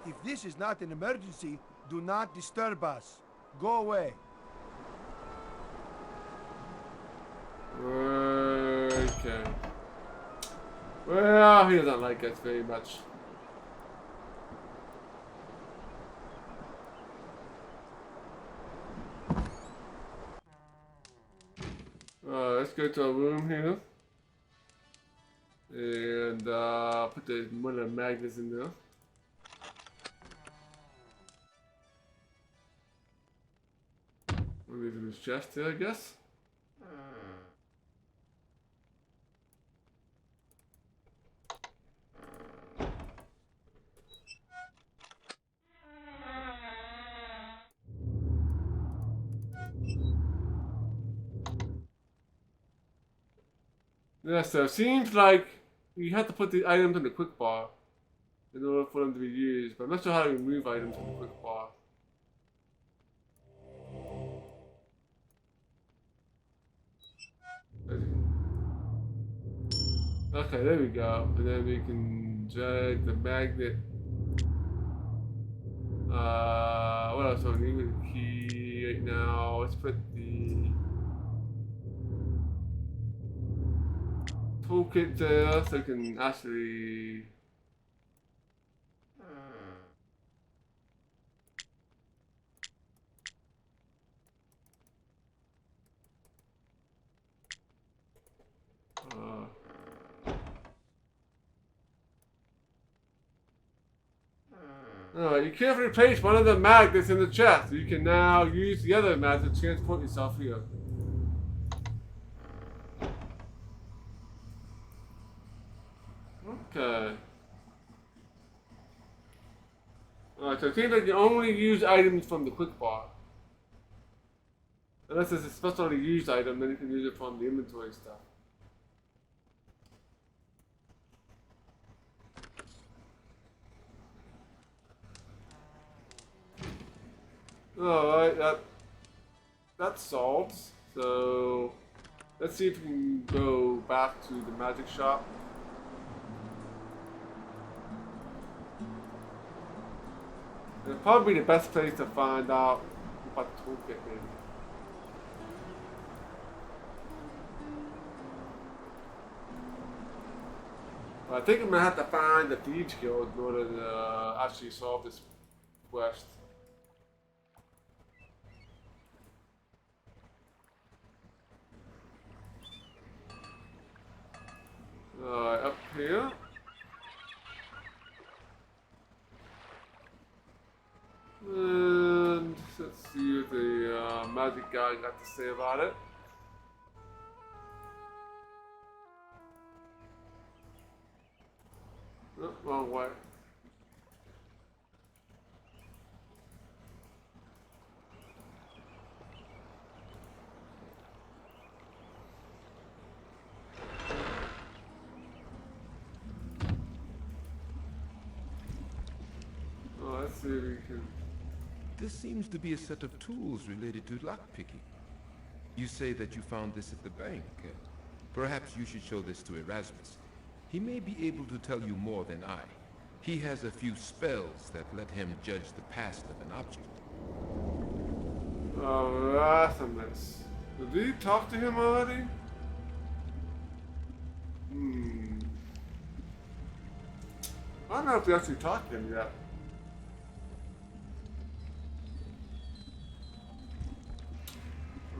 If this is not an emergency, do not disturb us. Go away. Okay. Well, he doesn't like us very much. Let's go to a room here. And put one of the magnets in there. Leave in his chest here, I guess. Yeah, so it seems like you have to put the items in the quick bar in order for them to be used, but I'm not sure how to remove items from the quick bar. Okay, there we go. And then we can drag the magnet. What else do we need with the key right now? Let's put the toolkit there so we can actually You carefully place one of the magnets in the chest. You can now use the other magnet to transport yourself here. Okay. Alright, so it seems like you only use items from the quick bar. Unless it's a specially used item, then you can use it from the inventory stuff. Alright, that solves. So let's see if we can go back to the magic shop. It'll probably be the best place to find out about the toolkit, maybe. But I think I'm gonna have to find the Thieves Guild in order to actually solve this quest. Up here. And let's see what the magic guy got to say about it. Oh, wrong way. Oh, let's see if we can. This seems to be a set of tools related to lockpicking. You say that you found this at the bank. Perhaps you should show this to Erasmus. He may be able to tell you more than I. He has a few spells that let him judge the past of an object. Erasmus. Did you talk to him already? I don't know if we actually talked to him yet.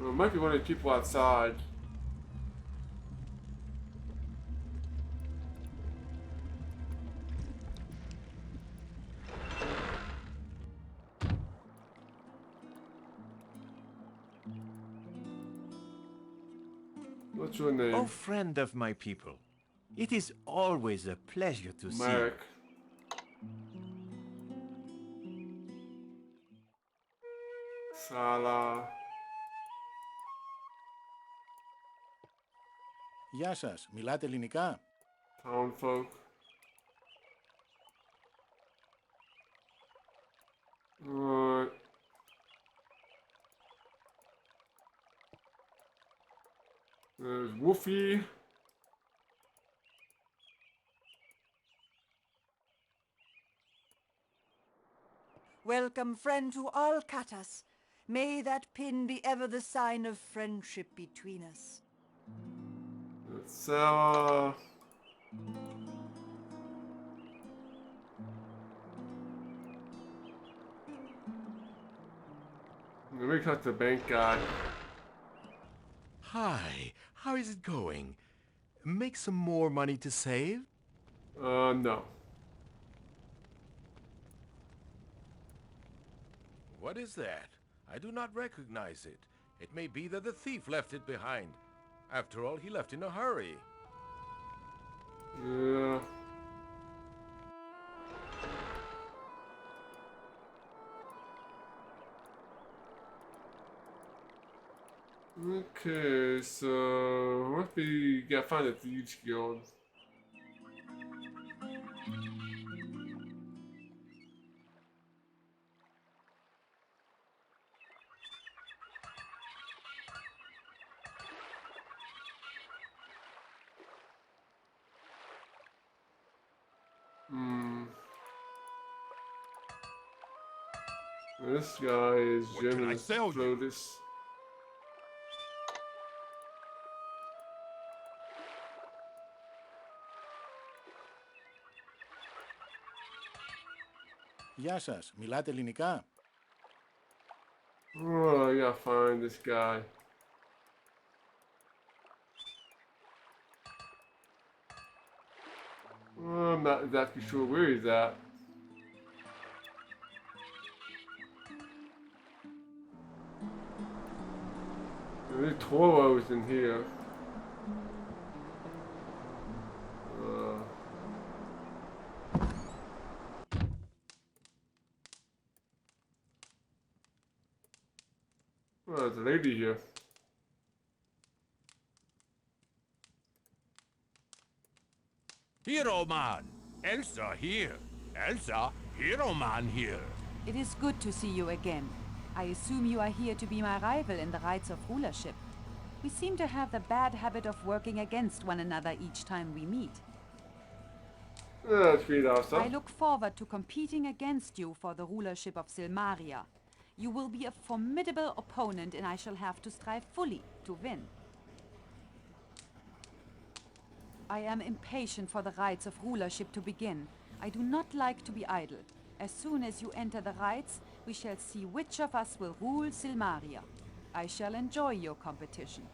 Well, it might be one of the people outside. What's your name? Oh, friend of my people. It is always a pleasure to see you. Marek. Sala. Γεια σας. Μιλάτε ελληνικά? Townfolk. Alright. There's Woofy. Welcome, friend, to all Katas. May that pin be ever the sign of friendship between us. So, let me cut the bank guy. Hi, how is it going? Make some more money to save? No. What is that? I do not recognize it. It may be that the thief left it behind. After all, he left in a hurry. Yeah. Okay, so what if we gotta find a Thieves Guild? This guy is German Flodus. Γεια σας. Μιλάτε ελληνικά? Oh, I gotta find this guy. I'm not exactly sure where he's at. Maybe Toro's in here. Oh, there's a lady here. Hero Man! Elsa here! Elsa, Hero Man here! It is good to see you again. I assume you are here to be my rival in the rights of rulership. We seem to have the bad habit of working against one another each time we meet. That's pretty awesome. I look forward to competing against you for the rulership of Silmaria. You will be a formidable opponent and I shall have to strive fully to win. I am impatient for the rites of rulership to begin. I do not like to be idle. As soon as you enter the rites, we shall see which of us will rule Silmaria. I shall enjoy your competition.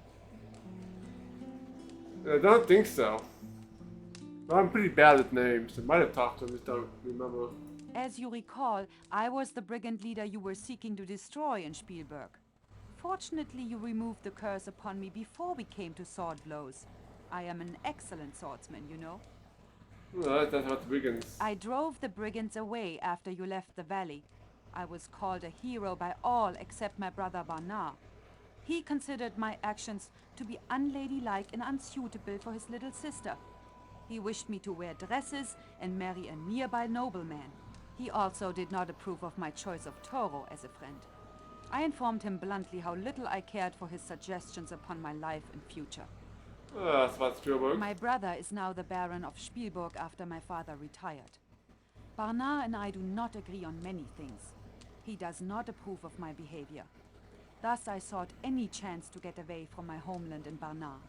I don't think so. I'm pretty bad at names. I might have talked to him, just don't remember. As you recall, I was the brigand leader you were seeking to destroy in Spielberg. Fortunately, you removed the curse upon me before we came to sword blows. I am an excellent swordsman, you know. Well, that's about the brigands. I drove the brigands away after you left the valley. I was called a hero by all except my brother Barnard. He considered my actions to be unladylike and unsuitable for his little sister. He wished me to wear dresses and marry a nearby nobleman. He also did not approve of my choice of Toro as a friend. I informed him bluntly how little I cared for his suggestions upon my life and future. That's about Spielberg. My brother is now the Baron of Spielberg after my father retired. Barnard and I do not agree on many things. He does not approve of my behavior. Thus I sought any chance to get away from my homeland in Barnard.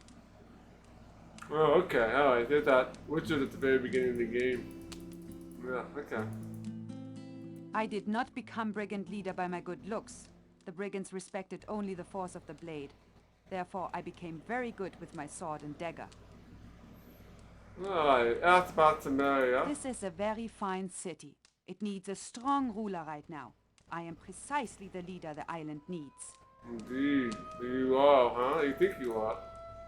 Oh, okay. Alright, there's that wizard at the very beginning of the game. Yeah, okay. I did not become brigand leader by my good looks. The brigands respected only the force of the blade. Therefore, I became very good with my sword and dagger. Alright, asked about Silmaria. This is a very fine city. It needs a strong ruler right now. I am precisely the leader the island needs. Indeed. You are, huh? You think you are.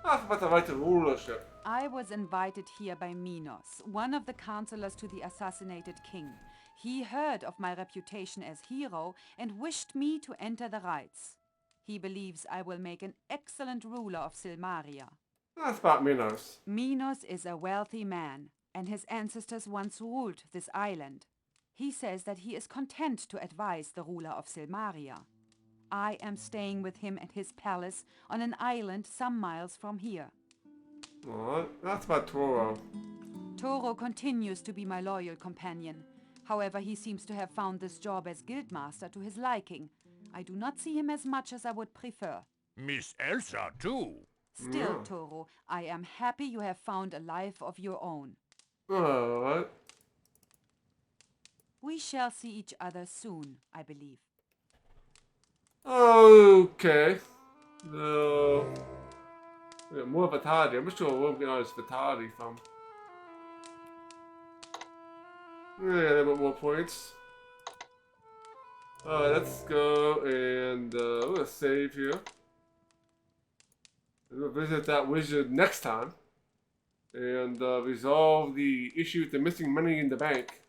That's about the right to rulership. I was invited here by Minos, one of the counselors to the assassinated king. He heard of my reputation as hero and wished me to enter the rites. He believes I will make an excellent ruler of Silmaria. That's about Minos. Minos is a wealthy man, and his ancestors once ruled this island. He says that he is content to advise the ruler of Silmaria. I am staying with him at his palace on an island some miles from here. Oh, that's about Toro. Toro continues to be my loyal companion. However, he seems to have found this job as guildmaster to his liking. I do not see him as much as I would prefer. Miss Elsa, too. Still, Toro, I am happy you have found a life of your own. Alright. We shall see each other soon, I believe. Okay. So, we got more vitality. I'm not sure where we got this vitality from. Yeah, a little bit more points. Alright, let's go and we're gonna save here. We'll visit that wizard next time and resolve the issue with the missing money in the bank.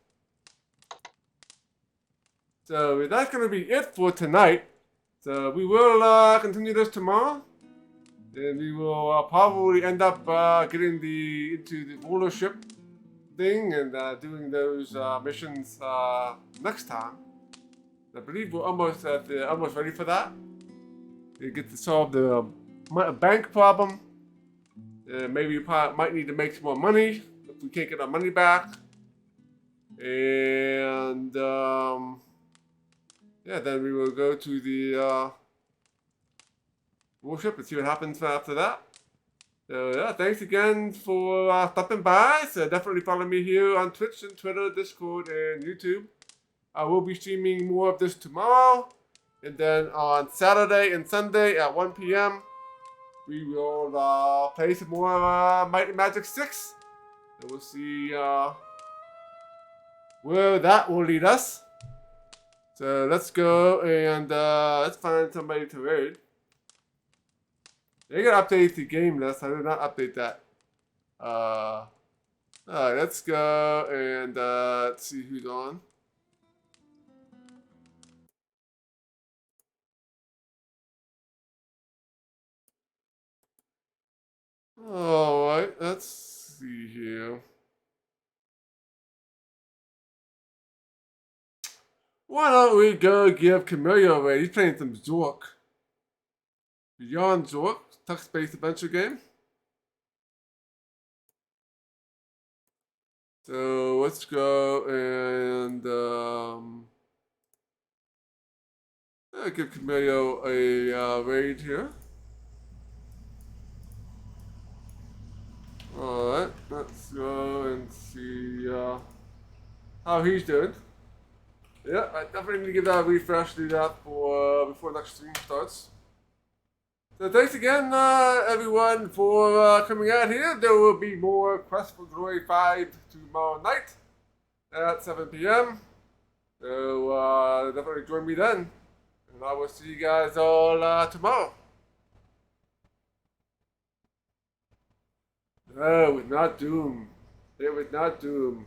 So that's gonna be it for tonight. So we will continue this tomorrow, and we will probably end up getting into the rulership thing and doing those missions next time. I believe we're almost ready for that. We get to solve the bank problem. Maybe we might need to make some more money if we can't get our money back. And yeah, then we will go to the worship and see what happens after that. So yeah, thanks again for stopping by. So definitely follow me here on Twitch and Twitter, Discord, and YouTube. I will be streaming more of this tomorrow. And then on Saturday and Sunday at 1 p.m. we will play some more Might and Magic 6. And we'll see where that will lead us. So let's go and let's find somebody to raid. They gotta update the game list. I did not update that. Alright, let's go and let's see who's on. Alright, let's see here. Why don't we go give Camillo away? He's playing some Zork. Beyond Zork, text-based adventure game. So let's go and I'll give Camillo a raid here. Alright, let's go and see how he's doing. Yeah, I definitely need to give that a refresh, do that for before next stream starts. So thanks again, everyone, for coming out here. There will be more Quest for Glory 5 tomorrow night at 7 p.m. So definitely join me then. And I will see you guys all tomorrow. No, it was not Doom. It was not Doom.